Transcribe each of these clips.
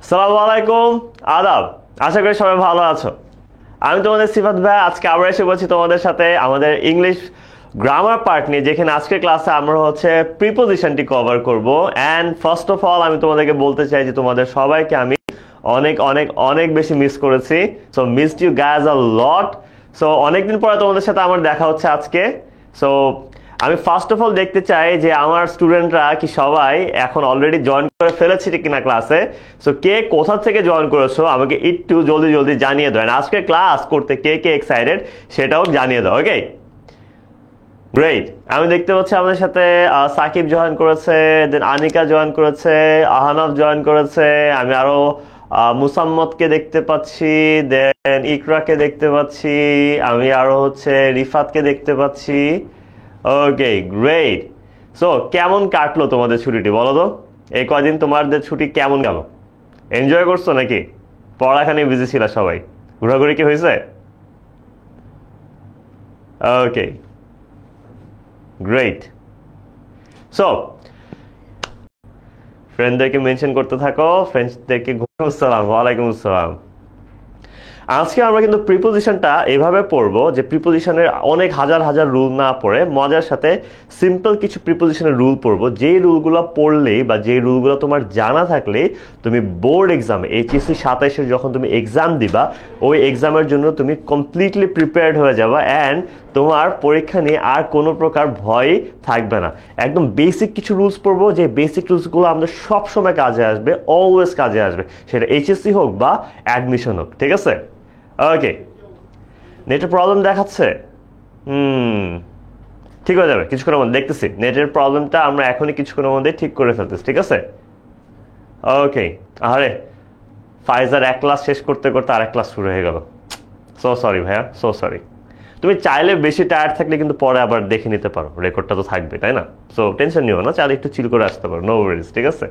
সালামু আলাইকুম। আদাব। আশা করি সবাই ভালো আছো। আমি তোমাদের সিফাত ভাই। আজকে আবার এসে বলছি তোমাদের সাথে আমাদের ইংলিশ গ্রামার পার্ট নিয়ে, যেখানে আজকের ক্লাসে আমরা হচ্ছে প্রিপোজিশনটি কভার করব। অ্যান্ড ফার্স্ট অফ অল আমি তোমাদেরকে বলতে চাই যে তোমাদের সবাইকে আমি অনেক অনেক অনেক বেশি মিস করেছি। So missed you guys a lot. So অনেকদিন পরে তোমাদের সাথে আমার দেখা হচ্ছে আজকে। সো আমি ফার্স্ট অফ অল দেখতে চাই যে আমার স্টুডেন্টরা কি সবাই এখন অলরেডি জয়েন করে ফেলেছে কিনা ক্লাসে। সো কে কোথা থেকে জয়েন করেছো আমাকে একটু জলদি জলদি জানিয়ে দাও। আজকে ক্লাস করতে কে কে এক্সাইটেড সেটাও জানিয়ে দাও। ওকে, গ্রেট। আমি দেখতে পাচ্ছি আমাদের সাথে সাকিব জয়েন করেছে, দেন আনিকা জয়েন করেছে, আহানব জয়েন করেছে, আমি আরো মুসাম্মদকে দেখতে পাচ্ছি, দেন ইকরাকে দেখতে পাচ্ছি, আমি আরো হচ্ছে রিফাতকে দেখতে পাচ্ছি। ওকে, গ্রেট। সো কেমন কাটলো তোমাদের ছুটিটি বলো তো? এই কয়দিন তোমাদের ছুটি কেমন গেল? এনজয় করছো নাকি পড়ালেখা নিয়ে বিজি ছিল সবাই? ঘোরাঘুরি কি হয়েছে? ওকে, গ্রেট। সো ফ্রেন্ডদেরকে মেনশন করতে থাকো, ফ্রেন্ডসদেরকে আসসালাম, ওয়ালাইকুম আসসালাম। আজকে আমরা কিন্তু প্রিপোজিশনটা এভাবে পড়বো যে প্রিপোজিশনের অনেক হাজার হাজার রুল না পড়ে মজার সাথে সিম্পল কিছু প্রিপোজিশনের রুল পড়বো, যেই রুলগুলো পড়লেই বা যেই রুলগুলো তোমার জানা থাকলে তুমি বোর্ড এক্সামে এইচএসসি 27-এ যখন তুমি এক্সাম দিবা ওই এক্সামের জন্য তুমি কমপ্লিটলি প্রিপেয়ার্ড হয়ে যাবা। অ্যান্ড তোমার পরীক্ষা নিয়ে আর কোনো প্রকার ভয় থাকবে না। একদম বেসিক কিছু রুলস পড়বো, যে বেসিক রুলসগুলো আমাদের সবসময় কাজে আসবে, অলওয়েজ কাজে আসবে, সেটা এইচএসসি হোক বা অ্যাডমিশন হোক। ঠিক আছে? ওকে, নেটের প্রবলেম দেখাচ্ছে। ঠিক হয়ে যাবে কিছুক্ষণের মধ্যে, দেখতেছি নেটের প্রবলেমটা আমরা এখনই কিছুক্ষণের মধ্যে ঠিক করে ফেলতেছি। ঠিক আছে? ওকে। আরে ফাইজার এক ক্লাস শেষ করতে করতে আরেক ক্লাস শুরু হয়ে গেল। সো সরি ভাইয়া, সো সরি। তুমি চাইলে বেশি টায়ার্ড থাকলে কিন্তু পরে আবার দেখে নিতে পারো, রেকর্ডটা তো থাকবে, তাই না? সো টেনশন নিও না, চাইলে একটু চিল করে আসতে পারো, নো ওয়ারিজ। ঠিক আছে?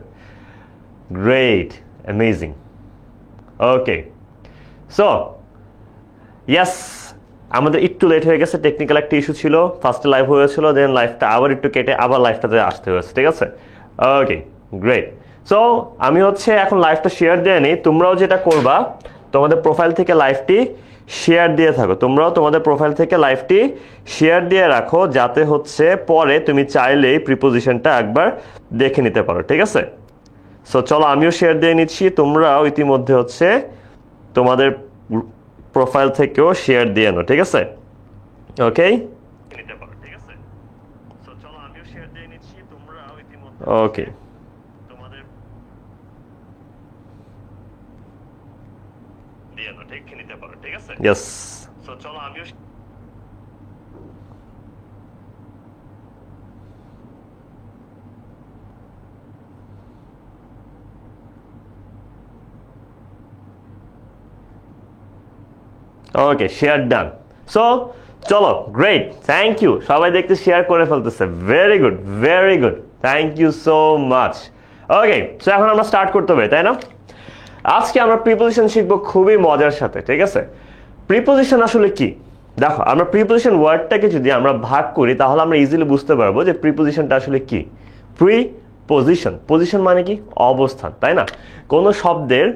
Great, amazing. Okay, so yes, আমাদের একটু লেট হয়ে গেছে, টেকনিক্যাল একটা ইস্যু ছিল। ফার্স্টে লাইভ হয়েছিল, দেন লাইভটা আবার একটু কেটে আবার লাইভটাতে আসতে হয়েছে। ঠিক আছে? ওকে, গ্রেট। সো আমি হচ্ছে এখন লাইভটা শেয়ার দিয়ে নিই। তোমরাও যেটা করবা, তোমাদের প্রোফাইল থেকে লাইভটি শেয়ার দিয়ে থাকো। তোমরাও তোমাদের প্রোফাইল থেকে লাইভটি শেয়ার দিয়ে রাখো, যাতে হচ্ছে পরে তুমি চাইলেই প্রিপোজিশনটা একবার দেখে নিতে পারো। ঠিক আছে? সো চলো আমিও শেয়ার দিয়ে নিচ্ছি, তোমরাও ইতিমধ্যে হচ্ছে তোমাদের প্রোফাইল থেকেও শেয়ার দিয়ে নাও। ঠিক আছে? Okay, okay, yes. Okay, share done. So চলো, গ্রেট, থ্যাংক ইউ। সবাই দেখতে শেয়ার করে ফেলতেছে, very good, very good, thank you so much. Okay, so এখন আমরা স্টার্ট করতে হবে, তাই না? আজকে আমরা প্রিপোজিশন শিখবো খুবই মজার সাথে। ঠিক আছে? প্রিপোজিশন আসলে কি? দেখো, আমরা প্রিপোজিশন ওয়ার্ডটাকে যদি আমরা ভাগ করি তাহলে আমরা ইজিলি বুঝতে পারবো যে প্রিপোজিশনটা আসলে কি। প্রিপোজিশন, পজিশন মানে কি? অবস্থান, তাই না? কোনো শব্দের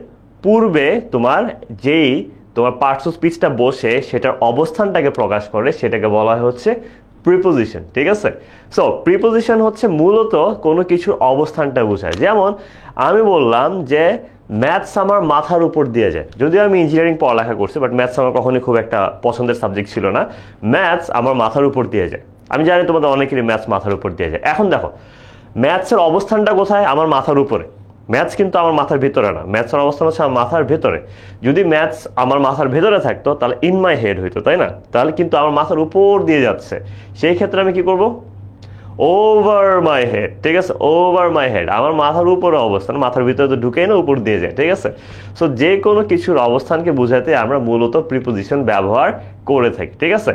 পূর্বে তোমার যেই তোমার পার্টস অফ স্পিচটা বসে সেটার অবস্থানটাকে প্রকাশ করে, সেটাকে বলা হয় হচ্ছে প্রিপোজিশন। ঠিক আছে? সো প্রিপোজিশন হচ্ছে মূলত কোনো কিছুর অবস্থানটা বোঝায়। যেমন আমি বললাম যে ম্যাথস আমার মাথার উপর দিয়ে যায়। যদিও আমি ইঞ্জিনিয়ারিং পড়ালেখা করছি, বাট ম্যাথস আমার কখনোই খুব একটা পছন্দের সাবজেক্ট ছিল না। ম্যাথস আমার মাথার উপর দিয়ে যায়। আমি জানি তোমাদের অনেকেরই ম্যাথস মাথার উপর দিয়ে যায়। এখন দেখো, ম্যাথসের অবস্থানটা কোথায়? আমার মাথার উপরে। ম্যাথস কিন্তু আমার মাথার ভিতরে না, ম্যাথসের অবস্থান হচ্ছে আমার মাথার ভেতরে। যদি ম্যাথস আমার মাথার ভেতরে থাকতো তাহলে ইন মাই হেড হইতো, তাই না? তাহলে কিন্তু আমার মাথার উপর দিয়ে যাচ্ছে। সেই ক্ষেত্রে আমি কি করব? Over my head. ঠিক আছে? ওভার মাই হেড, আমার মাথার উপরে অবস্থান, মাথার ভিতরে তো ঢুকেই না, উপর দিয়ে যায়। ঠিক আছে? সো যে কোনো কিছুর অবস্থানকে বোঝাতে আমরা মূলত প্রিপোজিশন ব্যবহার করে থাকি। ঠিক আছে?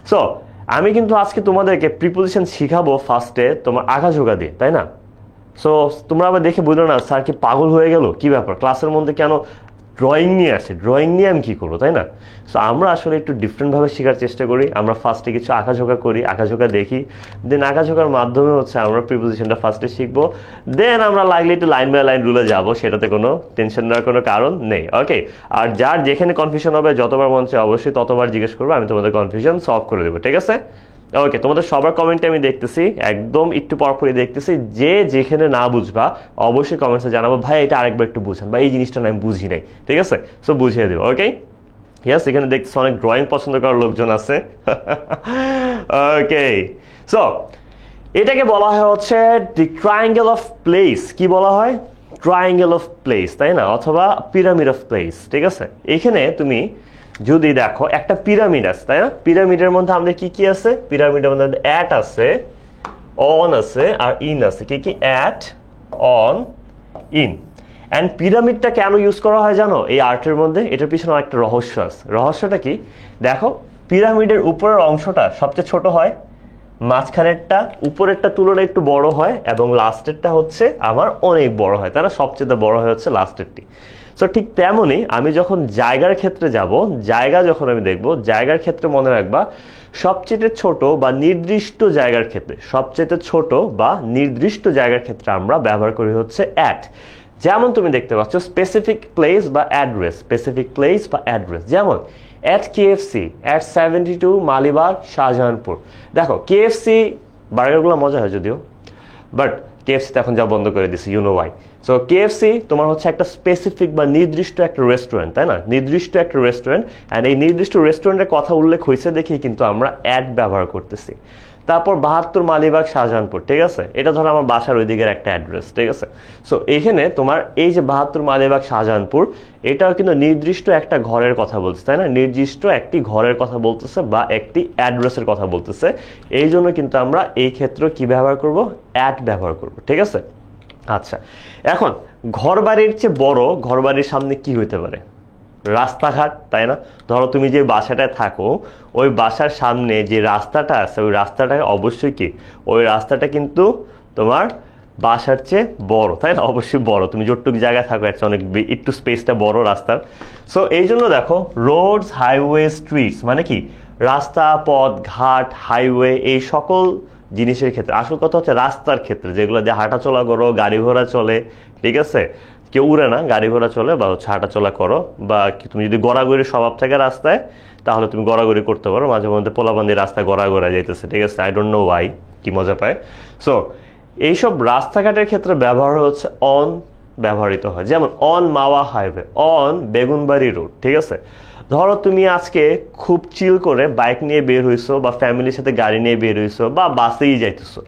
সো আমি কিন্তু আজকে তোমাদেরকে প্রিপোজিশন শিখাবো ফার্স্টে তোমার আঁকাঝোঁকা দিয়ে, তাই না? সো তোমরা আবার দেখে বুঝলো না স্যার কি পাগল হয়ে গেল, কি ব্যাপার, ক্লাসের মধ্যে কেন ড্রয়িং নিয়ে আসে, ড্রয়িং নিয়ে আমি কী করবো, তাই না? সো আমরা আসলে একটু ডিফারেন্টভাবে শেখার চেষ্টা করি। আমরা ফার্স্টে কিছু আঁকাঝোঁকা করি, আঁকাঝোঁকা দেখি, দেন আঁকাঝোঁকার মাধ্যমে হচ্ছে আমরা প্রিপোজিশনটা ফার্স্টে শিখবো, দেন আমরা লাগলে একটু লাইন বাই লাইন রুলে যাবো, সেটাতে কোনো টেনশন নেওয়ার কোনো কারণ নেই। ওকে, আর যার যেখানে কনফিউশন হবে যতবার মন চায় অবশ্যই ততবার জিজ্ঞেস করবো, আমি তোমাদের কনফিউশন সলভ করে দেবো, ঠিক আছে? ওকে, তোমাদের সবার কমেন্টে আমি দেখতেছি, একদম একটু পরপরই দেখতেছি, যে যেখানে না বুঝবা অবশ্যই কমেন্টসে জানাবো, ভাই এটা আরেকবার একটু বুঝান, বা এই জিনিসটা না আমি বুঝি নাই, ঠিক আছে? সো বুঝিয়ে দেবো। ওকে, ইয়েস, এখানে দেখতেছি অনেক ড্রয়িং পছন্দ করার লোকজন আছে। ওকে, সো এটাকে বলা হয় হচ্ছে দি ট্রায়াঙ্গেল অফ প্লেস। কি বলা হয়? ট্রায়াঙ্গেল অফ প্লেস, তাই না? অথবা পিরামিড অফ প্লেস, ঠিক আছে? এখানে তুমি যদি দেখো একটা পিরামিড আছে, তাই না? পিরামিডের মধ্যে আমাদের কি কি আছে? পিরামিডের মধ্যে অ্যাট আছে, অন আছে, আর ইন আছে। কি কি? At, on, in. অ্যান্ড পিরামিডটা কেন ইউজ করা হয় জানো এই আর্টের মধ্যে? এটার পিছনে একটা রহস্য আছে। রহস্যটা কি? দেখো, পিরামিডের উপরের অংশটা সবচেয়ে ছোট হয়, মাঝখানেরটা উপরেরটা তুলনায় একটু বড় হয়, এবং লাস্টেরটা হচ্ছে আমার অনেক বড় হয়, তাই না? সবচেয়ে বড় হয় হচ্ছে লাস্টেরটি। সো ঠিক তেমনই আমি যখন জায়গার ক্ষেত্রে যাব, জায়গা যখন আমি দেখব, জায়গার ক্ষেত্রে মনে রাখবা সবচেয়ে ছোট বা নির্দিষ্ট জায়গার ক্ষেত্রে, সবচেয়ে ছোট বা নির্দিষ্ট জায়গার ক্ষেত্রে আমরা ব্যবহার করি হচ্ছে অ্যাট। যেমন তুমি দেখতে পাচ্ছ স্পেসিফিক প্লেস বা অ্যাড্রেস, স্পেসিফিক প্লেস বা অ্যাড্রেস, যেমন at KFC, at 72 Malibagh, Shahjahanpur. দেখো কেএফসি বার্গারগুলো মজা হয় যদিও, বাট কেএফসিতে এখন যা বন্ধ করে দিছে, you know why. So KFC তোমার হচ্ছে একটা স্পেসিফিক বা নির্দিষ্ট একটা রেস্টুরেন্ট, তাই না? নির্দিষ্ট একটা রেস্টুরেন্ট, অ্যান্ড এই নির্দিষ্ট রেস্টুরেন্টের কথা উল্লেখ হয়েছে দেখেই কিন্তু আমরা অ্যাড ব্যবহার করতেছি। তারপর 72 মালিবাগ, শাহজাহানপুর, ঠিক আছে? এটা ধরো আমার বাসার ওই দিকের একটা অ্যাড্রেস, ঠিক আছে? সো এখানে তোমার এই যে 72 মালিবাগ, শাহজাহানপুর, এটাও কিন্তু নির্দিষ্ট একটা ঘরের কথা বলছে, তাই না? নির্দিষ্ট একটি ঘরের কথা বলতেছে বা একটি অ্যাড্রেসের কথা বলতেছে। এই জন্য কিন্তু আমরা এই ক্ষেত্রে কি ব্যবহার করব? অ্যাট ব্যবহার করব, ঠিক আছে? আচ্ছা, এখন ঘরবাড়ির চেয়ে বড় ঘরবাড়ির সামনে কি হইতে পারে? রাস্তাঘাট, তাই না? ধরো তুমি যে বাসাটায় থাকো, ওই বাসার সামনে যে রাস্তাটা আছে, ওই রাস্তাটা অবশ্যই কি, ওই রাস্তাটা কিন্তু তোমার বাসার চেয়ে বড়, তাই না? অবশ্যই বড়। তুমি যতটুকু জায়গায় থাকো একটা অনেক একটু স্পেসটা বড় রাস্তার। সো এই জন্য দেখো রোডস, হাইওয়ে, স্ট্রিটস মানে কি? রাস্তা, পথ, ঘাট, হাইওয়ে, এই সকল জিনিসের ক্ষেত্রে, আসল কথা হচ্ছে রাস্তার ক্ষেত্রে যেগুলো দিয়ে হাঁটাচলা করো, গাড়ি ঘোড়া চলে, ঠিক আছে? কেউ উড়ে না, গাড়ি ঘোড়া চলে বা হচ্ছে হাঁটাচলা করো, বা তুমি যদি গড়াগড়ির স্বভাব থাকে রাস্তায়, তাহলে তুমি গড়াগড়ি করতে পারো। মাঝে মধ্যে পোলাবান্দি রাস্তায় গড়া যাইতেছে, ঠিক আছে? আই ডোন্ট নো ওয়াই, কি মজা পায়। সো এইসব রাস্তাঘাটের ক্ষেত্রে ব্যবহার হচ্ছে অন ব্যবহৃত হয়। যেমন on Mawa highway, on Begunbari road, ঠিক আছে? ধরো তুমি আজকে খুব চিল করে বাইক নিয়ে বের হইছো, বা ফ্যামিলির সাথে গাড়ি নিয়ে বের হইছো, বা বাসেই যাইতেছো।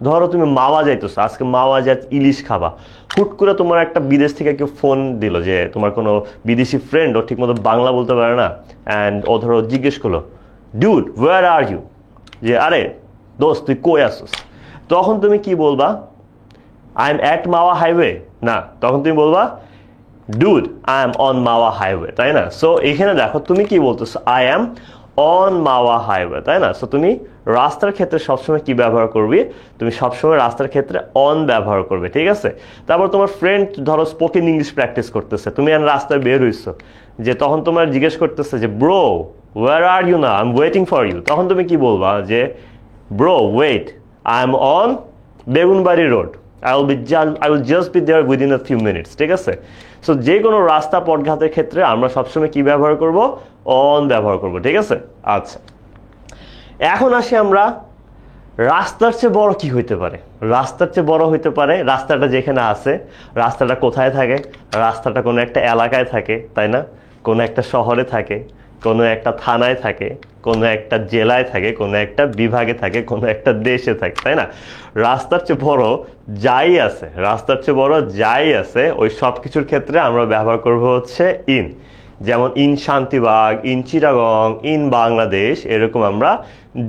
ধরো তুমি মাওয়া যাইতেছো, আজকে মাওয়া যা ইলিশ খাবা। হুট করে তোমার একটা বিদেশ থেকে কেউ ফোন দিল, যে তোমার কোনো বিদেশি ফ্রেন্ড, ও ঠিক মতো বাংলা বলতে পারে না, অ্যান্ড ও ধরো জিজ্ঞেস করলো, ডুড ওয়ার আর ইউ? যে আরে দোস্ত তুই কই আসছিস? তখন তুমি কি বলবা? I am at Mawa highway? না, তখন তুমি বলবা dude I am on Mawa highway, তাই না? সো এখানে দেখো তুমি কি বলতেছো, I am on Mawa highway, তাই না? সো তুমি রাস্তার ক্ষেত্রে সবসময় কি ব্যবহার করবে? তুমি সবসময় রাস্তার ক্ষেত্রে অন ব্যবহার করবে, ঠিক আছে? তারপর তোমার ফ্রেন্ড ধরো স্পোকেন ইংলিশ প্র্যাকটিস করতেছে, তুমি আর রাস্তায় বের হইছো, যে তখন তোমার জিজ্ঞেস করতেছে যে ব্রো ওয়ার আর ইউ? না, I am waiting for you. তখন তুমি কি বলবা? যে bro wait, I am on Begunbari road, I will just be there within a few minutes, ঠিক আছে? সো যে কোনো রাস্তা পথঘাতের ক্ষেত্রে আমরা সবসময় কি ব্যবহার করব? অন ব্যবহার করব, ঠিক আছে? আচ্ছা, এখন আসি আমরা রাস্তার চেয়ে বড় কি হইতে পারে? রাস্তার চেয়ে বড় হইতে পারে রাস্তাটা যেখানে আছে। রাস্তাটা কোথায় থাকে? রাস্তাটা কোনো একটা এলাকায় থাকে, তাই না? কোনো একটা শহরে থাকে, কোনো একটা থানায় থাকে, কোনো একটা জেলায় থাকে, কোনো একটা বিভাগে থাকে, কোনো একটা দেশে থাকে, তাই না? রাস্তার চেয়ে বড় যাই আছে, রাস্তার চেয়ে বড় যাই আছে, ওই সব কিছুর ক্ষেত্রে আমরা ব্যবহার করব হচ্ছে ইন। যেমন in Shantibagh, in Chittagong, in Bangladesh, এরকম আমরা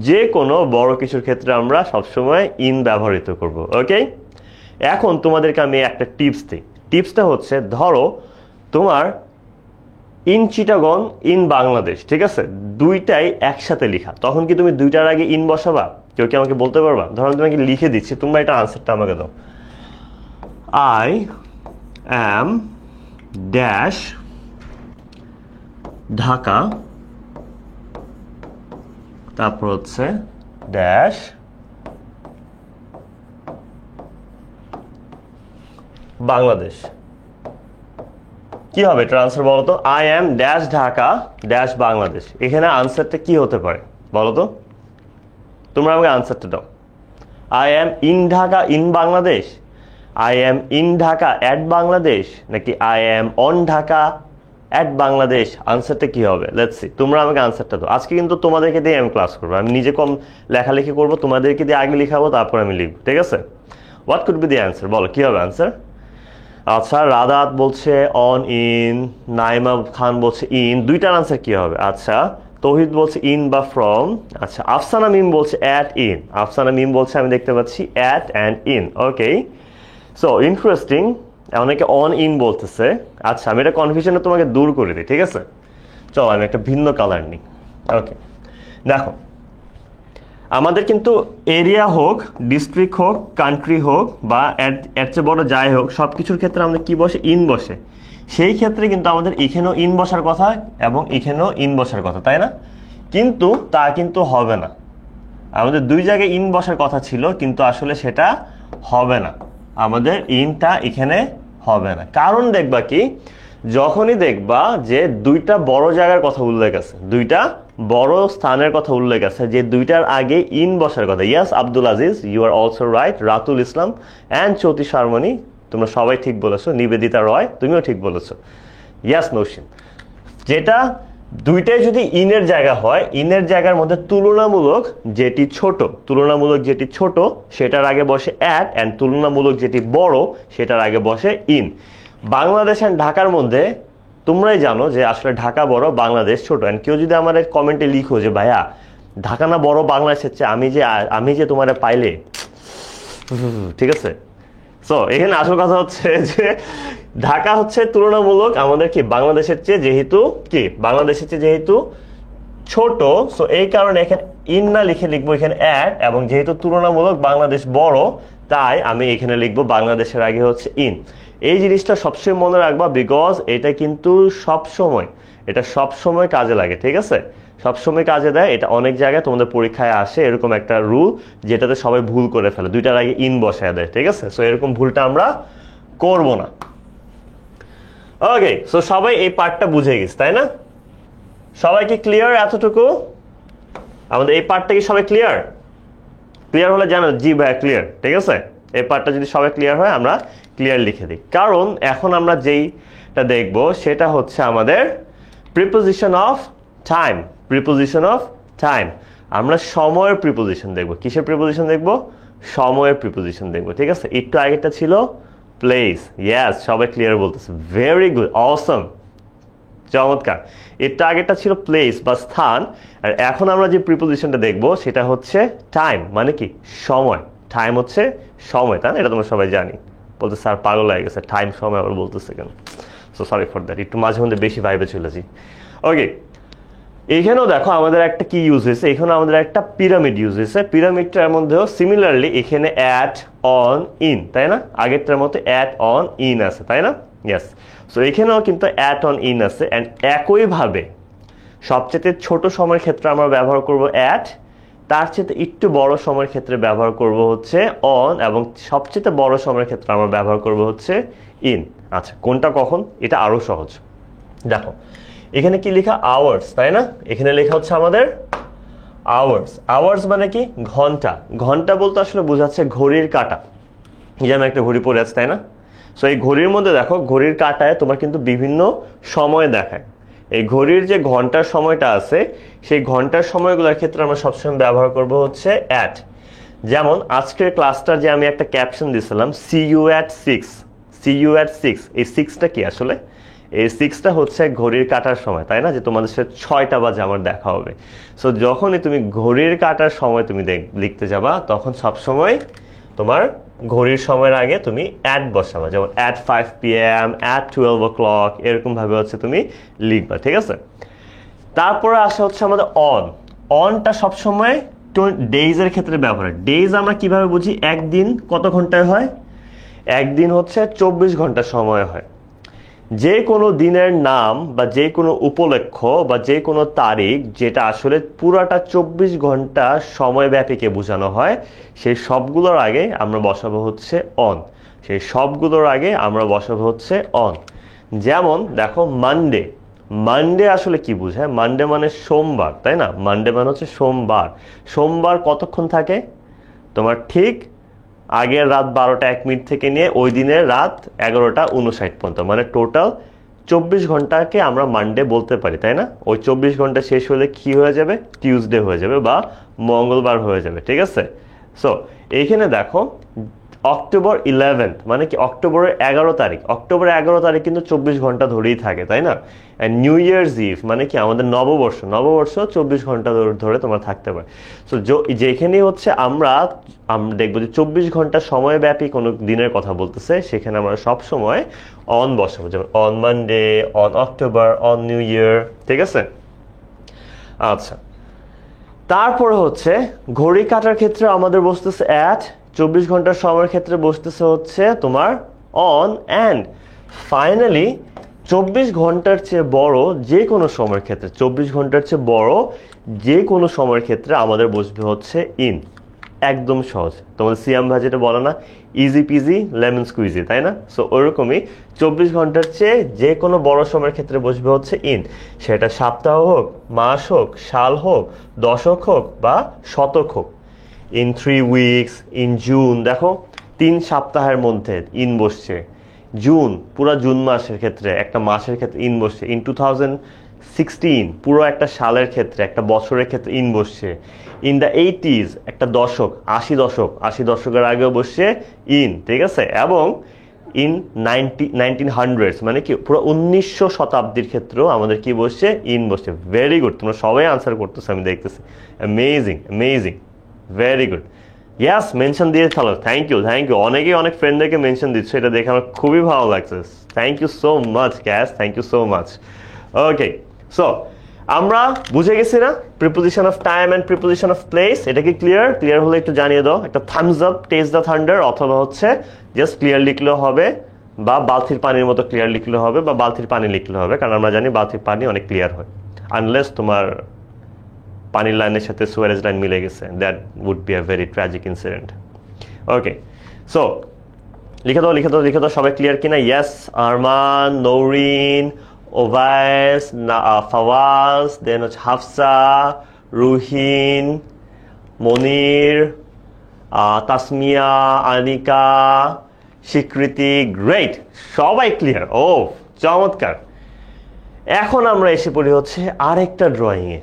যে কোনো বড় কিছুর ক্ষেত্রে আমরা সবসময় ইন ব্যবহৃত করব। ওকে, এখন তোমাদেরকে আমি একটা টিপস দিই। টিপসটা হচ্ছে, ধরো তোমার ইন চিটাগং, ইন বাংলাদেশ, ঠিক আছে? দুইটাই একসাথে লেখা, তখন কি তুমি দুইটার আগে ইন বসাবা? কেউ কি আমাকে বলতে পারবা? ধরো তোমাকে লিখে দিচ্ছি, তোমরা এটা আনসারটা আমাকে দাও। আই অ্যাম ড্যাশ ঢাকা, তারপর হচ্ছে ড্যাশ বাংলাদেশ। কি হবে এটার আনসার বলো তো? I am dash Dhaka dash Bangladesh. এখানে আনসারটা কি হতে পারে বলো তো? তোমরা আমাকে আনসারটা দাও। I am in Dhaka in Bangladesh, I am in Dhaka at Bangladesh, নাকি I am on Dhaka at Bangladesh? আনসারটা কি হবে? Let's see. তোমরা আমাকে আনসারটা দাও। আজকে কিন্তু তোমাদেরকে দিয়ে আমি ক্লাস করবো, আমি নিজে কম লেখালেখি করবো, তোমাদেরকে দিয়ে আগে লিখাবো, তারপর আমি লিখবো, ঠিক আছে? What could be the answer? বলো কি হবে আনসার? আচ্ছা, রাদাত বলছে অন ইন, নাইমা খান বলছে ইন, দুইটার আনসার কি হবে? আচ্ছা, তৌহিদ বলছে ইন বা ফ্রম। আচ্ছা, আফসানা মিম বলছে অ্যাট ইন, আফসানা মিম বলছে আমি দেখতে পাচ্ছি at and in. Okay, so interesting. অনেকে অন ইন বলতেছে। আচ্ছা, আমি এটা কনফিউশনে তোমাকে দূর করে দিই, ঠিক আছে? চলো আমি একটা ভিন্ন কালার নিই। ওকে, দেখো আমাদের কিন্তু এরিয়া হোক, ডিস্ট্রিক্ট হোক, কান্ট্রি হোক, বা এর চেয়ে বড় যাই হোক, সব কিছুর ক্ষেত্রে আমাদের কি বসে? ইন বসে। সেই ক্ষেত্রে কিন্তু আমাদের এখানেও ইন বসার কথা এবং এখানেও ইন বসার কথা, তাই না? কিন্তু তা কিন্তু হবে না। আমাদের দুই জায়গায় ইন বসার কথা ছিল, কিন্তু আসলে সেটা হবে না। আমাদের ইনটা এখানে হবে না। কারণ দেখবা কি, যখনই দেখবা যে দুইটা বড় জায়গার কথা উল্লেখ আছে, দুইটা বড় স্থানের কথা উল্লেখ আছে, যে দুইটার আগে ইন বসার কথা। Yes Abdul Aziz, you are also right. Ratul Islam and Chouti Sharmoni, তোমরা সবাই ঠিক বলেছো। নিবেদিতা রয়, তুমিও ঠিক বলেছো। ইয়াস নৌশিন, যেটা দুইটাই যদি ইনের জায়গা হয়, ইনের জায়গার মধ্যে তুলনামূলক যেটি ছোট সেটার আগে বসে অ্যাট, অ্যান্ড তুলনামূলক যেটি বড় সেটার আগে বসে ইন। বাংলাদেশ অ্যান্ড ঢাকার মধ্যে তোমরাই জানো যে আসলে ঢাকা বড়, বাংলাদেশ ছোট। অ্যান্ড কেউ যদি আমাদের কমেন্টে লিখো যে ভাইয়া ঢাকা না বড় বাংলাদেশের চেয়ে, আমি যে তোমার পাইলে, ঠিক আছে? সো এখানে আসল কথা হচ্ছে যে ঢাকা হচ্ছে তুলনামূলক আমাদের কি বাংলাদেশের চেয়ে যেহেতু ছোট, সো এই কারণে এখানে ইন না লিখে লিখবো এখানে অ্যাট, এবং যেহেতু তুলনামূলক বাংলাদেশ বড়, তাই আমি এখানে লিখবো বাংলাদেশের আগে হচ্ছে ইন। এই জিনিসটা সবসময় মনে রাখবা, বিকজ এটা কিন্তু সবসময় কাজে লাগে, ঠিক আছে? সবসময় কাজে দেয়। এটা অনেক জায়গায় তোমাদের পরীক্ষায় আসে, এরকম একটা রুল যেটাতে সবাই ভুল করে ফেলে, দুইটার আগে ইন বসায় দেয়, ঠিক আছে? সো এরকম ভুলটা আমরা করব না। ওকে, সো সবাই এই পার্টটা বুঝে গেছে, তাই না? সবাই কি ক্লিয়ার এতটুকু? আমাদের এই পার্টটা কি সবাই ক্লিয়ার হলে জানো জি ভাই ক্লিয়ার, ঠিক আছে? এই পার্টটা যদি সবাই ক্লিয়ার হয় আমরা ক্লিয়ার লিখে দিই। কারণ এখন আমরা যেইটা দেখব সেটা হচ্ছে আমাদের প্রিপোজিশন অফ টাইম। আমরা সময়ের প্রিপোজিশন দেখব। কিসের প্রিপোজিশন দেখব? সময়ের প্রিপোজিশন দেখব, ঠিক আছে? একটু আগেটা ছিল প্লেস। ইয়েস, সবাই ক্লিয়ার বলতেছে, ভেরি গুড, অসম, চমৎকার। একটু আগেটা ছিল প্লেস বা স্থান, আর এখন আমরা যে প্রিপোজিশনটা দেখব সেটা হচ্ছে টাইম। মানে কি? সময়। টাইম হচ্ছে সময়, তাই না? এটা তোমরা সবাই জানি। বলতে স্যার পাগল হয়ে গেছে, টাইম সময় আবার বলতেছে কেন? সো সরি ফর দ্যাট, একটু মাঝে মধ্যে বেশি ভাইবে চলেছি। ওকে, এখানেও দেখো আমাদের একটা কি ইউজ হয়েছে, এখানে আমাদের একটা পিরামিড ইউজ হয়েছে। পিরামিডটার মধ্যেও সিমিলারলি এখানে অ্যাট অন ইন, তাই না? আগেরটার মতো অ্যাট অন ইন আছে, তাই না? ইয়েস, সো এখানেও কিন্তু অ্যাট অন ইন আছে। অ্যান্ড একইভাবে সবচেয়ে ছোট সময়ের ক্ষেত্রে আমরা ব্যবহার করব অ্যাট, তার চেয়ে একটু বড় সময়ের ক্ষেত্রে ব্যবহার করব হচ্ছে অন, এবং সবচেয়ে বড় সময়ের ক্ষেত্রে আমরা ব্যবহার করব হচ্ছে ইন। আচ্ছা, কোনটা কখন? এটা আরো সহজ। দেখো এখানে কি লেখা? আওয়ার্স, তাই না? এখানে লেখা হচ্ছে আমাদের আওয়ার্স মানে কি? ঘন্টা বলতে আসলে বোঝাচ্ছে ঘড়ির কাঁটা। এই যে আমি একটা ঘড়ি পরে আছি, তাই না? সো এই ঘড়ির মধ্যে দেখো, ঘড়ির কাঁটায় তোমার কিন্তু বিভিন্ন সময় দেখায়। এই ঘড়ির যে ঘন্টার সময়টা আছে, সেই ঘন্টার সময়গুলোর ক্ষেত্রে আমরা সবসময় ব্যবহার করব হচ্ছে অ্যাট। যেমন আজকের ক্লাসটা যে আমি একটা ক্যাপশন দিয়েছিলাম, সি ইউ অ্যাট সিক্স, এই সিক্সটা কি আসলে? এই সিক্সটা হচ্ছে ঘড়ির কাটার সময়, তাই না? যে তোমাদের সাথে 6টা বাজে আমার দেখা হবে। সো যখনই তুমি ঘড়ির কাটার সময় তুমি লিখতে যাবা, তখন সবসময় তোমার ঘড়ির সময়ের আগে তুমি অ্যাট বসাবা। যেমন অ্যাট 5 PM, অ্যাট 12 o'clock, এরকম ভাবে হচ্ছে তুমি লিখবা, ঠিক আছে? তারপরে আসা হচ্ছে আমাদের অনটা সবসময় ডেইজের ক্ষেত্রে ব্যবহার। ডেইজ আমরা কিভাবে বুঝি? একদিন কত ঘন্টায় হয়? একদিন হচ্ছে 24 ঘন্টা সময় হয়। যে কোনো দিনের নাম বা যে কোনো উপলক্ষ বা যে কোনো তারিখ যেটা আসলে পুরাটা 24 ঘন্টা সময়ব্যাপীকে বোঝানো হয়, সেই সবগুলোর আগে আমরা বসাবো হচ্ছে অন। সেই সবগুলোর আগে আমরা বসাবো হচ্ছে অন। যেমন দেখো মানডে, মানডে আসলে কি বোঝায়? মানডে মানে সোমবার, তাই না? মানডে মানে হচ্ছে সোমবার। সোমবার কতক্ষণ থাকে? তোমার ঠিক আগের রাত 12টা 1 মিনিট থেকে নিয়ে ওই দিনের রাত 11টা 59 পর্যন্ত, মানে টোটাল 24 ঘন্টাকে আমরা মানডে বলতে পারি, তাই না? ওই 24 ঘন্টা শেষ হলে কি হয়ে যাবে? টিউসডে হয়ে যাবে বা মঙ্গলবার হয়ে যাবে, ঠিক আছে? সো এইখানে দেখো অক্টোবর 11 মানে কি? অক্টোবরের 11 তারিখ। অক্টোবরের 11 তারিখ কিন্তু 24 ঘন্টা ধরেই থাকে, তাই না? নিউ ইয়ার্স ইভ মানে কি? আমাদের নববর্ষ। নববর্ষ 24 ঘন্টা ধরে তোমার থাকতে পারে। সো যেখানে হচ্ছে আমরা দেখবো যে 24 ঘন্টা সময়ব্যাপী কোনো দিনের কথা বলতেছে, সেখানে আমরা সব সময় অন বসাবো, যেমন on Monday, on October, on new year, ঠিক আছে? আচ্ছা, তারপরে হচ্ছে ঘড়ি কাটার ক্ষেত্রে আমাদের বসতেছে অ্যাট, 24 ঘন্টার সময়ের ক্ষেত্রে বসতেছে হচ্ছে তোমার অন, অ্যান্ড ফাইনালি 24 ঘন্টার চেয়ে বড় যে কোনো সময়ের ক্ষেত্রে, 24 ঘন্টার চেয়ে বড় যে কোনো সময়ের ক্ষেত্রে আমাদের বসবে হচ্ছে ইন। একদম সহজ, তোমাদের সিয়াম ভাজিটা বলে না, ইজি পিজি লেমন স্কুইজি, তাই না? সো ওরকমই 24 ঘন্টার চেয়ে যে কোনো বড় সময়ের ক্ষেত্রে বসবে হচ্ছে ইন। সেটা সপ্তাহ হোক, মাস হোক, সাল হোক, দশক হোক বা শতক হোক। ইন 3 উইকস, ইন জুন, দেখো 3 সপ্তাহের মধ্যে ইন বসছে। জুন, পুরো জুন মাসের ক্ষেত্রে, একটা মাসের ক্ষেত্রে ইন বসছে। ইন 2016, পুরো একটা সালের ক্ষেত্রে, একটা বছরের ক্ষেত্রে ইন বসছে। ইন দ্য 80s, একটা দশক, 80 দশকের আগেও বসছে ইন, ঠিক আছে? এবং ইন 1900s মানে কি? পুরো 1900 শতাব্দীর ক্ষেত্রেও আমাদের কি বসছে? ইন বসছে। ভেরি গুড, তোমরা সবাই আনসার করতেছো, আমি দেখতেছি। Amazing, amazing, very good. Yes, mention দিয়ে চলো। Thank you, thank you. অনেকেই অনেক ফ্রেন্ডদেরকে মেনশন দিচ্ছে, এটা দেখে আমার খুবই ভালো লাগছে। Thank you so much guys, thank you so much. Okay, so আমরা বুঝে গেছি না preposition of time and preposition of place? এটা কি ক্লিয়ার? ক্লিয়ার হলে একটু জানিয়ে দাও, একটা thumbs up, taste the thunder, অথবা হচ্ছে জাস্ট ক্লিয়ার লিখলেও হবে, বা বালতির পানির মতো ক্লিয়ার লিখলেও হবে, বা বালতির পানি লিখলেও হবে, কারণ আমরা জানি বালতির পানি অনেক ক্লিয়ার হয়, আনলেস তোমার পানির লাইনের সাথে সুয়ারেজ লাইন মিলে গেছে, that would be a very tragic incident. Okay, so লিখে দাও, লিখে দাও, লিখে দাও। সবাই ক্লিয়ার কিনা? ইয়েস, আরমান, নৌরিন, ওভাইস, ফাওয়াজ, দেন হচ্ছে হাফসা, রুহিন, মনির, তাসমিয়া, আনিকা, স্বীকৃতি, গ্রেট, সবাই ক্লিয়ার। ও চমৎকার। এখন আমরা এসে পড়ি হচ্ছে আরেকটা ড্রয়িংয়ে।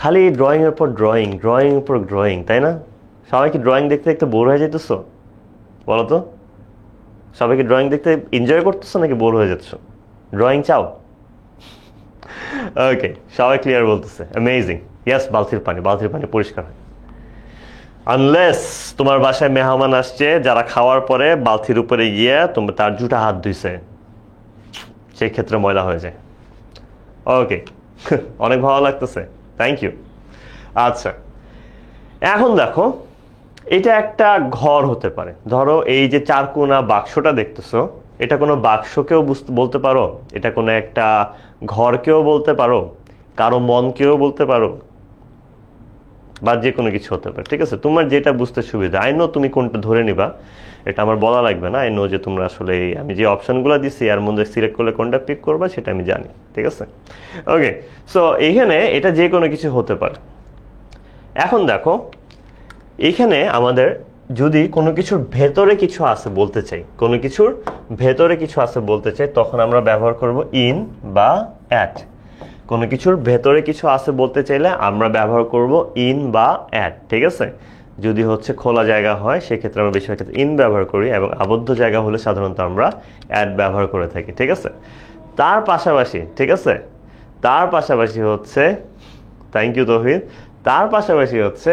খালি ড্রয়িং এর পর ড্রয়িং, ড্রয়িং এর পর ড্রয়িং, তাই না? সবাই কি ড্রয়িং দেখতে দেখতে বোর হয়ে যেতেছো? বলো তো, সবাই কি ড্রয়িং দেখতে এনজয় করতেছো নাকি বোর হয়ে যাচ্ছ? ড্রয়িং চাও? ওকে, সবাই ক্লিয়ার বলতেছে, অ্যামেজিং। ইয়েস, বালতির পানি, বালতির পানি পরিষ্কার হয়, আনলেস তোমার বাসায় মেহমান আসছে, যারা খাওয়ার পরে বালতির উপরে গিয়ে তোমার তার জুটা হাত ধুইছে, সেই ক্ষেত্রে ময়লা হয়ে যায়। ওকে, অনেক ভালো লাগতেছে, থ্যাংক ইউ। আচ্ছা, এখন দেখো, এটা একটা ঘর হতে পারে। ধরো এই যে চারকোনা বাক্সটা দেখতেছো, এটা কোনো বাক্সকেও বলতে পারো, এটা কোনো একটা ঘরকেও বলতে পারো, কারো মনকেও বলতে পারো, বা যে কোনো কিছু হতে পারে, ঠিক আছে? তোমার যেটা বুঝতে সুবিধা। আই নো তুমি কোনটা ধরে নিবা, এটা আমার বলা লাগবে না। আই নো যে তোমরা আসলে আমি যে অপশনগুলো দিচ্ছি এর মধ্যে সিলেক্ট করলে কোনটা পিক করবা সেটা আমি জানি, ঠিক আছে? ওকে, সো এইখানে এটা যে কোনো কিছু হতে পারে। এখন দেখো, এইখানে আমাদের যদি কোনো কিছুর ভেতরে কিছু আছে বলতে চাই, কোনো কিছুর ভেতরে কিছু আছে বলতে চাই, তখন আমরা ব্যবহার করব ইন বা অ্যাট। কোনো কিছুর ভেতরে কিছু আছে বলতে চাইলে আমরা ব্যবহার করব ইন বা অ্যাট, ঠিক আছে? যদি হচ্ছে খোলা জায়গা হয় সেক্ষেত্রে আমরা বেশিরভাগ ক্ষেত্রে ইন ব্যবহার করি, এবং আবদ্ধ জায়গা হলে সাধারণত আমরা অ্যাট ব্যবহার করে থাকি, ঠিক আছে? তার পাশাপাশি, ঠিক আছে, তার পাশাপাশি হচ্ছে, থ্যাংক ইউ তৌহিদ, তার পাশাপাশি হচ্ছে,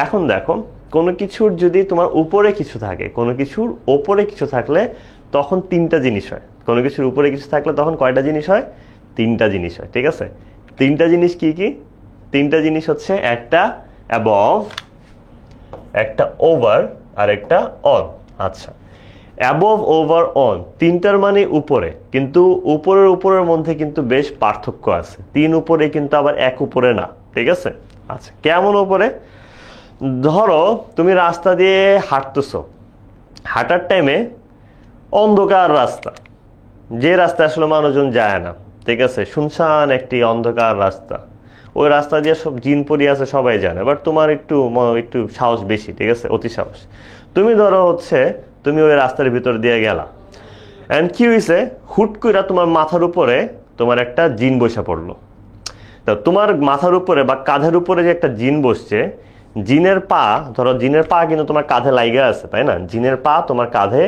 এখন দেখো কোনো কিছুর যদি তোমার উপরে কিছু থাকে, কোনো কিছুর ওপরে কিছু থাকলে তখন 3টা জিনিস হয়। কোনো কিছুর উপরে কিছু থাকলে তখন কয়টা জিনিস হয়? 3টা জিনিস হয়, ঠিক আছে? 3টা জিনিস কি কি? 3টা জিনিস হচ্ছে একটা অ্যাবভ, একটা ওভার, আর একটা অন। আচ্ছা, অ্যাবভ, ওভার, অন, তিনটার মানে উপরে, কিন্তু উপরের উপরের মধ্যে কিন্তু বেশ পার্থক্য আছে। 3 উপরে কিন্তু আবার 1 উপরে না, ঠিক আছে? আচ্ছা, কেমন উপরে? ধরো তুমি রাস্তা দিয়ে হাঁটতেছো, হাঁটার টাইমে অন্ধকার রাস্তা, যে রাস্তা আসলে মানুষজন যায় না, ঠিক আছে, শুনশান একটি অন্ধকার রাস্তা, ওই রাস্তা দিয়ে সব জিন পরি আছে সবাই জানে, বাট তোমার একটু একটু সাহস বেশি, ঠিক আছে, অতি সাহস। তুমি ধরো হচ্ছে তুমি ওই রাস্তার ভিতর দিয়ে গেলা, অ্যান্ড কি হয়েছে, হুট করে তোমার মাথার উপরে তোমার একটা জিন বসে পড়লো। তো তোমার মাথার উপরে বা কাঁধের উপরে যে একটা জিন বসছে, জিনের পা, ধরো জিনের পা কিন্তু তোমার কাঁধে লাইগা আছে, তাই না? জিনের পা তোমার কাঁধে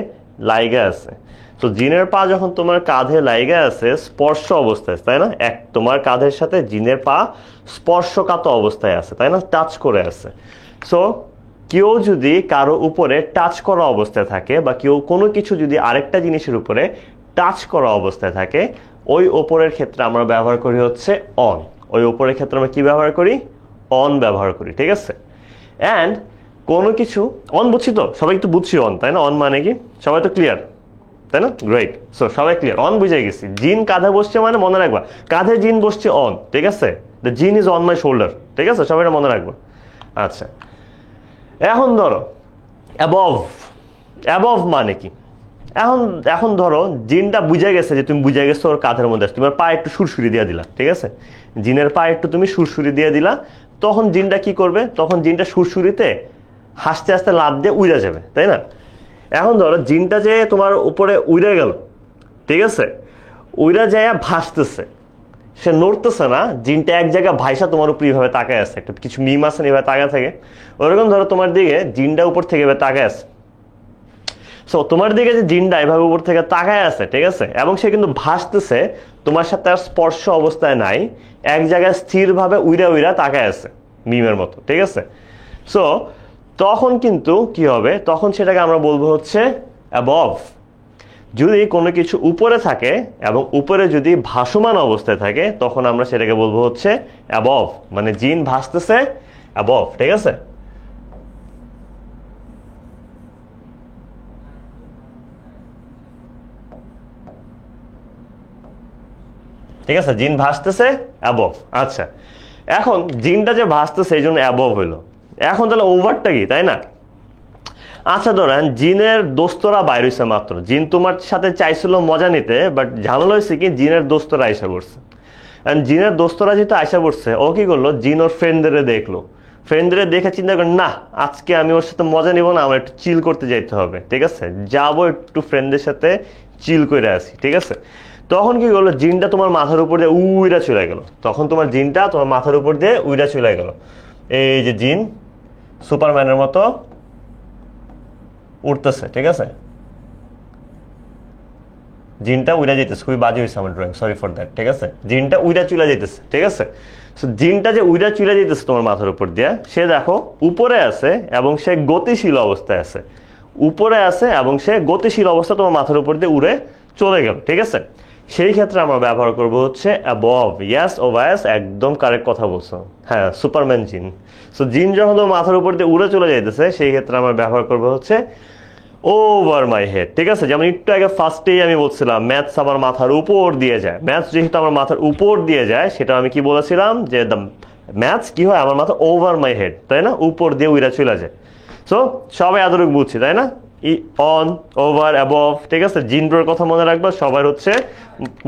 লাইগা আছে। তো জিনের পা যখন তোমার কাঁধে লাইগা আছে স্পর্শ অবস্থায়, তাই না? তোমার কাঁধের সাথে জিনের পা স্পর্শকাত অবস্থায় আছে, তাই না? টাচ করে আছে। সো কেউ যদি কারো উপরে টাচ করা অবস্থায় থাকে, বা কেউ কোনো কিছু যদি আরেকটা জিনিসের উপরে টাচ করা অবস্থায় থাকে, ওই ওপরের ক্ষেত্রে আমরা ব্যবহার করি হচ্ছে অন। ওই ওপরের ক্ষেত্রে আমরা কি ব্যবহার করি? অন ব্যবহার করি, ঠিক আছে? অ্যান্ড কোনো কিছু অন, বুঝছি তো সবাই, একটু বুঝছি অন, তাই না? অন মানে কি, সবাই তো ক্লিয়ার, তাই না? গ্রেট। সো সবাই ক্লিয়ার, অন বুঝে গেছি। জিন কাঁধে বসছে মানে মনে রাখবা, কাঁধে জিন বসছে অন, ঠিক আছে? The jinn is on my shoulder, ঠিক আছে? সবাই এটা মনে রাখবো। আচ্ছা, এখন ধরো অ্যাবভ, অ্যাবভ মানে কি? এখন ধরো জিনটা বুঝে গেছে যে তুমি বুঝে গেছো ওর কাঁধের মধ্যে আছে, তোমার পা একটু সুরসুরি দিয়ে দিলা, ঠিক আছে? জিনের পা একটু তুমি সুরসুরি দিয়ে দিলা, তখন জিনটা কি করবে? তখন জিনটা সুরসুরিতে হাসতে হাসতে লাফ দিয়ে উড়ে যাবে, তাই না? এখন ধরো জিনটা যে তোমার উপরে উড়ে গেল, ঠিক আছে, উড়ে যায় ভাসতেছে, সে নড়তেছে না, জিনটা এক জায়গায় ভাইসা তোমার উপর এইভাবে তাকায় আছে, একটা কিছু মিম আছে এইভাবে তাকায় থাকে, ওরকম ধরো তোমার দিকে জিনটা উপর থেকে এভাবে তাকায় আছে। সো তোমার দিকে যে জিনটা এভাবে উপর থেকে তাকায় আছে, ঠিক আছে, এবং সে কিন্তু ভাসতেছে, তোমার সাথে আর স্পর্শ অবস্থায় নাই, এক জায়গায় স্থিরভাবে উইরা উইরা তাকায় আছে মিমের মতো, ঠিক আছে? সো তখন কিন্তু কি হবে? তখন সেটাকে আমরা বলবো হচ্ছে অ্যাবভ। যদি কোনো কিছু উপরে থাকে এবং উপরে যদি ভাসমান অবস্থায় থাকে, তখন আমরা সেটাকে বলবো হচ্ছে অ্যাবভ, মানে জিন ভাসতেছে অ্যাবভ, ঠিক আছে? ঠিক আছে, জিন ভাসতেছে অ্যাবভ। আচ্ছা, এখন জিনটা যে ভাসতেছে এই জন্য অ্যাবভ হইলো। এখন তাহলে ওভারটা কি, তাই না? আচ্ছা ধরেন জিনের দোস্তরা বাইর হয়েছে মাত্র, জিন তোমার সাথে চাইছিল মজা নিতে, বাট ঝামেলা হয়েছে কি, জিনের দোস্তরা আইসা পড়ছে। জিনের দোস্তরা যেহেতু আইসা পড়ছে, ও কি করলো, জিন ওর ফ্রেন্ডদের দেখলো, ফ্রেন্ডদের দেখে চিন্তা করেন, না আজকে আমি ওর সাথে মজা নিব না, আমার একটু চিল করতে যাইতে হবে, ঠিক আছে, যাবো একটু ফ্রেন্ডদের সাথে চিল করে আসি, ঠিক আছে? তখন কি করলো, জিনটা তোমার মাথার উপর দিয়ে উইরা চলে গেল, তখন তোমার জিনটা তোমার মাথার উপর দিয়ে উইরা চলে গেল। এই যে জিন সুপারম্যানের মতো উঠতেছে, ঠিক আছে, জিনটা উইরা যেতেছে, খুবই বাজে হয়েছে আমার ড্রয়িং, সরি ফর দ্যাট, ঠিক আছে? জিনটা উইরা চলে যেতেছে, ঠিক আছে? সো জিনটা যে উইরা চলে যেতেছে তোমার মাথার উপর দিয়ে, সে দেখো উপরে আছে এবং সে গতিশীল অবস্থায় আছে, উপরে আছে এবং সে গতিশীল অবস্থা তোমার মাথার উপর দিয়ে উড়ে চলে গেল, ঠিক আছে? সেই ক্ষেত্রে আমরা ব্যবহার করব হচ্ছে অ্যাবভ। ইয়াস ও ভায়াস, একদম কারেক্ট কথা বলছো, হ্যাঁ, সুপারম্যান জিন। সো জিন যখন তোমার মাথার উপর দিয়ে উড়ে চলে যাইতেছে, সেই ক্ষেত্রে আমরা ব্যবহার করবো হচ্ছে ওভার মাই হেড, ঠিক আছে? যেমন একটু আগে ফার্স্টেই আমি বলছিলাম ম্যাথস আমার মাথার উপর দিয়ে যায়, ম্যাথস যেহেতু আমার মাথার উপর দিয়ে যায়, সেটা আমি কি বলেছিলাম যে দ্য ম্যাথস কি হয়, আমার মাথা ওভার মাই হেড, তাই না, উপর দিয়ে উইরা চলে যায়। সো সবাই এতটুকু বুঝছি, তাই না? অন, ওভার, অ্যাবভ, ঠিক আছে? জিনটার কথা মনে রাখবা, সবার হচ্ছে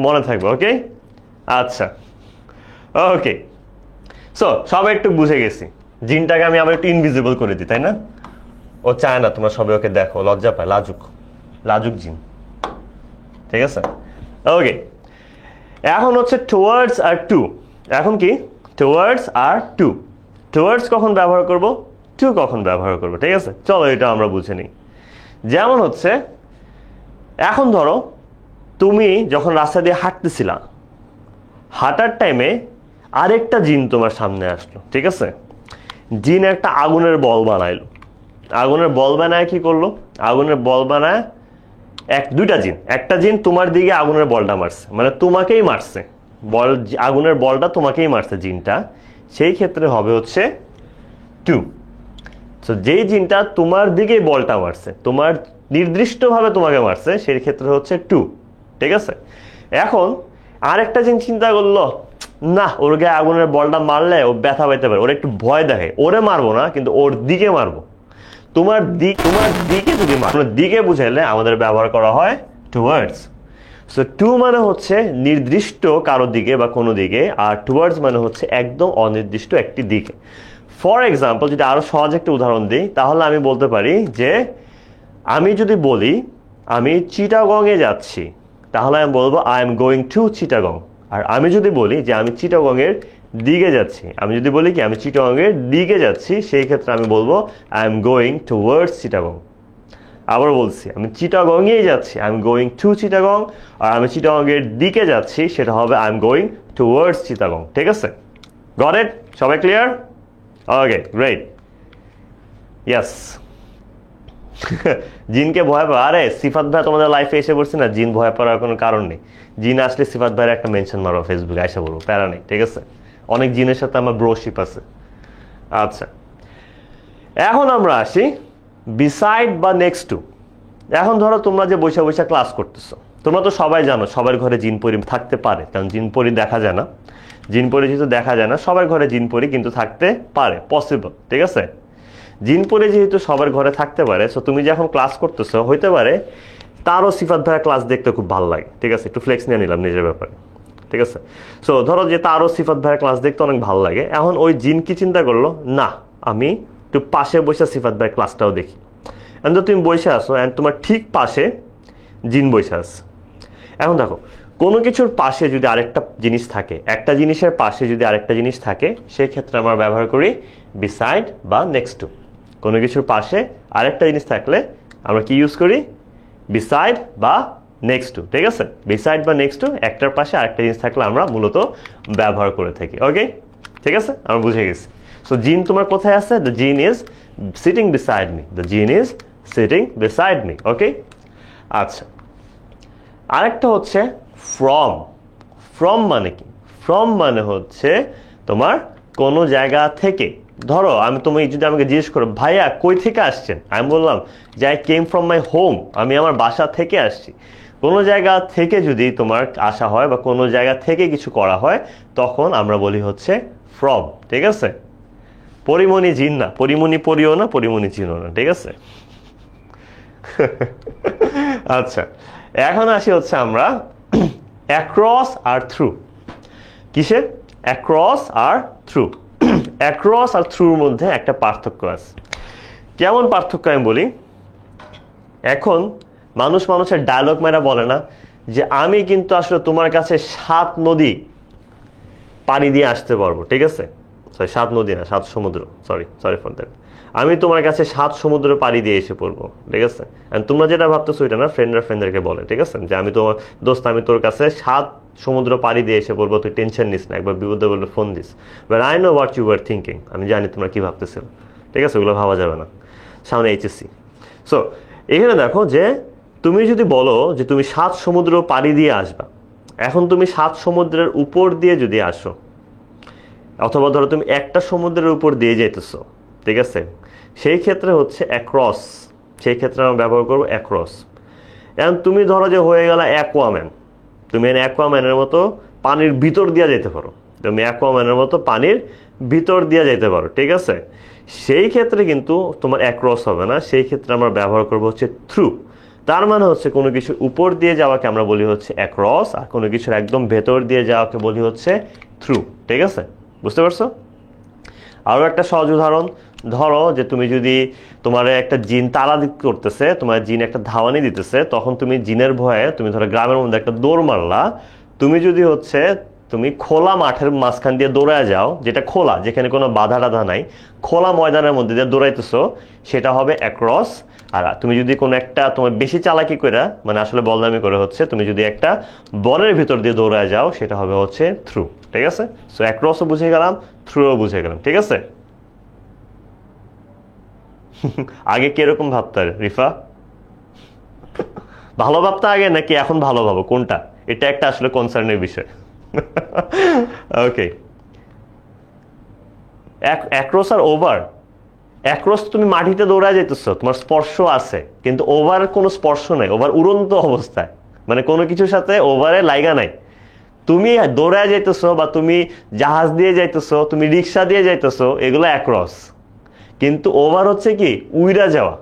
মনে থাকবে, ওকে? আচ্ছা, ওকে। সো সবাই একটু বুঝে গেছি, জিনটাকে আমি আবার একটু ইনভিজিবল করে দিই, তাই না? ও চায় না তোমরা সবাই ওকে দেখো, লজ্জা পায়, লাজুক, লাজুক জিন, ঠিক আছে? ওকে, এখন হচ্ছে টুয়ার্ডস আর টু। এখন কি টুয়ার্ডস আর টু, টুয়ার্ডস কখন ব্যবহার করব, টু কখন ব্যবহার করব, ঠিক আছে? চলো এটা আমরা বুঝে নিই। যেমন হচ্ছে এখন ধরো তুমি যখন রাস্তা দিয়ে হাঁটতেছিলা, হাঁটার টাইমে আরেকটা জিন তোমার সামনে আসলো, ঠিক আছে? জিন একটা আগুনের বল বানাইলো, আগুনের বল বানায় কি করলো, আগুনের বল বানায় দুইটা জিন, একটা জিন তোমার দিকে আগুনের বলটা মারছে, মানে তোমাকেই মারছে, বল আগুনের বলটা তোমাকেই মারছে জিনটা, সেই ক্ষেত্রে হবে হচ্ছে টু। তো যেই জিনটা তোমার দিকেই বলটা মারছে, তোমার নির্দিষ্টভাবে তোমাকে মারছে সেই ক্ষেত্রে হচ্ছে টু, ঠিক আছে। এখন আরেকটা জিনিস চিন্তা করলো, না ওর গায়ে আগুনের বলটা মারলে ও ব্যথা পাইতে পারে, ওর একটু ভয় দেখে, ওরে মারবো না কিন্তু ওর দিকে মারবো। তোমার দিকে যদি মারো, দিকে বুঝাইলে আমাদের ব্যবহার করা হয় টুয়ার্ডস। সো টু মানে হচ্ছে নির্দিষ্ট কারো দিকে বা কোনো দিকে, আর টুয়ার্ডস মানে হচ্ছে একদম অনির্দিষ্ট একটি দিকে। ফর এক্সাম্পল যদি আরো সহজ একটা উদাহরণ দিই, তাহলে আমি বলতে পারি যে আমি যদি বলি আমি চিটাগংয়ে যাচ্ছি, তাহলে আমি বলবো I am going to Chittagong. আর আমি যদি বলি যে আমি চিটাগংয়ের দিকে যাচ্ছি, আমি যদি বলি কি আমি চিটাগংয়ের দিকে যাচ্ছি, সেই ক্ষেত্রে আমি বলবো I am going towards Chittagong. আবার বলছি আমি চিটাগংয়েই যাচ্ছি, I am going to Chittagong. আর আমি চিটাগংয়ের দিকে যাচ্ছি, সেটা হবে I am going towards Chittagong. ঠিক আছে, গট ইট? সবাই ক্লিয়ার? ওকে, গ্রেট। ইয়েস। জিনকে ভয় পাওয়া, আরে সিফাত ভাই তোমাদের লাইফে এসে পড়ছে না, জিন ভয় পাওয়ার কোনো কারণ নেই। জিন আসলে সিফাত ভাইয়ের একটা মেনশন মারো ফেসবুকে, আইসা বলবো, প্যারা নেই, ঠিক আছে। অনেক জিনের সাথে আমার ব্রোশিপ আছে। আচ্ছা, এখন আমরা আসি বিসাইড বা নেক্সট টু। এখন ধরো তোমরা যে বৈশা বৈশা ক্লাস করতেছো, তোমরা তো সবাই জানো সবার ঘরে জিন পরি থাকতে পারে, কারণ জিন পরি দেখা যায় না। জিন পরি যেহেতু দেখা যায় না, সবার ঘরে জিন পরি কিন্তু থাকতে পারে, পসিবল, ঠিক আছে। জিন পরি যেহেতু সবার ঘরে থাকতে পারে, সো তুমি যখন ক্লাস করতেছো, হইতে পারে তারও সিফাত ভাইয়ের ক্লাস দেখতে খুব ভালো লাগে, ঠিক আছে। একটু ফ্লেক্স নিয়ে নিলাম নিজের ব্যাপারে, ঠিক আছে। সো ধরো যে তারও সিফাত ভাইয়ের ক্লাস দেখতে অনেক ভালো লাগে। এখন ওই জিন কি চিন্তা করলো, না আমি একটু পাশে বসে সিফাত ভাইয়ের ক্লাসটাও দেখি। এখন তো তুমি বসে আসো, অ্যান্ড তোমার ঠিক পাশে জিন বসে আস। এখন দেখো, কোনো কিছুর পাশে যদি আরেকটা জিনিস থাকে, একটা জিনিসের পাশে যদি আরেকটা জিনিস থাকে, সেক্ষেত্রে আমরা ব্যবহার করি বিসাইড বা নেক্সট টু। কোনো কিছুর পাশে আরেকটা জিনিস থাকলে আমরা কি ইউজ করি? বিসাইড বা নেক্সট টু, ঠিক আছে। বিসাইড বা নেক্সট টু, একটার পাশে আরেকটা জিনিস থাকলে আমরা মূলত ব্যবহার করে থাকি। ওকে, ঠিক আছে, আমরা বুঝে গেছি। সো জিন তোমার কোথায় আছে? The jinn is sitting beside me. The jinn is sitting beside me. Okay, আচ্ছা, আরেকটা হচ্ছে ফ্রম। ফ্রম মানে কি? ফ্রম মানে হচ্ছে তোমার কোনো জায়গা থেকে। ধরো আমি তুমি যদি আমাকে জিজ্ঞেস করো ভাইয়া কই থেকে আসছেন, আমি বললাম যে I came from my home, আমি আমার বাসা থেকে আসছি। কোনো জায়গা থেকে যদি তোমার আসা হয় বা কোনো জায়গা থেকে কিছু করা হয়, তখন আমরা বলি হচ্ছে ফ্রম, ঠিক আছে। পরিমণি জিন না, পরিমণি পরিও না, পরিমণি জিনও না, ঠিক আছে। আচ্ছা, এখন আসি হচ্ছে আমরা অ্যাক্রস আর থ্রু। কিসের? অ্যাক্রস আর থ্রু। অ্যাক্রস আর থ্রুর মধ্যে একটা পার্থক্য আছে। কেমন পার্থক্য আমি বলি। এখন মানুষের ডায়লগ মেরা বলে না যে আমি কিন্তু আসলে তোমার কাছে 7 নদী পাড়ি দিয়ে আসতে পারবো, ঠিক আছে। সরি, 7 নদী না, 7 সমুদ্র, সরি ফর দ্যাট। আমি তোমার কাছে 7 সমুদ্র পাড়ি দিয়ে এসে পড়বো, ঠিক আছে। তোমরা যেটা ভাবতেছো এটা না, ফ্রেন্ডদেরকে বলে, ঠিক আছে, যে আমি তোমার দোস্ত, আমি তোর কাছে 7 সমুদ্র পাড়ি দিয়ে এসে পড়বো, তুই টেনশন নিস না, একবার বিপদে বললে ফোন দিস। But I know what you are thinking, আমি জানি তোমরা কি ভাবতেছিল, ঠিক আছে। ওগুলো ভাবা যাবে না, সামনে এইচএসসি। সো এখানে দেখো যে তুমি যদি বলো যে তুমি 7 সমুদ্র পাড়ি দিয়ে আসবা, এখন তুমি 7 সমুদ্রের উপর দিয়ে যদি আসো, অথবা ধরো তুমি একটা সমুদ্রের উপর দিয়ে যাইতেছো, ঠিক আছে, সেই ক্ষেত্রে হচ্ছে অ্যাক্রস। সেই ক্ষেত্রে আমরা ব্যবহার করবো অ্যাক্রস। এখন তুমি ধরো যে হয়ে গেল অ্যাকোয়াম্যান, তুমি অ্যাকোয়াম্যানের মতো পানির ভিতর দিয়ে যেতে পারো, তুমি অ্যাকোয়াম্যানের মতো পানির ভিতর দিয়ে যেতে পারো, ঠিক আছে। সেই ক্ষেত্রে কিন্তু তোমার অ্যাক্রস হবে না, সেই ক্ষেত্রে আমরা ব্যবহার করবো হচ্ছে থ্রু। তার মানে হচ্ছে কোনো কিছুর উপর দিয়ে যাওয়াকে আমরা বলি হচ্ছে অ্যাক্রস, আর কোনো কিছুর একদম ভেতর দিয়ে যাওয়াকে বলি হচ্ছে থ্রু, ঠিক আছে। বুঝতে পারছো? আরও একটা সহজ উদাহরণ, ধরো যে তুমি যদি তোমার একটা জিন তাড়া করতেছে, তোমার জিন একটা ধাওয়ানি দিতেছে, তখন তুমি জিনের ভয়ে তুমি ধরো গ্রামের মধ্যে একটা দৌড় মারলা। তুমি যদি হচ্ছে তুমি খোলা মাঠের মাঝখান দিয়ে দৌড়ায় যাও, যেটা খোলা, যেখানে কোনো বাধা টাধা নাই, খোলা ময়দানের মধ্যে দিয়ে দৌড়াইতেছো, সেটা হবে অ্যাক্রস। আর তুমি যদি কোনো একটা তোমার বেশি চালাকি করে, মানে আসলে বলদামি করে হচ্ছে, তুমি যদি একটা বলের ভিতর দিয়ে দৌড়ায় যাও, সেটা হবে হচ্ছে থ্রু, ঠিক আছে। সো অ্যাক্রসও বুঝে গেলাম, থ্রুও বুঝে গেলাম, ঠিক আছে। আগে কিরকম ভাবতে রিফা? ভালো ভাবতে আগে নাকি এখন ভালো ভাবো, কোনটা? এটা একটা আসলে কনসার্নের বিষয়। ওকে, অ্যাক্রস আর ওভার, অ্যাক্রস তুমি মাটিতে দৌড়ায় যেতেছো, তোমার স্পর্শ আছে, কিন্তু ওভার কোনো স্পর্শ নাই, ওভার উড়ন্ত অবস্থায়, মানে কোনো কিছুর সাথে ওভারে লাইগা নাই। তুমি দৌড়ায় যাইতেছো বা তুমি জাহাজ দিয়ে যাইতেছো, তুমি রিক্সা দিয়ে যাইতেছো, এগুলো অ্যাক্রস। কিন্তু ওভার হচ্ছে কি উড়ে যাওয়া,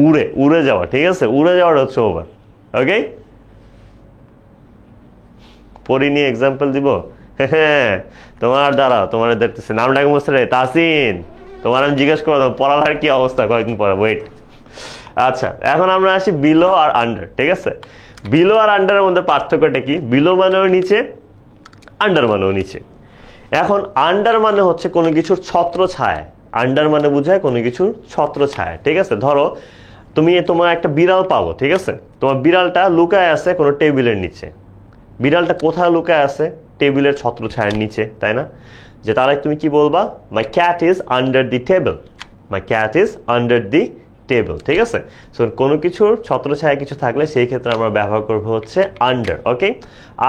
উড়ে উড়ে যাওয়া, ঠিক আছে, উড়ে যাওয়াটা হচ্ছে ওভার। ওকে, পড়ি নিয়ে এক্সাম্পল দিব। হ্যাঁ, তোমার দ্বারা তোমার দেখতেছে নামটাকে মুছতে রে তাসিন, তোমার আমি জিজ্ঞেস করলাম পড়ালেখার কি অবস্থা কয়েকদিন পরে, ওয়েট। আচ্ছা, এখন আমরা আসি বিলো আর আন্ডার। ঠিক আছে, বিলো আর আন্ডারের মধ্যে পার্থক্যটা কি? বিলো মানেও নিচে, আন্ডার মানেও নিচে। এখন আন্ডার মানে হচ্ছে কোনো কিছুর ছত্র ছায়া, আন্ডার মানে বোঝায় কোনো কিছুর ছত্র ছায়া। ঠিক আছে, ধরো তুমি তোমার একটা বিড়াল পাবো, ঠিক আছে, তোমার বিড়ালটা লুকায় আছে কোনো টেবিলের নিচে। বিড়ালটা কোথায় লুকায় আছে? টেবিলের ছত্র ছায়ার নিচে, তাই না? যে তাহলে তুমি কি বলবা? My cat is under the table, my cat is under the table. ঠিক আছে, সো কোনো কিছুর ছত্রছায়া কিছু থাকলে সেই ক্ষেত্রে আমরা ব্যবহার করবো হচ্ছে আন্ডার। ওকে,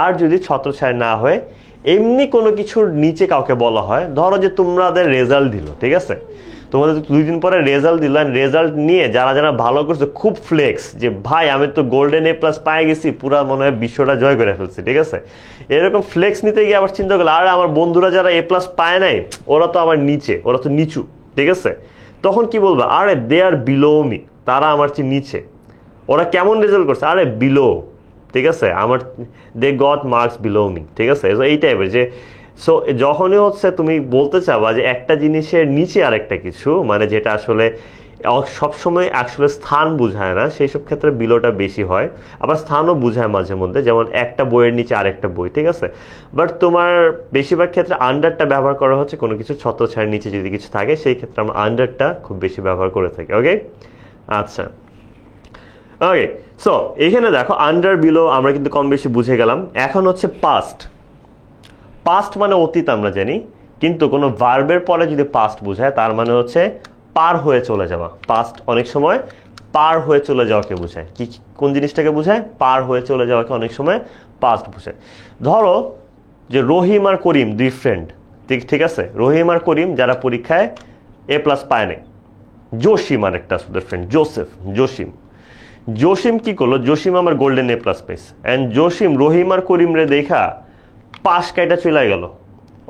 আর যদি ছত্রছায়া না হয়, এমনি কোনো কিছুর নিচে কাউকে বলা হয়, ধরো যে তোমাদের রেজাল্ট দিল, ঠিক আছে, তোমাদের 2 দিন পরে রেজাল্ট দিল, রেজাল্ট নিয়ে যারা যারা ভালো করছে খুব ফ্লেক্স, যে ভাই আমি তো গোল্ডেন A+ পাই গেছি, পুরা মনে হয় বিশ্বটা জয় করে ফেলছি। ঠিক আছে, এরকম ফ্লেক্স নিতে গিয়ে আবার চিন্তা করলো, আরে আমার বন্ধুরা যারা A+ পায় নাই, ওরা তো আমার নিচে, ওরা তো নিচু। ঠিক আছে, তখন কি বলবো? আরে দে আর বিলো মি, তারা আমার চেয়ে নিচে। ওরা কেমন রেজাল্ট করছে? আরে বিলো। ঠিক আছে, আমার they got marks below me. ঠিক আছে, এই টাইপের যে, সো যখনই হচ্ছে তুমি বলতে চাবা যে একটা জিনিসের নিচে আরেকটা কিছু, মানে যেটা আসলে সবসময় আসলে স্থান বুঝায় না, সেই সব ক্ষেত্রে বিলোটা বেশি হয়। আবার স্থানও বুঝায় মাঝে মধ্যে, যেমন একটা বইয়ের নিচে আরেকটা বই। ঠিক আছে, বাট তোমার বেশিরভাগ ক্ষেত্রে আন্ডারটা ব্যবহার করা হচ্ছে কোনো কিছু ছত্রছায়ার নিচে যদি কিছু থাকে, সেই ক্ষেত্রে আমরা আন্ডারটা খুব বেশি ব্যবহার করে থাকি। ওকে, আচ্ছা, ওকে, সো এখানে দেখো আন্ডার বিলো আমরা কিন্তু কম বেশি বুঝে গেলাম। এখন হচ্ছে পাস্ট। পাস্ট মানে অতীত আমরা জানি, কিন্তু কোনো ভার্বের পরে যদি পাস্ট বোঝায়, তার মানে হচ্ছে পার হয়ে চলে যাওয়া। পাস্ট অনেক সময় পার হয়ে চলে যাওয়াকে বোঝায়। কি কোন জিনিসটাকে বোঝায়? পার হয়ে চলে যাওয়াকে অনেক সময় পাস্ট বোঝায়। ধরো যে রহিম আর করিম 2 ফ্রেন্ড, ঠিক আছে, রহিম আর করিম যারা পরীক্ষায় A+ পায় নাই। জসিম আর একটা ওদের ফ্রেন্ড জোসেফ, জসিম কি করলো? জসিম আমার গোল্ডেন A+ পাইছে, অ্যান্ড জসিম রহিম আর করিম রে দেখা পাশ কাইটা চলে গেল,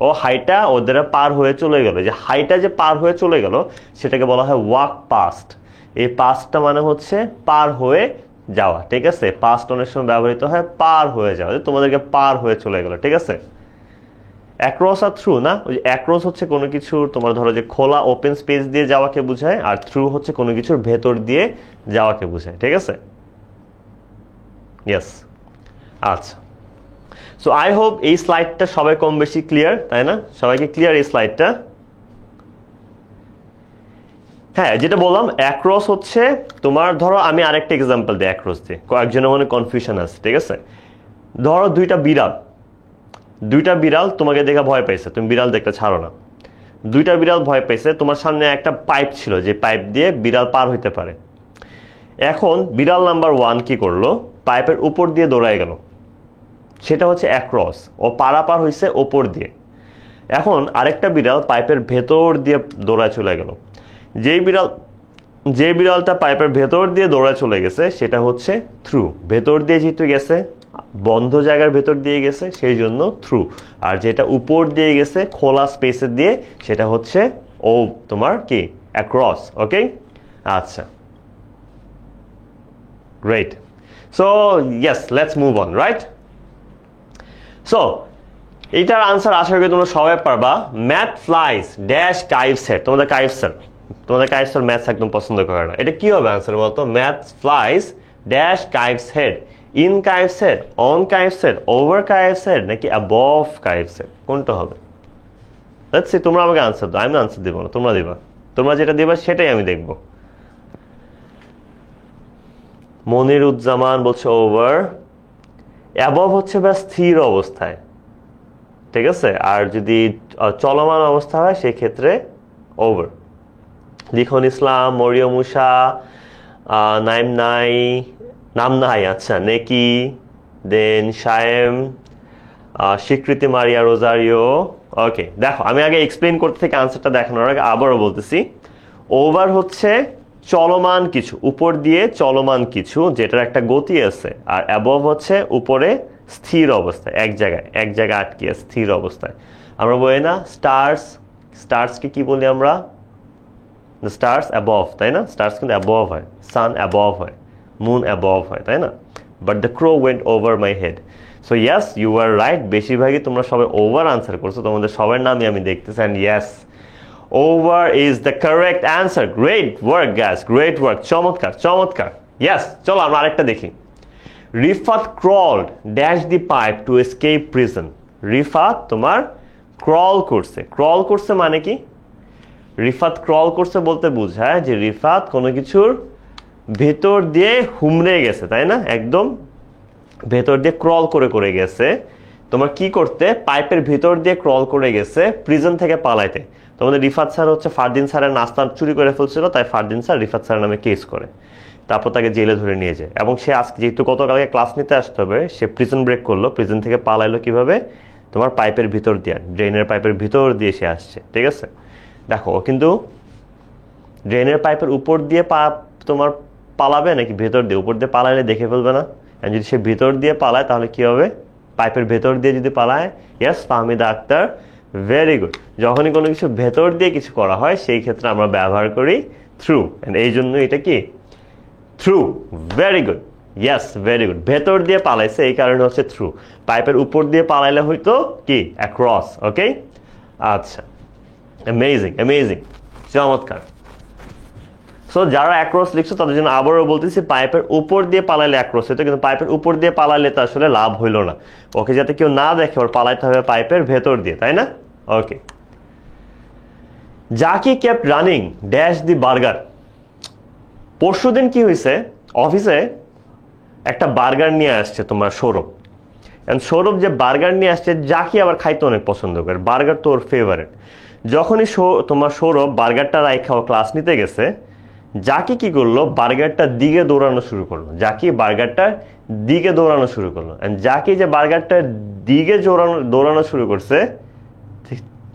ও হাইটা ওদের পার হয়ে চলে গেল। যে হাইটা যে পার হয়ে চলে গেল, সেটাকে বলা হয় ওয়াক পাস্ট। এই পাস্টটা মানে হচ্ছে পার হয়ে যাওয়া। ঠিক আছে, পাস্ট অনেক সময় ব্যবহৃত হয় পার হয়ে যাওয়া, তোমাদেরকে পার হয়ে চলে গেল। ঠিক আছে, অ্যাক্রস আর থ্রু না, ওই অ্যাক্রস হচ্ছে কোনো কিছুর তোমার ধরো যে খোলা ওপেন স্পেস দিয়ে যাওয়াকে বোঝায়, আর থ্রু হচ্ছে কোনো কিছুর ভেতর দিয়ে যাওয়াকে বোঝায়। ঠিক আছে, ইয়েস, আচ্ছা। সো আই হোপ এই স্লাইডটা সবাই কম বেশি ক্লিয়ার, তাই না? সবাইকে ক্লিয়ার এই স্লাইডটা? হ্যাঁ, যেটা বললাম অ্যাক্রস হচ্ছে তোমার, ধরো আমি আরেকটা এক্সাম্পল দিই অ্যাক্রস দিয়ে, কয়েকজনের মনে কনফিউশন আছে। ঠিক আছে, ধরো দুইটা বিড়াল তোমাকে দেখে ভয় পাইছে, তুমি বিড়াল দেখতে ছাড়ো না। দুইটা বিড়াল ভয় পাইছে, তোমার সামনে একটা পাইপ ছিল, যে পাইপ দিয়ে বিড়াল পার হইতে পারে। এখন বিড়াল নাম্বার 1 কি করলো? পাইপের উপর দিয়ে দৌড়ায় গেল, সেটা হচ্ছে অ্যাক্রস, ও পারাপার হয়েছে ওপর দিয়ে। এখন আরেকটা বিড়াল পাইপের ভেতর দিয়ে দৌড়ায় চলে গেল। যে বিড়ালটা পাইপের ভেতর দিয়ে দৌড়ায় চলে গেছে, সেটা হচ্ছে থ্রু। ভেতর দিয়ে যেহেতু গেছে, বন্ধ জায়গার ভেতর দিয়ে গেছে, সেই জন্য থ্রু। আর যেটা উপর দিয়ে গেছে খোলা স্পেসে দিয়ে, সেটা হচ্ছে ও তোমার কি অ্যাক্রস। ওকে, আচ্ছা, great. So yes, let's move on, right? So এইটার আনসার আশা করি তোমরা সবাই পারবা। Math flies dash kites head. তোমাদের কাইভস স্যার ম্যাথস একদম পছন্দ করে না। এটা কি হবে আনসার বলতো? Math flies dash kites head, in kites head, on kites head, over kites head, নাকি অ্যাবভ কাইভস হেড? কোনটা হবে? লেটস সি, তোমরা আমাকে আনসার দাও, আমি আনসার দেবো না, তোমরা দিবা। তোমরা যেটা দিবা সেটাই আমি দেখবো। মনিরুজ্জামান বলছে ওভার। অ্যাবভ হচ্ছে বা স্থির অবস্থায়, ঠিক আছে, আর যদি চলমান অবস্থা হয় সেই ক্ষেত্রে ওভার। লিখন ইসলাম, মরিয়ম উষা, নাম নাই, আচ্ছা, নেকি, দেন শায়েম, স্বীকৃতি মারিয়া রোজারিও। ওকে, দেখো আমি আগে এক্সপ্লেন করতে থেকে আনসারটা দেখানোর আগে আবারও বলতেছি, ওভার হচ্ছে চলমান কিছু, উপর দিয়ে চলমান কিছু যেটার একটা গতি আছে, আর অ্যাবভ হচ্ছে উপরে স্থির অবস্থায়, এক জায়গায় আটকে স্থির অবস্থায়। আমরা বলি না স্টার্সকে কি বলি আমরা? স্টার্স অ্যাবভ, তাই না? স্টার্স কিন্তু অ্যাবভ হয়, সান অ্যাবভ হয়, মুন অ্যাবভ হয়, তাই না? But the crow went over my head. So yes, you are right. বেশিরভাগই তোমরা সবাই ওভার আনসার করছো, তোমাদের সবার নামই আমি দেখতেছি। And yes, over is the correct answer. Great work guys, great work. চমৎকার চমৎকার। Yes, চলো আমরা আরেকটা দেখি। Rifat crawled dash the pipe to escape prison. Rifat তোমার ক্রল করছে মানে কি? রিফাত ক্রল করছে বলতে বোঝায় যে রিফাত কোনো কিছুর ভেতর দিয়ে হুমড়ে গেছে, তাই না? একদম ভেতর দিয়ে ক্রল করে গেছে। তোমার কি করতে? পাইপের ভিতর দিয়ে ক্রল করে গেছে প্রিজন থেকে পালাইতে। তোমাদের রিফাত স্যার হচ্ছে ফারদিন স্যারের নাস্তা চুরি করে ফেলছিল, তাই ফারদিন স্যার রিফাত স্যারের নামে কেস করে, তারপর তাকে জেলে ধরে নিয়ে যায়। এবং সে আজকে যেহেতু গতকালকে ক্লাস নিতে আসতে হবে, সে প্রিজন ব্রেক করলো। প্রিজন থেকে পালাইলো কিভাবে? তোমার পাইপের ভিতর দিয়ে, ড্রেনের পাইপের ভিতর দিয়ে সে আসছে, ঠিক আছে? দেখো, কিন্তু ড্রেনের পাইপের উপর দিয়ে তোমার পালাবে নাকি ভেতর দিয়ে? উপর দিয়ে পালাইলে দেখে ফেলবে না? যদি সে ভিতর দিয়ে পালায় তাহলে কি হবে? পাইপের ভেতর দিয়ে যদি পালায়, yes Fahmida Akter, very good. যখনই কোনো কিছু ভেতর দিয়ে কিছু করা হয় সেই ক্ষেত্রে আমরা ব্যবহার করি থ্রু, এই জন্য এটা কি through. Very good, yes very good. ভেতর দিয়ে পালাইছে এই কারণে হচ্ছে থ্রু। পাইপের উপর দিয়ে পালাইলে হয়তো কি অ্যাক্রস। ওকে, আচ্ছা, অ্যামেজিং অ্যামেজিং, চমৎকার। সো যারা অ্যাক্রস লিখছো তাদের জন্য আবারও বলতেছি, পাইপের উপর দিয়ে পালাইলে অ্যাক্রস হতো, কিন্তু পাইপের উপর দিয়ে পালাইলে তো আসলে লাভ হইলো না। ওকে, যাতে কেউ না দেখে ওর পালাইতে হবে পাইপের ভেতর দিয়ে, তাই না? Okay. Zaki kept running dash the burger. পরশুদিন কি হয়েছে, অফিসে একটা বার্গার নিয়ে আসছে তোমার সৌরভ। সৌরভ যে বার্গার নিয়ে আসছে, জাকি আবার খাইতে অনেক পছন্দ করে, বার্গার তো ওর ফেভারিট। যখনই তোমার সৌরভ বার্গারটা রাইখা ও ক্লাস নিতে গেছে, জাকি কি করলো? বার্গারটার দিকে দৌড়ানো শুরু করলো। জাকি বার্গারটার দিকে দৌড়ানো শুরু করলো। জাকি যে বার্গারটার দিকে দৌড়ানো শুরু করছে,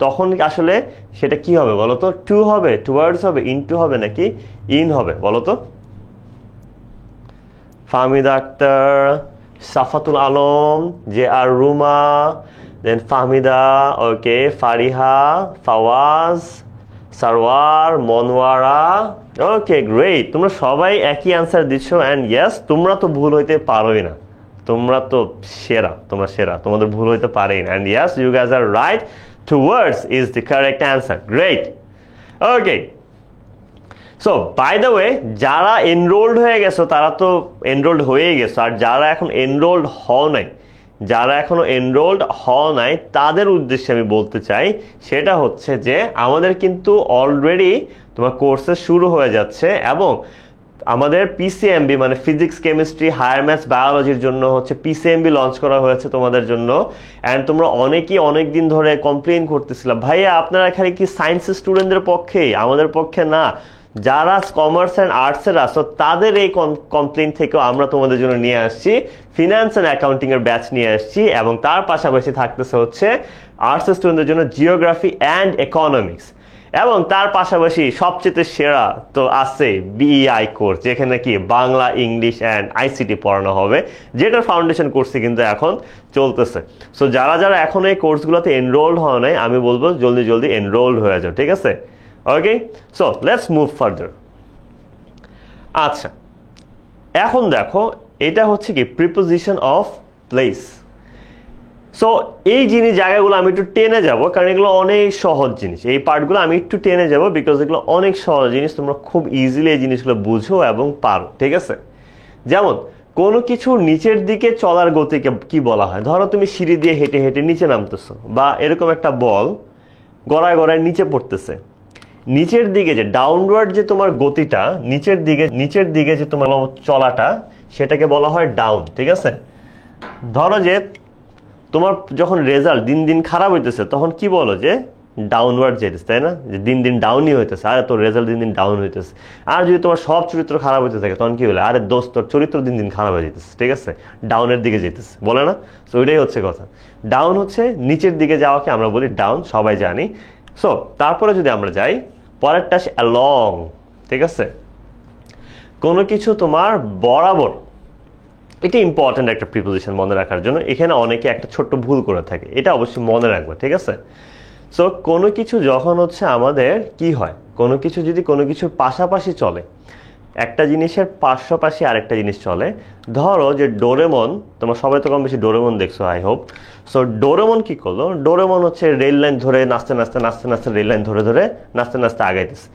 তখন আসলে সেটা কি হবে বলতো? টু হবে, টুয়ার্ডস হবে, ইনটু হবে নাকি ইন হবে বলতো? ফাহমিদা আক্তার, সাফাতুল আলম, জে আর রুমা, দেন ফাহমিদা, ওকে, Fariha, Fawaz, Sarwar, Monowara, okay great. তোমরা সবাই একই অ্যান্সার দিচ্ছ। অ্যান্ড ইয়েস, তোমরা তো ভুল হইতে পারোই না, তোমরা তো সেরা, তোমরা সেরা, তোমাদের ভুল হইতে পারেই না। And yes, you guys are right, towards is the correct answer. Great. Okay. So, by the way, যারা enrolled হয়ে গেছো তারা তো enrolled হয়েই গেছো, আর যারা এখন enrolled হও নাই, যারা এখনো enrolled হও নাই তাদের উদ্দেশ্যে আমি বলতে চাই, সেটা হচ্ছে যে আমাদের কিন্তু অলরেডি তোমার কোর্সেস শুরু হয়ে যাচ্ছে, এবং আমাদের পিসিএমবি মানে ফিজিক্স কেমিস্ট্রি হায়ার ম্যাথস বায়োলজির জন্য হচ্ছে পিসিএমবি লঞ্চ করা হয়েছে তোমাদের জন্য। অ্যান্ড তোমরা অনেকেই অনেক দিন ধরে কমপ্লেন করতেছিলাম, ভাইয়া আপনারা এখানে কি সায়েন্সের স্টুডেন্টদের পক্ষে, আমাদের পক্ষে না। যারা কমার্স অ্যান্ড আর্টসের আসো তাদের এই কমপ্লেন থেকেও আমরা তোমাদের জন্য নিয়ে আসছি ফিনান্স অ্যান্ড অ্যাকাউন্টিং এর ব্যাচ নিয়ে আসছি, এবং তার পাশাপাশি থাকতেছে হচ্ছে আর্টসের স্টুডেন্টদের জন্য জিওগ্রাফি অ্যান্ড ইকোনমিক্স, এবং তার পাশাপাশি সবচেয়ে সেরা তো আছে বিইআই কোর্স, যেখানে কি বাংলা, ইংলিশ অ্যান্ড আইসিটি পড়ানো হবে, যেটার ফাউন্ডেশন কোর্সে কিন্তু এখন চলতেছে। সো যারা যারা এখন এই কোর্সগুলোতে এনরোল্ড হওয়া নাই, আমি বলবো জলদি জলদি এনরোল্ড হয়ে যাও, ঠিক আছে? ওকে, সো লেটস মুভ ফার্দার। আচ্ছা, এখন দেখো, এটা হচ্ছে কি প্রিপোজিশন অফ প্লেস। সো এই জায়গাগুলো আমি একটু টেনে যাব, কারণ এগুলো অনেক সহজ জিনিস। এই পার্টগুলো আমি একটু টেনে যাব, বিকজ এগুলো অনেক সহজ জিনিস, তোমরা খুব ইজিলি এই জিনিসগুলো বুঝো এবং পারো, ঠিক আছে? যেমন কোনো কিছু নিচের দিকে চলার গতিকে কি বলা হয়? ধরো তুমি সিঁড়ি দিয়ে হেঁটে হেঁটে নিচে নামতেছো, বা এরকম একটা বল গড়ায় গড়ায় নিচে পড়তেছে, নিচের দিকে যে ডাউনওয়ার্ড যে তোমার গতিটা, নিচের দিকে যে তোমার চলাটা, সেটাকে বলা হয় ডাউন, ঠিক আছে? ধরো যে তোমার যখন রেজাল্ট দিন দিন খারাপ হইতেছে, তখন কি বলো? যে ডাউনওয়ার্ড যেতেছে, তাই না? যে দিন দিন ডাউনই হইতেছে, আরে তোর রেজাল্ট দিন দিন ডাউন হইতেছে। আর যদি তোমার সব চরিত্র খারাপ হইতে থাকে, তখন কি বলে? আরে দোস্ত, তোর চরিত্র দিন দিন খারাপ হয়ে যেতেছে, ঠিক আছে? ডাউনের দিকে যেতেছে, বলে না? সো ওইটাই হচ্ছে কথা। ডাউন হচ্ছে নিচের দিকে যাওয়াকে আমরা বলি ডাউন, সবাই জানি। সো তারপরে যদি আমরা যাই, পরেরটা আসে অ্যালং, ঠিক আছে? কোনো কিছু তোমার বরাবর, এটা ইম্পর্টেন্ট একটা প্রিপোজিশন মনে রাখার জন্য। এখানে অনেকে একটা ছোট্ট ভুল করে থাকে, এটা অবশ্যই মনে রাখবে, ঠিক আছে? সো কোনো কিছু যখন হচ্ছে আমাদের কি হয়, কোনো কিছু যদি কোনো কিছুর পাশাপাশি চলে, একটা জিনিসের পাশাপাশি আরেকটা জিনিস চলে, ধরো যে ডোরেমন, তোমরা সবাই তো কম বেশি ডোরেমন দেখছো আই হোপ। সো ডোরেমন কি করলো, ডোরেমন হচ্ছে রেল লাইন ধরে নাচতে নাচতে নাচতে নাচতে রেল লাইন ধরে ধরে নাচতে নাচতে আগাইতেছে।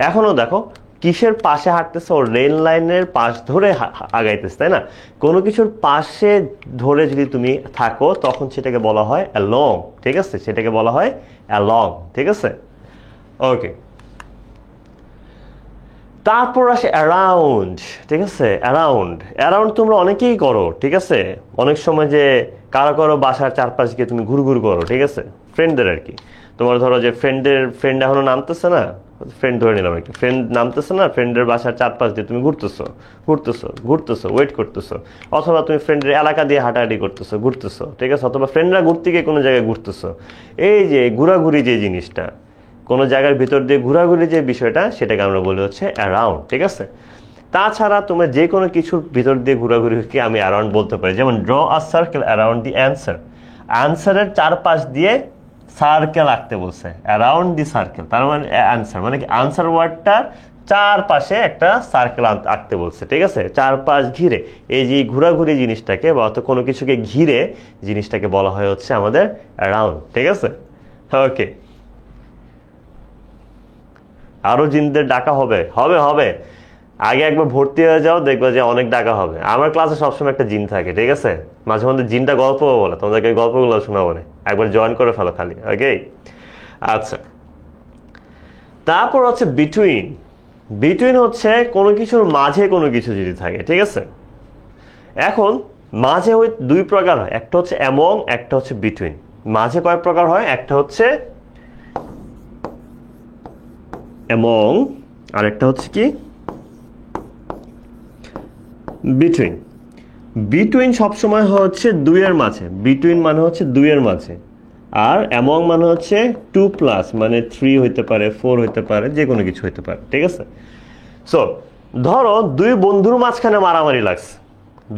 এখনও দেখো কিসের পাশে হাঁটতেছে, ও রেল লাইনের পাশ ধরে আগাইতেছে, তাই না? কোনো কিছুর পাশে ধরে যদি তুমি থাকো তখন সেটাকে বলা হয় অ্যালং, ঠিক আছে? সেটাকে বলা হয় অ্যালং, ঠিক আছে? ওকে, তারপর আসে অ্যারাউন্ড, ঠিক আছে? অ্যারাউন্ড, অ্যারাউন্ড তোমরা অনেকেই করো, ঠিক আছে? অনেক সময় যে কারো কারো বাসার চারপাশ গিয়ে তুমি ঘুরঘুর করো, ঠিক আছে? ফ্রেন্ডদের আর কি, তোমার ধরো যে ফ্রেন্ড এখনো নামতেছে না, ফ্রেন্ড ধরে নিলাম একটা, ফ্রেন্ড নামতেছে না, ফ্রেন্ডের বাসার চারপাশ দিয়ে তুমি ঘুরতেছো ঘুরতেছো ঘুরতেছো ওয়েট করতেছো, অথবা তুমি ফ্রেন্ডের এলাকা দিয়ে হাঁটাহাঁটি করতেছো ঘুরতেছো, ঠিক আছে? অথবা ফ্রেন্ডরা ঘুরতে গিয়ে কোনো জায়গায় ঘুরতেছো। এই যে ঘোরাঘুরি যে জিনিসটা, কোনো জায়গার ভিতর দিয়ে ঘোরাঘুরি যে বিষয়টা, সেটাকে আমরা বলি হচ্ছে অ্যারাউন্ড, ঠিক আছে? তাছাড়া তোমরা যে কোনো কিছুর ভিতর দিয়ে ঘোরাঘুরিকে আমি অ্যারাউন্ড বলতে পারি, যেমন draw a circle around the answer, অ্যান্সারের চারপাশ দিয়ে সার্কেল আঁকতে বলছে, অ্যারাউন্ড দি সার্কেল, তার মানে অ্যান্সার মানে কি, আনসার ওয়ার্ডটার চারপাশে একটা সার্কেল আঁকতে বলছে, ঠিক আছে? চারপাশ ঘিরে, এই যে ঘোরাঘুরি জিনিসটাকে বা কোনো কিছুকে ঘিরে জিনিসটাকে বলা হয় হচ্ছে আমাদের অ্যারাউন্ড, ঠিক আছে? ওকে, আরো জিনদের ডাকা হবে হবে হবে আগে একবার ভর্তি হয়ে যাও, দেখবে যে অনেক ডাকা হবে। আমার ক্লাসে সবসময় একটা জিন থাকে, ঠিক আছে? মাঝে মধ্যে জিনটা গল্প বলে, তোমাদেরকে গল্পগুলো শোনাবো না, একবার জয়েন করে ফেলো খালি, ওকে? আচ্ছা, তারপর হচ্ছে বিটুইন। বিটুইন হচ্ছে কোনো কিছুর মাঝে কোনো কিছু যদি থাকে, ঠিক আছে? এখন মাঝে ওই দুই প্রকার হয়, একটা হচ্ছে অ্যামং, একটা হচ্ছে বিটুইন। মাঝে কয় প্রকার হয়, একটা হচ্ছে অ্যামং, আর একটা হচ্ছে কি বিটুইন। বিটুইন সবসময় হচ্ছে দুইয়ের মাঝে, বিটুইন মানে হচ্ছে দুইয়ের মাঝে, আর অ্যামং মানে হচ্ছে 2+ মানে 3 হইতে পারে, 4 হইতে পারে, যে কোনো কিছু হইতে পারে, ঠিক আছে? সো ধরো দুই বন্ধুর মাঝখানে মারামারি লাগছে,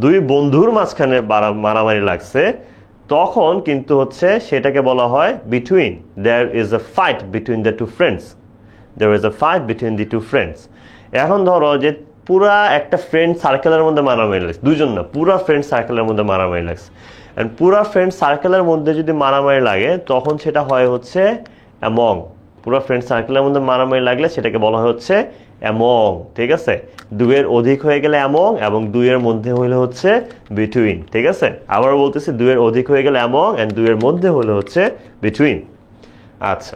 দুই বন্ধুর মাঝখানে মারামারি লাগছে, তখন কিন্তু হচ্ছে সেটাকে বলা হয় between. There is a fight between the two friends, there is a fight between the two friends. এখন ধরো যে পুরা একটা ফ্রেন্ড সার্কেলের মধ্যে মারামারি লাগছে, দুজন না, পুরা ফ্রেন্ড সার্কেলের মধ্যে মারামারি লাগছে। অ্যান্ড পুরা ফ্রেন্ড সার্কেলের মধ্যে যদি মারামারি লাগে তখন সেটা হয় হচ্ছে অ্যামং। পুরা ফ্রেন্ড সার্কেলের মধ্যে মারামারি লাগলে সেটাকে বলা হচ্ছে অ্যামং, ঠিক আছে? দুইয়ের অধিক হয়ে গেলে অ্যামং, এবং দুইয়ের মধ্যে হলে হচ্ছে বিটুইন, ঠিক আছে? আবার বলতেছি, দুইয়ের অধিক হয়ে গেলে অ্যামং, অ্যান্ড দুইয়ের মধ্যে হলে হচ্ছে বিটুইন। আচ্ছা,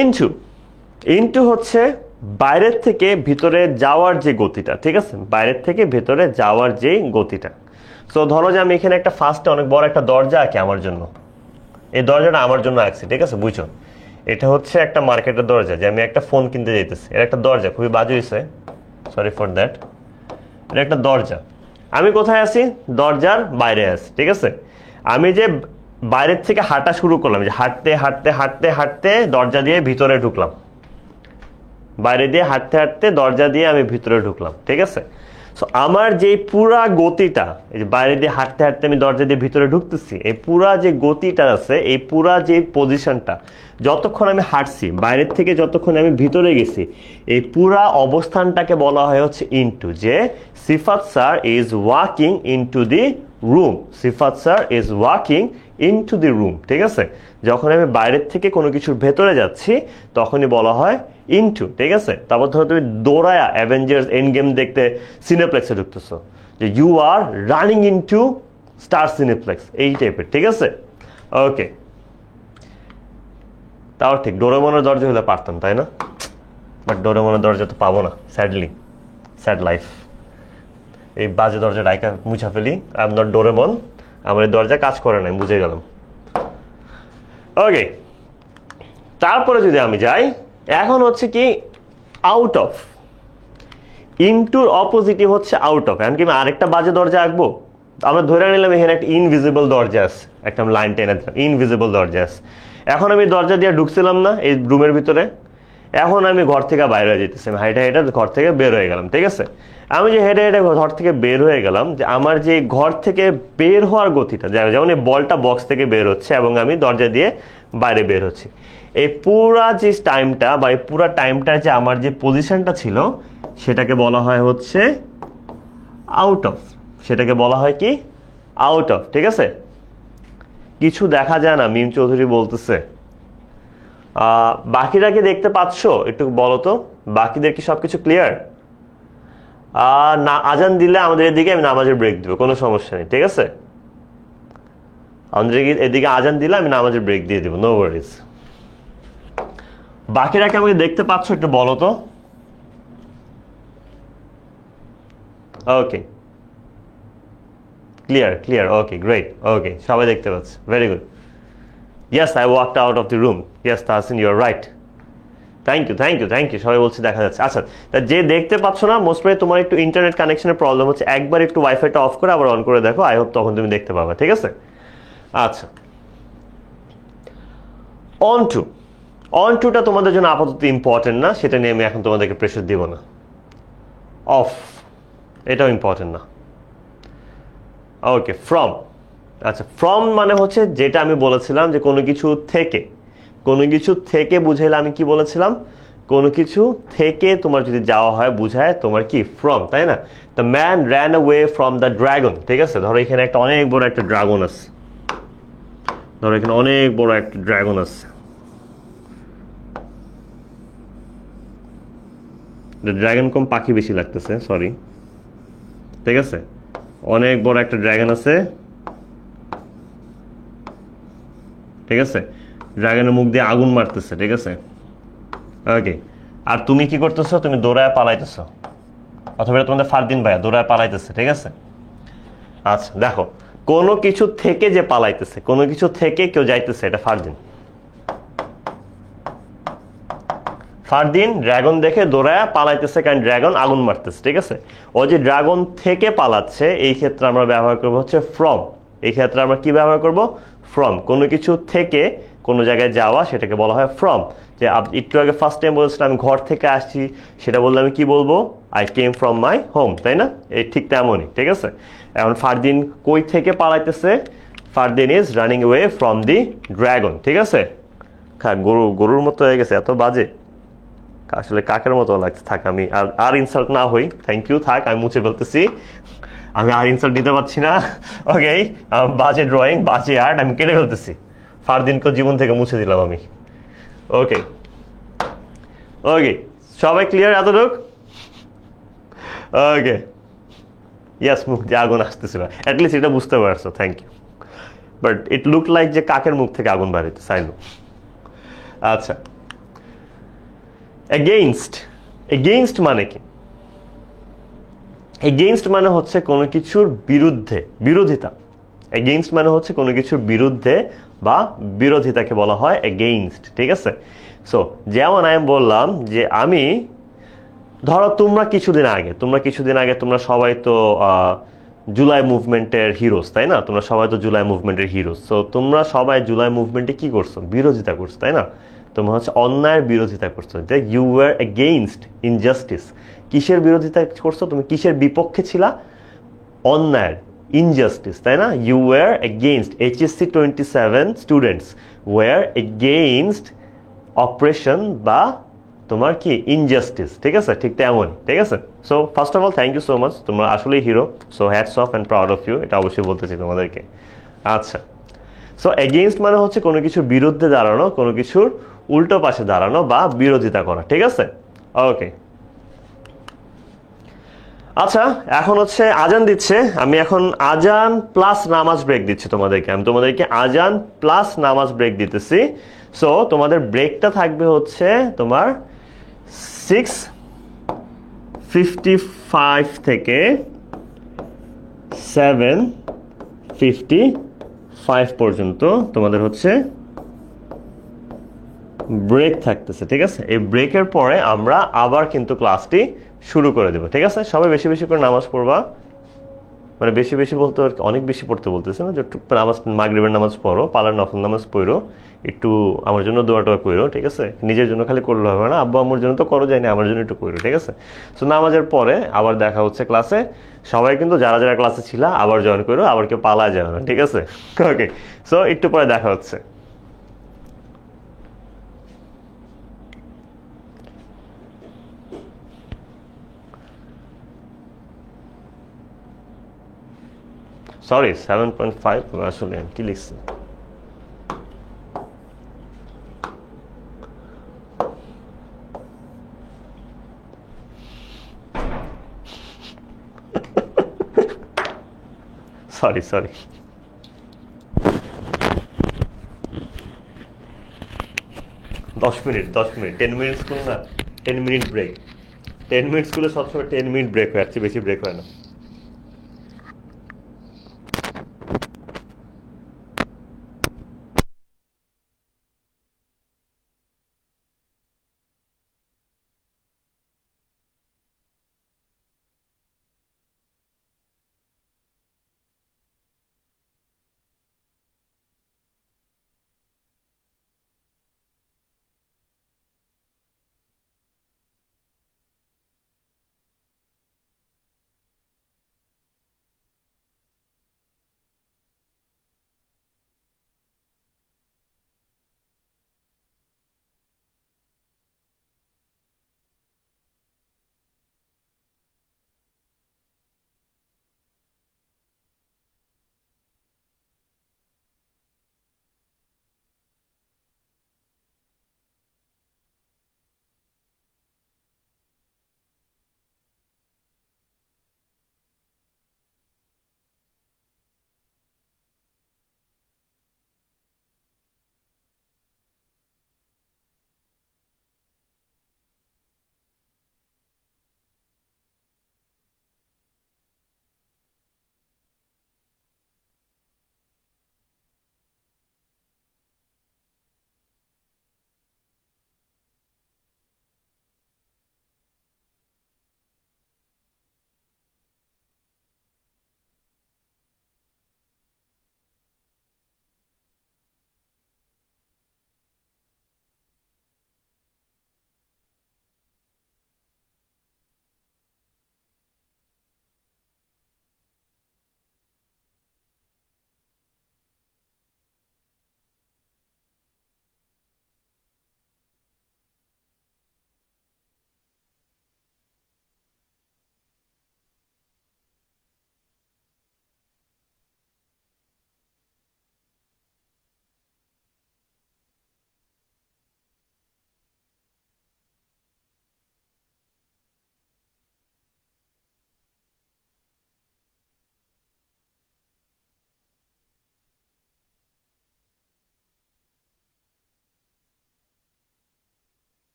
ইনটু। ইনটু হচ্ছে বাইরের থেকে ভিতরে যাওয়ার যে গতিটা, ঠিক আছে? বাইরের থেকে ভেতরে যাওয়ার যে গতিটা। সো ধরো যে আমি এখানে একটা ফার্স্টে অনেক বড় একটা দরজা আঁকি আমার জন্য, এই দরজাটা আমার জন্য আঁকছি, ঠিক আছে? বুঝছো, এটা হচ্ছে একটা মার্কেটের দরজা, যে আমি একটা ফোন কিনতে যাইতেছি, এটা একটা দরজা, খুবই বাজে হয়েছে, সরি ফর দ্যাট। এটা একটা দরজা, আমি কোথায় আছি, দরজার বাইরে আছি, ঠিক আছে? আমি যে বাইরের থেকে হাঁটা শুরু করলাম, যে হাঁটতে হাঁটতে হাঁটতে হাঁটতে দরজা দিয়ে ভিতরে ঢুকলাম, বাইরে দিয়ে হাঁটতে হাঁটতে দরজা দিয়ে আমি ভিতরে ঢুকলাম, ঠিক আছে? সো আমার যে পুরা গতিটা, এই যে বাইরে দিয়ে হাঁটতে হাঁটতে আমি দরজা দিয়ে ভিতরে ঢুকতেছি, এই পুরা যে গতিটা আছে, এই পুরা যে পজিশনটা, যতক্ষণ আমি হাঁটছি বাইরের থেকে, যতক্ষণ আমি ভিতরে গেছি, এই পুরা অবস্থানটাকে বলা হয় হচ্ছে ইনটু। যে Sifat sir is walking into the room, Sifat sir is walking into the room, ঠিক আছে? যখন আমি বাইরের থেকে কোনো কিছুর ভেতরে যাচ্ছি তখনই বলা হয় ইনটু, ঠিক আছে? তারপর ধরো তুমি দৌড়ায়া অ্যাভেঞ্জার্স এন্ড গেম দেখতে সিনেপ্লেক্সে ঢুকতেছো, যে you are running into Star Cineplex, এই টাইপের, ঠিক আছে? ওকে, তাও ঠিক, ডোরেমনের দরজা হলে পারতাম, তাই না? বাট ডোরেমনের দরজা তো পাবো না, স্যাডলি, স্যাড লাইফ। এই বাজে দরজা ডাইকা মুছা ফেলি, আই এম নট ডোরেমন, আমার এই দরজা কাজ করে নাই, বুঝে গেলাম। ওকে, তারপরে যদি আমি যাই, এখন হচ্ছে কি আউট অফ। ইনটুর অপোজিটিভ হচ্ছে আউট অফ। এখন কি আমি আরেকটা বাজে দরজা আঁকবো? আমরা ধরে নিলাম এখানে একটা ইনভিজিবল দরজা আছে, একটা লাইন টেনে দিলাম, ইনভিজিবল দরজা আছে। এখন আমি দরজা দিয়ে ঢুকছিলাম না এই রুমের ভিতরে, এখন আমি ঘর থেকে বাইরে হয়ে যেতেছি, আমি হেঁটে হেঁটে ঘর থেকে বের হয়ে গেলাম, ঠিক আছে? আমি যে হেঁটে হেঁটে ঘর থেকে বের হয়ে গেলাম, যে আমার যে ঘর থেকে বের হওয়ার গতিটা, যেমন এই বলটা বক্স থেকে বের হচ্ছে এবং আমি দরজা দিয়ে বাইরে বের হচ্ছি, এই পুরা যে টাইমটা বা এই পুরা টাইমটা যে আমার যে পজিশনটা ছিল সেটাকে বলা হয় হচ্ছে আউট অফ, সেটাকে বলা হয় কি আউট অফ, ঠিক আছে? কিছু দেখা যায় না, মিম চৌধুরী বলতেছে। বাকিরা কি দেখতে পাচ্ছ? একটু বলো তো, বাকিদের কি সবকিছু ক্লিয়ার? না, আজান দিলে আমাদের এদিকে আমি নামাজের ব্রেক দিব, কোনো সমস্যা নেই, ঠিক আছে? আমাদের এদিকে আজান দিলে আমি নামাজের ব্রেক দিয়ে দিব, নো ওয়ারিজ। বাকিরা কি আমাকে দেখতে পাচ্ছ? একটু বলো তো। ওকে, ক্লিয়ার ক্লিয়ার, ওকে গ্রেট, ওকে সবাই দেখতে পাচ্ছে, very good. Yes, I walked out of the room. Yes, Tahsin, you are right. Thank you thank you thank you, সবাই বলছে দেখা যাচ্ছে। আচ্ছা, তা যে দেখতে পাচ্ছ না, মোস্ট প্রবলি তোমার একটু ইন্টারনেট কানেকশনের প্রবলেম হচ্ছে, একবার একটু ওয়াইফাইটা অফ করে আবার অন করে দেখো, আই হোপ তখন তুমি দেখতে পাবে, ঠিক আছে? আচ্ছা, অন টুটা তোমাদের জন্য আপাতত ইম্পর্টেন্ট না, সেটা নিয়ে আমি এখন তোমাদেরকে প্রেশার দিব না। অফ, এটাও ইম্পর্টেন্ট না। ওকে, ফ্রম। আচ্ছা, ফ্রম মানে হচ্ছে যেটা আমি বলেছিলাম যে কোনো কিছু থেকে বুঝাইলে আমি কি বলেছিলাম, কোনো কিছু থেকে তোমার যদি যাওয়া হয় বুঝায় তোমার কি ফ্রম, তাই না? The man ran away from the dragon, ঠিক আছে? ধরো এখানে একটা অনেক বড় একটা ড্রাগন আছে, ড্রাগন কম পাখি বেশি লাগতেছে, সরি, ঠিক আছে? অনেক বড় একটা ড্রাগন আছে, ঠিক আছে? ড্রাগনের মুখ দিয়ে আগুন মারতেছে, ঠিক আছে? ওকে, আর তুমি কি করতেছো? তুমি দৌড়ায় পালাইতেছো, অথবা তোমাদের ফারদিন ভাইয়া দৌড়ায় পালাইতেছে, ঠিক আছে? আচ্ছা দেখো, কোনো কিছু থেকে যে পালাইতেছে, কোনো কিছু থেকে কেউ যাইতেছে, এটা ফারদিন ড্রাগন দেখে দৌড়ায় পালাইতেছে, কারণ ড্রাগন আগুন মারতেছে, ঠিক আছে? ও যে ড্রাগন থেকে পালাচ্ছে, এই ক্ষেত্রে আমরা ব্যবহার করবো হচ্ছে ফ্রম। এই ক্ষেত্রে আমরা কি ব্যবহার করব? ফ্রম। কোনো কিছু থেকে কোনো জায়গায় যাওয়া, সেটাকে বলা হয় ফ্রম। যে একটু আগে ফার্স্ট টাইম বলছিলাম আমি ঘর থেকে আসছি, সেটা বললে আমি কি বলবো? I came from my home, তাই না? এই ঠিক তেমনই, ঠিক আছে? এখন ফারদিন কই থেকে পালাইতেছে? Fardin is running away from the dragon, ঠিক আছে? গরুর মতো হয়ে গেছে, এত বাজে, আসলে কাকের মতো লাগছে। থাক, আমি আর ইনসাল্ট না হই, থ্যাংক ইউ, থাক, আমি মুছে ফেলতেছি, আমি আর ইনসাল্ট দিতে পারছি না। ওকে, বাজে ড্রয়িং, বাজে আর্ট আমি কেটে ফেলতেছি, ফারদিনকে জীবন থেকে মুছে দিলাম আমি। ওকে ওকে, সবাই ক্লিয়ার এতটুক? ওকে, ইয়াস, মুখ দিয়ে আগুন আসতেছিল, অ্যাটলিস্ট এটা বুঝতে পারছো, thank you. But it look like যে কাকের মুখ থেকে আগুন বাড়িতেছে, আই নো। আচ্ছা, এগেইনস্ট মানে কি? এগেইনস্ট মানে হচ্ছে কোনো কিছুর বিরুদ্ধে, বিরোধিতা। এগেইনস্ট মানে হচ্ছে কোনো কিছুর বিরুদ্ধে বা বিরোধিতাকে বলা হয় এগেইনস্ট, ঠিক আছে? সো যেমন আমি বললাম যে আমি, ধরো তোমরা কিছুদিন আগে তোমরা সবাই তো জুলাই মুভমেন্টের হিরোজ, তাই না? তোমরা সবাই তো জুলাই মুভমেন্টের হিরোজ। সো তোমরা সবাই জুলাই মুভমেন্টে কি করছো? বিরোধিতা করছো, তাই না? তোমরা হচ্ছে অন্যায়ের বিরোধিতা করছো, ইউ ওয়ার এগেইনস্ট ইনজাস্টিস। কিসের বিরোধিতা করছো? তুমি কিসের বিপক্ষে ছিলা? অন্যায়ের, ইনজাস্টিস, তাই না? You were against, HSC 27 students were against operation বা তোমার কি ইনজাস্টিস, ঠিক আছে? ঠিক তেমনই, ঠিক আছে? So first of all thank you so much, তোমরা আসলেই hero, so hats off and proud of you, এটা অবশ্যই বলতেছি তোমাদেরকে। আচ্ছা, সো এগেইনস্ট মানে হচ্ছে কোনো কিছুর বিরুদ্ধে দাঁড়ানো, কোনো কিছুর উল্টো পাশে দাঁড়ানো বা বিরোধিতা করা, ঠিক আছে? ওকে, আচ্ছা, এখন হচ্ছে আজান দিচ্ছে, আমি এখন আজান প্লাস নামাজ ব্রেক দিচ্ছি তোমাদেরকে, আমি তোমাদেরকে আজান প্লাস নামাজ ব্রেক দিতেছি। সো তোমাদের ব্রেকটা থাকবে হচ্ছে তোমার 6:55 থেকে 7:55 পর্যন্ত তোমাদের হচ্ছে ব্রেক থাকতেছে, ঠিক আছে? এই ব্রেকের পরে আমরা আবার কিন্তু ক্লাসটি শুরু করে দেব, ঠিক আছে? সবাই বেশি বেশি করে নামাজ পড়বা। মানে বেশি বেশি বলতে আর কি, অনেক বেশি পড়তে বলতেছে না, যে একটু নামাজ, মাগরিবের নামাজ পড়ো, পালার নফল নামাজ পড়ো, একটু আমার জন্য দোয়া টোয়া করো, ঠিক আছে? নিজের জন্য খালি করলে হবে না, আব্বু আম্মুর জন্য তো করো যায়নি, আমার জন্য একটু করো, ঠিক আছে? সো নামাজের পরে আবার দেখা হচ্ছে ক্লাসে। সবাই কিন্তু যারা যারা ক্লাসে ছিল আবার জয়েন করো, আবার কেউ পালা যাবে না, ঠিক আছে? ওকে, সো একটু পরে দেখা হচ্ছে। সরি, 7.5 আসলে আমি কি লিখছি? Sorry sorry, 10 minute, 10 minute, 10 Minute school না, 10 মিনিট ব্রেক। 10 মিনিট স্কুলে সবসময় 10 মিনিট ব্রেক হয়, আর চেয়ে বেশি ব্রেক হয় না।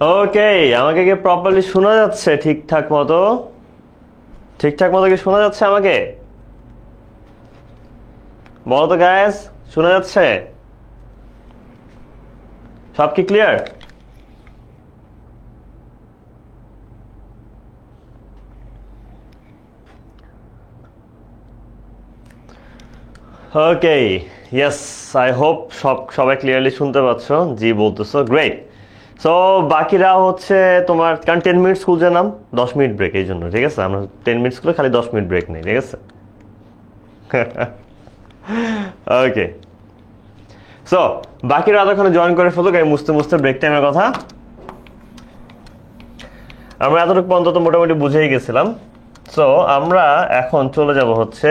ওকে, আমাকে কি প্রপারলি শোনা যাচ্ছে? ঠিকঠাক মতো কি শোনা যাচ্ছে আমাকে? বলো তো গাইস, শোনা যাচ্ছে? সব কি clear? Okay, yes, I hope সবাই ক্লিয়ারলি শুনতে পাচ্ছ। জি বলতেছো, গ্রেট। সো বাকিরা হচ্ছে তোমার, কারণ 10 মিনিট স্কুল জানাম, 10 মিনিট ব্রেক, এই জন্য ঠিক আছে আমরা 10 মিনিট স্কুলে খালি 10 মিনিট ব্রেক নেই, ঠিক আছে? ওকে, সো বাকিরা এতক্ষণে জয়েন করে ফেলুক, আমি মুছতে ব্রেক টাইমের কথা। আমরা এতটুকু পর্যন্ত মোটামুটি বুঝেই গেছিলাম। সো আমরা এখন চলে যাব হচ্ছে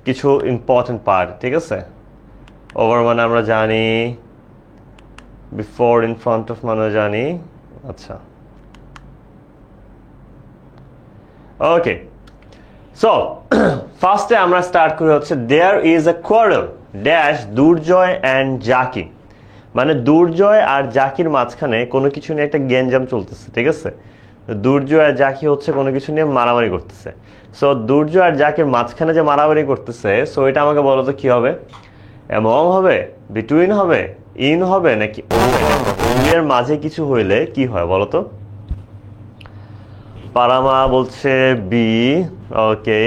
কিছু ইম্পর্টেন্ট পার্ট, ঠিক আছে? ওভার মানে আমরা জানি, বিফোর ইন ফ্রন্ট অফ মানে জানি। আচ্ছা, ওকে, সো ফার্স্টে আমরা স্টার্ট করি হচ্ছে there is a quarrel dash Durjoy and Zaki. মানে দুর্জয় আর জাকির মাঝখানে কোনো কিছু নিয়ে একটা গ্যাঞ্জাম চলতেছে, ঠিক আছে? দুর্জয় আর জাকি হচ্ছে কোনো কিছু নিয়ে মারামারি করতেছে। সো দুর্জয় আর জাকির মাঝখানে যে মারামারি করতেছে, সো এটা আমাকে বলো তো কি হবে? এমং হবে, বিটুইন হবে, ইন হবে, নাকি এর মাঝে কিছু হইলে কি হয় বলো তো? পারামা বলছে বি। ওকে,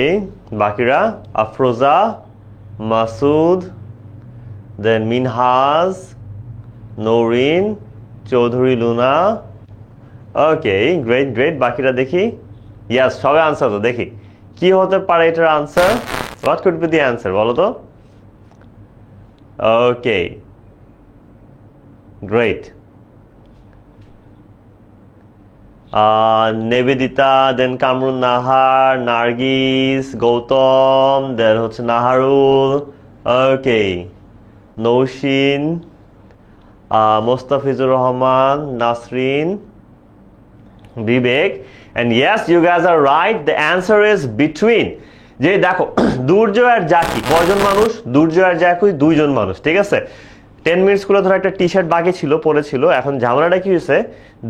বাকিরা আফরোজা, মাসুদ, দেন মিনহাজ, নৌরিন, চৌধুরী লুনা। ওকে, গ্রেট। বাকিরা দেখি, ইয়াস, সবাই আনসার তো দেখি কি হতে পারে এটার answer. What could be the answer বলো তো? ওকে, গ্রেট। নিবেদিতা, দেন কামরুন নাহার, নার্গিস, গৌতম, দেন হচ্ছে নাহারুল, ওকে, নৌশিন, মোস্তাফিজুর রহমান, নাসরিন, বিবেক, and yes you guys are right, the answer is between। যে দেখো দুর্জয় আর জাকি কয়জন মানুষ? দুর্জয় আর জাকি দুইজন মানুষ, ঠিক আছে? 10 মিনিট স্কুলে ধরো একটা টি শার্ট বাকি ছিল, পরেছিল, এখন ঝামেলাটা কি হয়েছে?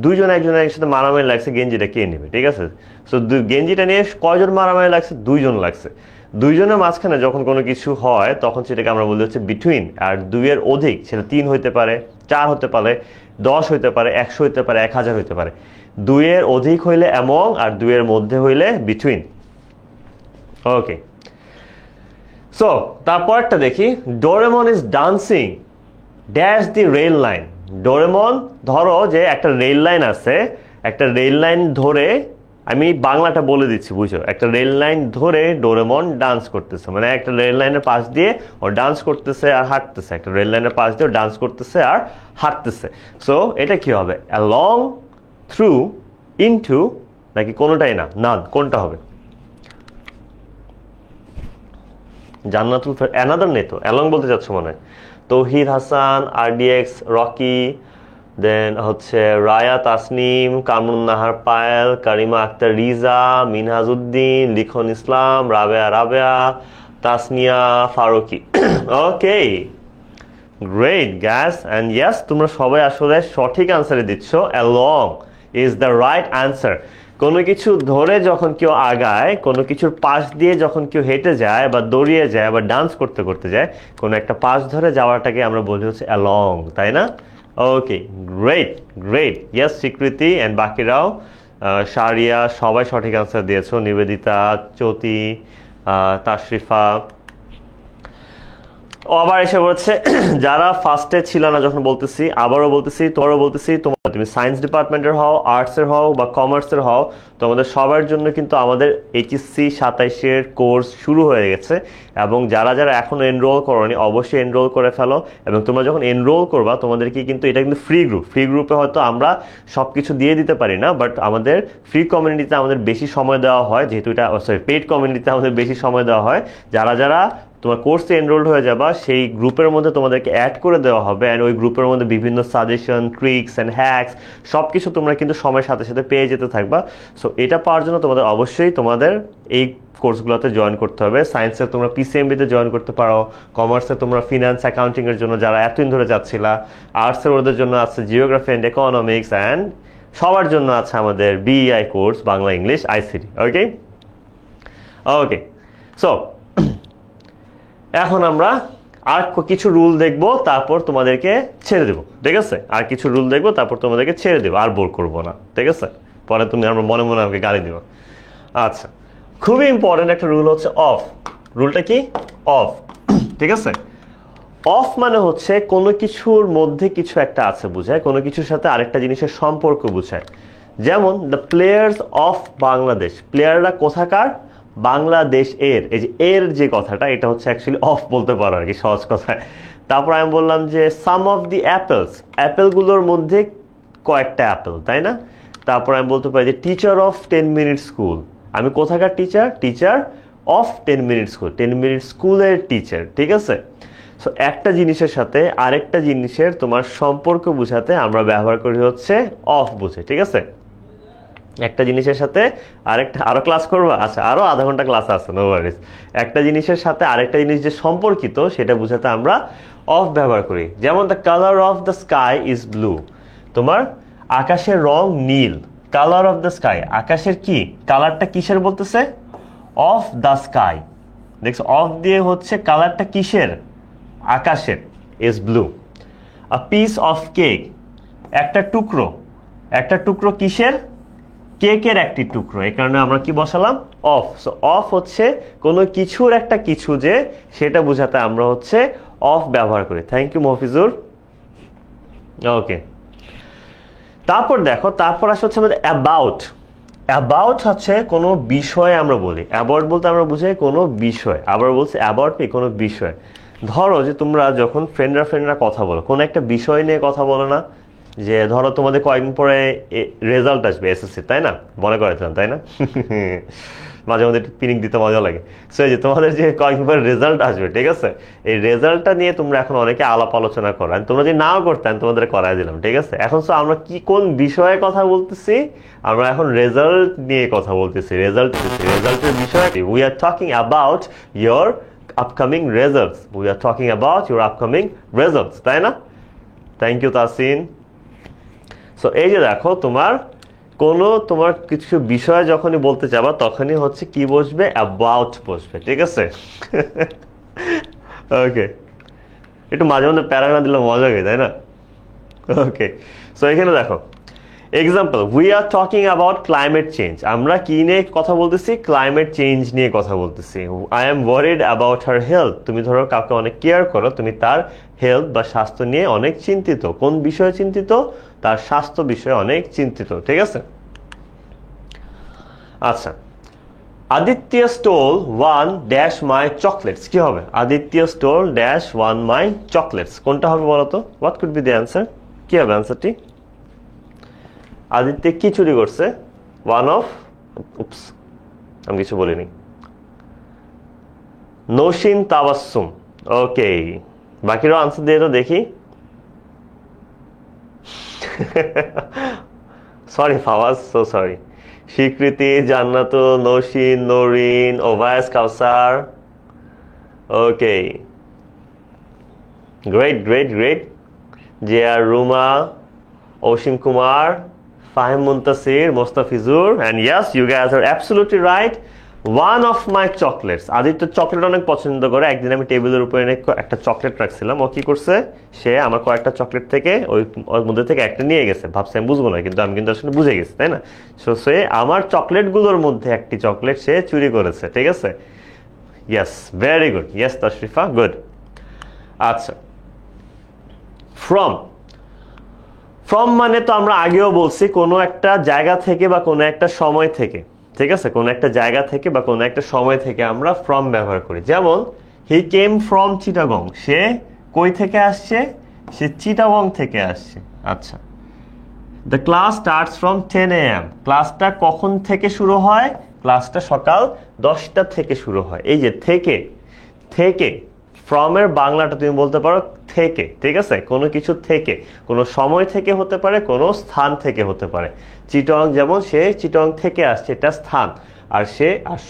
দুইজন একজনের সাথে মারামারি লাগছে, গেঞ্জিটা কে নেবে, ঠিক আছে? সো গেঞ্জিটা নিয়ে কয়জন মারামারি লাগছে? দুইজন লাগছে। দুইজনের মাঝখানে যখন কোনো কিছু হয় তখন সেটাকে আমরা বলি হচ্ছে বিটুইন। আর দুইয়ের অধিক, সেটা 3 হইতে পারে, 4 হতে পারে, 10 হইতে পারে, 100 হইতে পারে, 1000 হইতে পারে। দুইয়ের অধিক হইলে অ্যামং, আর দুইয়ের মধ্যে হইলে বিটুইন। ওকে, সো তারপরটা দেখি, Doraemon is dancing dash the rail line. Doraemon, ধরো যে একটা রেল লাইন আছে, একটা রেল লাইন ধরে, আমি বাংলাটা বলে দিচ্ছি বুঝো, একটা রেল লাইন ধরে ডোরেমন ডান্স করতেছে, মানে একটা রেল লাইনের পাশ দিয়ে ও ডান্স করতেছে আর হাঁটতেছে, একটা রেল লাইনের পাশ দিয়ে ডান্স করতেছে আর হাঁটতেছে। সো এটা কি হবে? অ্যালং, থ্রু, ইনটু, নাকি কোনোটাই না? নান, কোনটা হবে? জান্নাতুল অ্যানাদার নেই তো, অ্যালং বলতে চাচ্ছ মনে হয়। তৌহিদ হাসান, আরডিএক্স, রকি, দেন হচ্ছে রায়া তাসনিম, কামরুন নাহার পায়েল, কারিমা আক্তার রিজা, মিনহাজউদ্দিন, লিখন ইসলাম, রাবেয়া, তাসনিয়া ফারুকি। ওকে, গ্রেট গ্যাস, অ্যান্ড ইয়েস, তোমরা সবাই আসলে সঠিক আনসারে দিচ্ছ। Along is the right answer. কোনো কিছু ধরে যখন কেউ আগায়, কোনো কিছুর পাশ দিয়ে যখন কেউ হেঁটে যায় বা দৌড়িয়ে যায় বা ডান্স করতে যায়, কোনো একটা পাশ ধরে যাওয়াটাকে আমরা বলি হচ্ছে অ্যালং, তাই না? ওকে, গ্রেট, ইয়েস, স্বীকৃতি অ্যান্ড বাকিরাও, শারিয়া, সবাই সঠিক আনসার দিয়েছো। নিবেদিতা, চ্যুতি, তাশরিফা, ও আবার এসে বলছে যারা ফার্স্টে ছিল না, যখন বলতেছি, আবারও বলতেছি, তোমারও বলতেছি, তুমি সায়েন্স ডিপার্টমেন্টের হও, আর্টসের হও বা কমার্সের হও, তোমাদের সবার জন্য কিন্তু আমাদের এইচএসসি 27-এর কোর্স শুরু হয়ে গেছে। এবং যারা যারা এখনো এনরোল করোনি, অবশ্যই এনরোল করে ফেলো। এবং তোমরা যখন এনরোল করবা, তোমাদেরকে কিন্তু এটা কিন্তু ফ্রি গ্রুপে হয়তো আমরা সব কিছু দিয়ে দিতে পারি না, বাট আমাদের ফ্রি কমিউনিটিতে আমাদের বেশি সময় দেওয়া হয়, যেহেতু এটা পেইড কমিউনিটিতে আমাদের বেশি সময় দেওয়া হয়। যারা যারা তোমার কোর্সে এনরোল্ড হয়ে যাবা, সেই গ্রুপের মধ্যে তোমাদেরকে অ্যাড করে দেওয়া হবে, অ্যান্ড ওই গ্রুপের মধ্যে বিভিন্ন সাজেশন, ট্রিক্স অ্যান্ড হ্যাকস সব কিছু তোমরা কিন্তু সময়ের সাথে সাথে পেয়ে যেতে থাকবা। সো এটা পাওয়ার জন্য তোমাদের অবশ্যই তোমাদের এই কোর্সগুলোতে জয়েন করতে হবে। সায়েন্সে তোমরা পিসিএমবিতে জয়েন করতে পারো, কমার্সে তোমরা ফিনান্স অ্যাকাউন্টিংয়ের জন্য যারা এতদিন ধরে যাচ্ছিলা, আর্টসের ওদের জন্য আছে জিওগ্রাফি অ্যান্ড ইকোনমিক্স, অ্যান্ড সবার জন্য আছে আমাদের বিইআই কোর্স, বাংলা ইংলিশ আইসিটি। ওকে ওকে, সো এখন আমরা আর কিছু রুল দেখবো, তারপর তোমাদেরকে ছেড়ে দেবো, ঠিক আছে? আর কিছু রুল দেখবো, তারপর তোমাদেরকে ছেড়ে দেবো, আর বোর করবো না, ঠিক আছে? পরে তুমি আমরা মনে মনে আমাকে গালি দিবো। আচ্ছা, খুবই ইম্পর্টেন্ট একটা রুল হচ্ছে অফ। রুলটা কি? অফ, ঠিক আছে? অফ মানে হচ্ছে কোনো কিছুর মধ্যে কিছু একটা আছে বোঝায়, কোনো কিছুর সাথে আরেকটা জিনিসের সম্পর্ক বোঝায়। যেমন দ্য প্লেয়ার্স অফ বাংলাদেশ, প্লেয়াররা কোথাকার? বাংলাদেশ এর। এই যে এর যে কথাটা, এটা হচ্ছে অ্যাকচুয়ালি অফ বলতে পারো আর কি, সহজ কথায়। তারপর আমি বললাম যে সাম অফ দি অ্যাপেলস, অ্যাপেলগুলোর মধ্যে কয়েকটা অ্যাপেল, তাই না? তারপর আমি বলতে পারি যে টিচার অফ 10 মিনিট স্কুল, আমি কোথাকার teacher? Teacher of 10 Minute school, 10 minute স্কুলের টিচার, ঠিক আছে? সো একটা জিনিসের সাথে আরেকটা জিনিসের তোমার সম্পর্ক বোঝাতে আমরা ব্যবহার করি হচ্ছে অফ বুঝে, ঠিক আছে? একটা জিনিসের সাথে আরেকটা, আরো ক্লাস করবা? আচ্ছা, আরো আধা ঘন্টা ক্লাস আছে, নো ওয়ারিস। একটা জিনিসের সাথে আরেকটা জিনিস যে সম্পর্কিত সেটা বোঝাতে আমরা অফ ব্যবহার করি। যেমন the colour of the sky is blue, তোমার আকাশের রং নীল। কালার অফ দ্য স্কাই, আকাশের কি কালারটা? কিসের বলতেছে? Of the sky. দেখছো, অফ দিয়ে হচ্ছে কালারটা কিসের? আকাশের, is blue. A piece of cake, একটা টুকরো। একটা টুকরো কিসের? কেকের একটি টুকরো, এই কারণে আমরা কি বসালাম? অফ। সো অফ হচ্ছে কোনো কিছুর একটা কিছু যে, সেটা বোঝাতে আমরা হচ্ছে অফ ব্যবহার করি। Thank you Mafizur. ওকে, তারপর দেখো, তারপর আসলে হচ্ছে আমাদের অ্যাবাউট। অ্যাবাউট হচ্ছে কোনো বিষয় আমরা বলি। অ্যাবাউট বলতে আমরা বুঝাই কোনো বিষয়। আবার বলছি অ্যাবাউট কি? কোনো বিষয়। ধরো যে তোমরা যখন ফ্রেন্ডরা কথা বলো, কোনো একটা বিষয় নিয়ে কথা বলো না? যে ধরো তোমাদের কয়েকদিন পরে রেজাল্ট আসবে এসএসসি, তাই না? মনে করেছিলাম, তাই না? মাঝে মধ্যে একটু পিনিক দিতে মজা লাগে। সো এই যে তোমাদের যে কয়েকদিন পরে রেজাল্ট আসবে, ঠিক আছে? এই রেজাল্টটা নিয়ে তোমরা এখন অনেকে আলাপ আলোচনা করো, তোমরা যদি নাও করতেন তোমাদের করাই দিলাম, ঠিক আছে? এখন সো আমরা কি কোন বিষয়ে কথা বলতেছি? আমরা এখন রেজাল্ট নিয়ে কথা বলতেছি। রেজাল্টের বিষয় we are talking about your upcoming results. We are talking about your upcoming results, তাই না? Thank you Tasin. সো এই যে দেখো, তোমার কিছু বিষয় যখনই বলতে যাবা তখনই হচ্ছে কি বসবে? অ্যাবাউট বসবে, ঠিক আছে? ওকে, একটু মাঝে মধ্যে প্যারা না দিলে মজা হয়, তাই না? ওকে, সো এখানে দেখো example, we are talking about climate change. আমরা কি নিয়ে কথা বলতেছি? ক্লাইমেট চেঞ্জ নিয়ে কথা বলতেছি। I am worried about her health, তুমি ধরো কাউকে অনেক কেয়ার করো, তুমি তার হেলথ বা স্বাস্থ্য নিয়ে অনেক চিন্তিত। কোন বিষয়ে চিন্তিত? তার স্বাস্থ্য বিষয়ে অনেক চিন্তিত, ঠিক আছে? আচ্ছা, Aditya stole one dash my chocolates, কি হবে? আদিত্য স্টোল ড্যাশ ওয়ান মাই চকলেটস, কোনটা হবে বলো তো? What could B the answer? কি হবে অ্যান্সারটি? আদিত্য কি চুরি করছে? ওয়ান অফ, উপস আমি কিছু বলিনি। নৌশিন তাবাসসুম। ওকে, বাকিরাও আনসার দিয়ে তো দেখি। Sorry Fawaz, so sorry. Swikriti, Jannat, Naushin, Norin, Owais, Kawsar. Okay, great great great. Zia, Ruma, Asim Kumar, Fahim Muntasir, Mostafizur, and yes, you guys are absolutely right. One of my chocolates. Aditya chocolate অনেক পছন্দ করে। একদিন আমি টেবিলের উপরে একটা চকলেট রাখছিলাম, ও কি করছে? সে আমার কয়েকটা চকলেট থেকে ওর মধ্যে থেকে একটা নিয়ে গেছে। ভাবছি আমি বুঝবো না, কিন্তু আমি কিন্তু আসলে বুঝে গেছি, তাই না? সে আমার চকলেটগুলোর মধ্যে একটি চকলেট সে চুরি করেছে, ঠিক আছে? Yes, very good. Yes Tashrifa, good. আচ্ছা, ফ্রম। ফ্রম মানে তো আমরা আগেও বলছি কোনো একটা জায়গা থেকে বা কোনো একটা সময় থেকে, ঠিক আছে? কোনো একটা জায়গা থেকে বা কোনো একটা সময় থেকে আমরা ফ্রম ব্যবহার করি। যেমন হি কেম ফ্রম চিটাগং, সে কই থেকে আসছে? সে চিটাগং থেকে আসছে। আচ্ছা, the class starts from 10 AM, ক্লাসটা কখন থেকে শুরু হয়? ক্লাসটা সকাল 10টা থেকে শুরু হয়। এই যে থেকে, থেকে ফ্রমের বাংলাটা তুমি বলতে পারো থেকে, ঠিক আছে? কোনো কিছু থেকে, কোনো সময় থেকে হতে পারে, কোনো স্থান থেকে হতে পারে। চিটং, যেমন সে চিটং থেকে আসছে, এটা স্থান। আর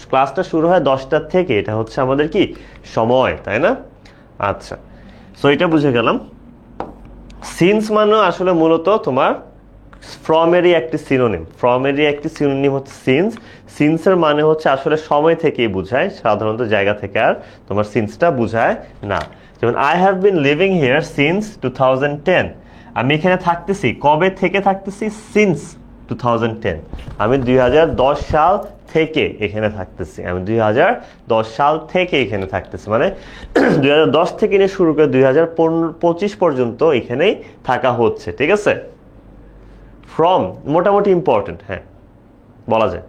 ক্লাসটা শুরু হয় 10টার থেকে, এটা হচ্ছে আমাদের কি সময়, তাই না? আচ্ছা, সো এটা বুঝে গেলাম। সিন্স মানে আসলে মূলত তোমার ফ্রমেরই একটি সিনোনিম হচ্ছে সিন্স। সিন্সের মানে হচ্ছে আসলে সময় থেকেই বুঝায়, সাধারণত জায়গা থেকে আর তোমার সিন্সটা বুঝায় না। যেমন I have been living here since 2010, আমি এখানে থাকতেছি, কবে থেকে থাকতেছি? সিন্স 2010, আমি 2010 সাল থেকে এখানে থাকতেছি, মানে 2010 থেকে নিয়ে শুরু করে 2025 পর্যন্ত এখানেই থাকা হচ্ছে, ঠিক আছে? ফ্রম মোটামুটি ইম্পর্টেন্ট, হ্যাঁ বলা যায়।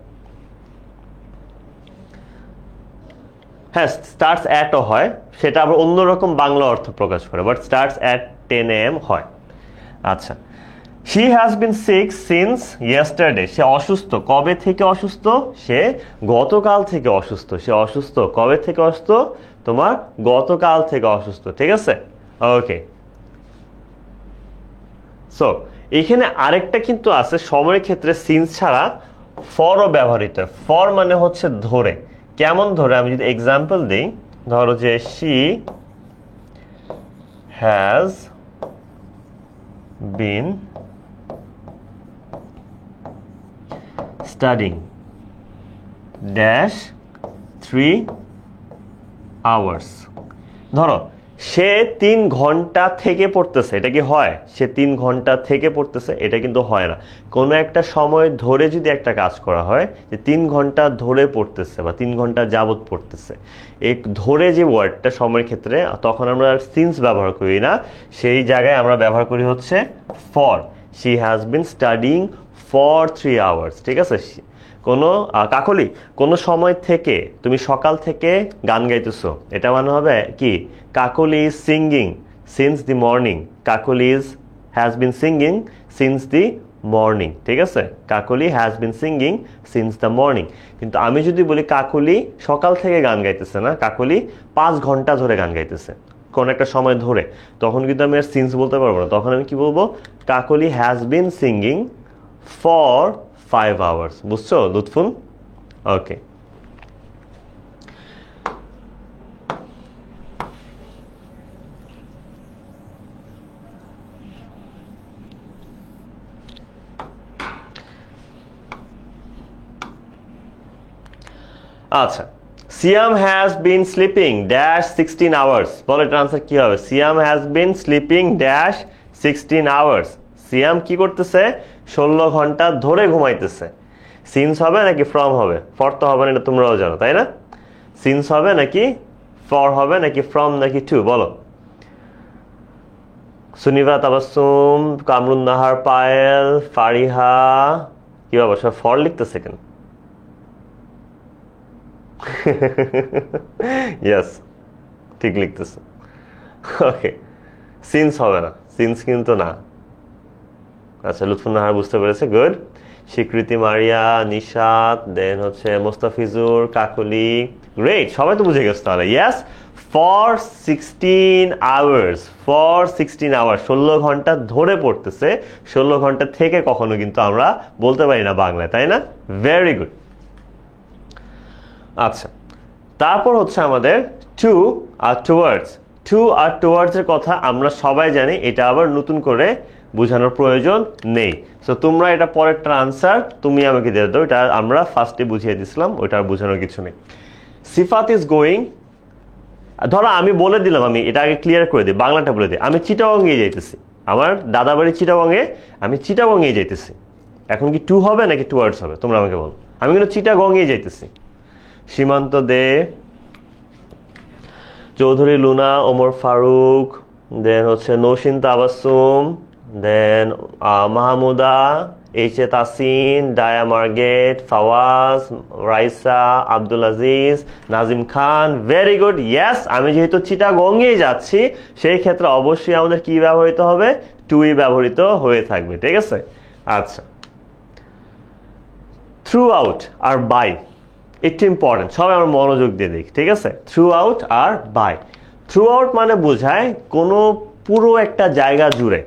হ্যাঁ, স্টার্টস অ্যাটও হয়, সেটা আবার অন্যরকম বাংলা অর্থ প্রকাশ করে, বাট স্টার্টস অ্যাট 10 AM হয়। আচ্ছা, she has been sick since yesterday, সে অসুস্থ, কবে থেকে অসুস্থ? সে গতকাল থেকে অসুস্থ, কবে থেকে অসুস্থ? তোমার গতকাল থেকে অসুস্থ, ঠিক আছে? ওকে, সো এখানে আরেকটা কিন্তু আছে, সময়ের ক্ষেত্রে সিন্স ছাড়া ফরও ব্যবহৃত হয়। ফর মানে হচ্ছে ধরে, কেমন ধরে? আমি যদি এক্সাম্পল দিই, ধরো যে she has been studying dash 3 hours, ধরো সে 3 ঘন্টা থেকে পড়তেছে, এটা কি হয়? সে 3 ঘন্টা থেকে পড়তেছে, এটা কিন্তু হয় না। কোনো একটা সময় ধরে যদি একটা কাজ করা হয়, যে 3 ঘন্টা ধরে পড়তেছে বা 3 ঘন্টা যাবত পড়তেছে, এই ধরে যে ওয়ার্ডটা সময়ের ক্ষেত্রে, তখন আমরা সিন্স ব্যবহার করি না, সেই জায়গায় আমরা ব্যবহার করি হচ্ছে for. she has been studying for 3 hours, ঠিক আছে? কোনো কাকলি, কোনো সময় থেকে, তুমি সকাল থেকে গান গাইতেছো, এটা মানে হবে কি? Kakoli is singing since the morning, Kakoli has been singing since the morning, ঠিক আছে? Kakoli has been singing since the morning. কিন্তু আমি যদি বলি কাকলি সকাল থেকে গান গাইতেছে না, কাকলি 5 ঘন্টা ধরে গান গাইতেছে, কোন একটা সময় ধরে, তখন কিন্তু আমি আর সিন্স বলতে পারবো না, তখন আমি কি বলবো? Kakoli has been singing for 5 hours, বুঝছো লুৎফুন? ওকে, আচ্ছা, Siam has been sleeping dash 16 hours, বলো এটার আনসার কি হবে? Siam has been sleeping dash 16 hours, Siam কি করতেছে? 16 ঘন্টা ধরে ঘুমাইতেছে। সিন্স হবে নাকি ফ্রম হবে? ফর তো হবে না, এটা তোমরাও জানো, তাই না? সিন্স হবে নাকি ফর হবে নাকি ফ্রম নাকি টু, বলো? সুনিভা, তাবাসসুম, কামরুন নাহার, পায়েল, ফারিহা, কি বাবা সব ফর লিখতেছে কেন? ইয়েস, ঠিক লিখতেছে। ওকে, সিন্স হবে না, সিন্স কিন্তু না। আচ্ছা, লুৎফুন নাহার বুঝতে পেরেছে, গুড। স্বীকৃতি, মারিয়া, নিশাত, দেন হচ্ছে মোস্তাফিজুর, কাকলি, গ্রেট, সবাই তো বুঝে গেছে তাহলে। ইয়েস, ফর 16 hours, 16 ঘন্টা ধরে পড়তেছে, 16 ঘন্টা থেকে কখনো কিন্তু আমরা বলতে পারি না বাংলায়, তাই না? Very good. আচ্ছা, তারপর হচ্ছে আমাদের টু আর টুয়ার্ডস। টু আর টুয়ার্ডস এর কথা আমরা সবাই জানি, এটা আবার নতুন করে বোঝানোর প্রয়োজন নেই। সো তোমরা এটা পরেরটা আনসার তুমি আমাকে দিয়ে দাও, এটা আমরা ফার্স্টে বুঝিয়ে দিছিলাম, ওইটা আর বোঝানোর কিছু নেই। সিফাত ইজ গোয়িং, ধরো আমি বলে দিলাম, আমি এটা আগে ক্লিয়ার করে দিই, বাংলাটা বলে দিই, আমি চিটাগংয়ে যাইতেছি, আমার দাদা বাড়ি চিটাগংয়ে, আমি চিটাগংয়ে যাইতেছি। এখন কি টু হবে নাকি টুয়ার্ডস হবে? তোমরা আমাকে বলো। আমি কিন্তু চিটাগংয়ে যাইতেছি। সীমান্ত দে, চৌধুরী লুনা, ওমর ফারুক, দেন হচ্ছে Nousin Tabassum, then Mahmuda, H A Tasin, Dia Margaret, Fawaz, Raisa, Abdul Aziz, Nazim Khan, very good. Yes, আমি যেহেতু চিটাগংয়ে যাচ্ছি, সেই ক্ষেত্রে অবশ্যই আমাদের কি ব্যবহৃত হবে? টুই ব্যবহৃত হয়ে থাকবে, ঠিক আছে? আচ্ছা, থ্রু আউট আর বাই একটু ইম্পর্টেন্ট, সবাই আমার মনোযোগ দিয়ে দেখি, ঠিক আছে? থ্রু আউট আর বাই। থ্রু আউট মানে বোঝায় কোনো পুরো একটা জায়গা জুড়ে,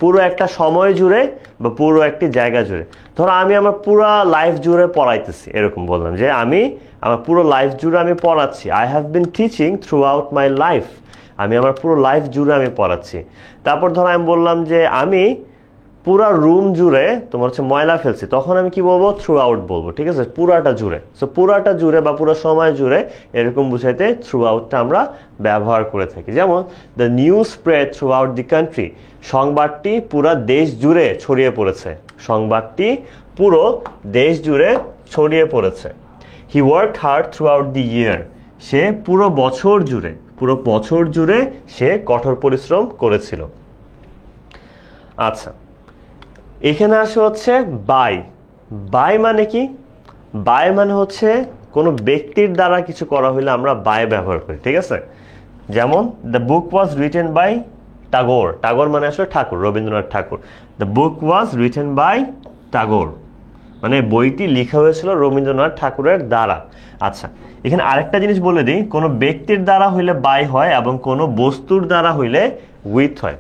পুরো একটা সময় জুড়ে বা পুরো একটি জায়গা জুড়ে। ধরো আমি আমার পুরো লাইফ জুড়ে পড়াইতেছি, এরকম বললাম যে আমি আমার পুরো লাইফ জুড়ে আমি পড়াচ্ছি। I have been teaching through out my life, আমি আমার পুরো লাইফ জুড়ে আমি পড়াচ্ছি। তারপর ধরো আমি বললাম যে আমি পুরা রুম জুড়ে তোমার হচ্ছে ময়লা ফেলছি, তখন আমি কি বলবো? থ্রু আউট বলবো, ঠিক আছে? পুরাটা জুড়ে। সো পুরাটা জুড়ে বা পুরো সময় জুড়ে এরকম বুঝাইতে থ্রু আউটটা আমরা ব্যবহার করে থাকি। যেমন the news spread through out the country, সংবাদটি পুরা দেশ জুড়ে ছড়িয়ে পড়েছে, সংবাদটি পুরো দেশ জুড়ে ছড়িয়ে পড়েছে। He work hard throughout the year, সে পুরো বছর জুড়ে সে কঠোর পরিশ্রম করেছিল। আচ্ছা, এখানে আসে হচ্ছে বাই। বাই মানে কি? বাই মানে হচ্ছে কোনো ব্যক্তির দ্বারা কিছু করা হইলে আমরা বাই ব্যবহার করি, ঠিক আছে? যেমন the book was written by Tagore, Tagore মানে আসলে Thakur, Rabindranath Thakur. The book was written by Tagore মানে বইটি লেখা হয়েছিল রবীন্দ্রনাথ ঠাকুরের দ্বারা। আচ্ছা, এখানে আরেকটা জিনিস বলে দিই, কোনো ব্যক্তির দ্বারা হইলে বাই হয় এবং কোনো বস্তুর দ্বারা হইলে উইথ হয়।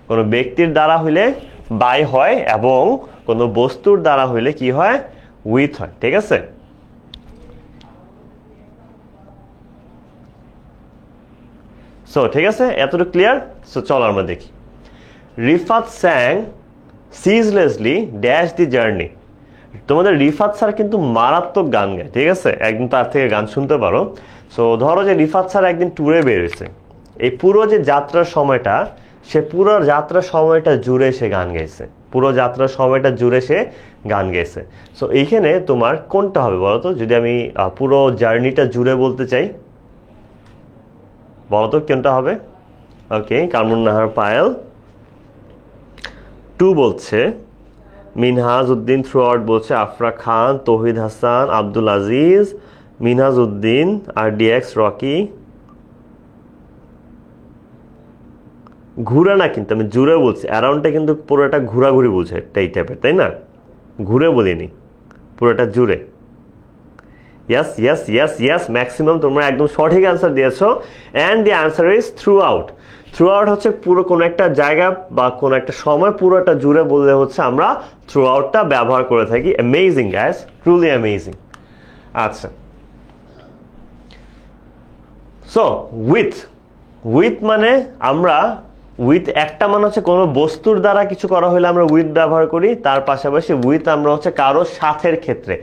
কোনো ব্যক্তির দ্বারা হইলে বাই হয় এবং কোনো বস্তুর দ্বারা হইলে কি হয়? উইথ হয়, ঠিক আছে? সো ঠিক আছে, এতটুকু ক্লিয়ার? সো চলো আমরা দেখি। Rifat sang ceaselessly dash the journey. তোমাদের রিফাত স্যার কিন্তু মারাত্মক গান গায়, ঠিক আছে? একদিন তার থেকে গান শুনতে পারো। সো ধরো যে রিফাত স্যার একদিন ট্যুরে বেরিয়েছে, এই পুরো যে যাত্রার সময়টা, সে পুরো যাত্রার সময়টা জুড়ে সে গান গাইছে, পুরো যাত্রার সময়টা জুড়ে সে গান গাইছে। সো এইখানে তোমার কোনটা হবে বলো তো? যদি আমি পুরো জার্নিটা জুড়ে বলতে চাই, বলো তো কোনটা হবে? ওকে, কামরুন নাহার পায়েল 2 বলছে, মিনহাজ উদ্দিন থ্রু আউট বলছে, আফরা খান, তৌহিদ হাসান, আব্দুল আজিজ, মিনহাজ উদ্দিন, RDX রকি। ঘুরে না, কিন্তু আমি জুড়ে বলছি, অ্যারাউন্ডটা কিন্তু পুরোটা ঘোরাঘুরি বুঝে এই টাইপের, তাই না? ঘুরে বলিনি, পুরোটা জুড়ে। Yes yes yes yes, maximum তোমরা একদম সঠিক অ্যান্সার দিয়েছো। And the answer is through out. Through out হচ্ছে পুরো কোনো একটা জায়গা বা কোনো একটা সময় পুরোটা জুড়ে বললে হচ্ছে আমরা থ্রু আউটটা ব্যবহার করে থাকি। Amazing guys, truly amazing. আচ্ছা, সো উইথ মানে আমরা উইথ একটা মানে হচ্ছে কোনো বস্তুর দ্বারা কিছু করা হলে আমরা উইথ ব্যবহার করি। তার পাশাপাশি উইথ আমরা হচ্ছে কারো সাথের ক্ষেত্রে,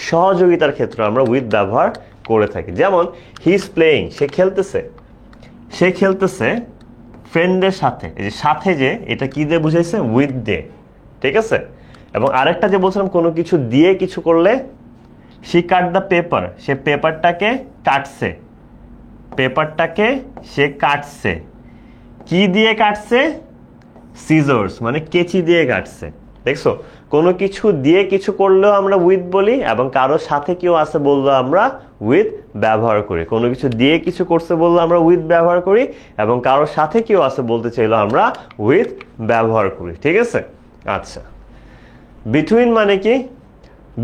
সহযোগিতার ক্ষেত্রে আমরা উইথ ব্যবহার করে থাকি। যেমন হি ইজ প্লেয়িং, সে খেলতেছে ফ্রেন্ডের সাথে। এই যে সাথে, যে এটা কি দিয়ে বুঝাইছে? উইথ দিয়ে, ঠিক আছে? এবং আরেকটা যে বলছিলাম কোনো কিছু দিয়ে কিছু করলে, শি কাট দ্য পেপার, সে পেপারটাকে সে কাটছে। কি দিয়ে কাটছে? সিজার্স মানে কেচি দিয়ে কাটছে। দেখছো, কোনো কিছু দিয়ে কিছু করলেও আমরা উইথ বলি এবং কারো সাথে কেউ আছে বললেও আমরা উইথ ব্যবহার করি। কোনো কিছু দিয়ে কিছু করছে বললে আমরা উইথ ব্যবহার করি এবং কারোর সাথে কেউ আছে বলতে চাইলেও আমরা উইথ ব্যবহার করি, ঠিক আছে? আচ্ছা, বিটুইন মানে কি?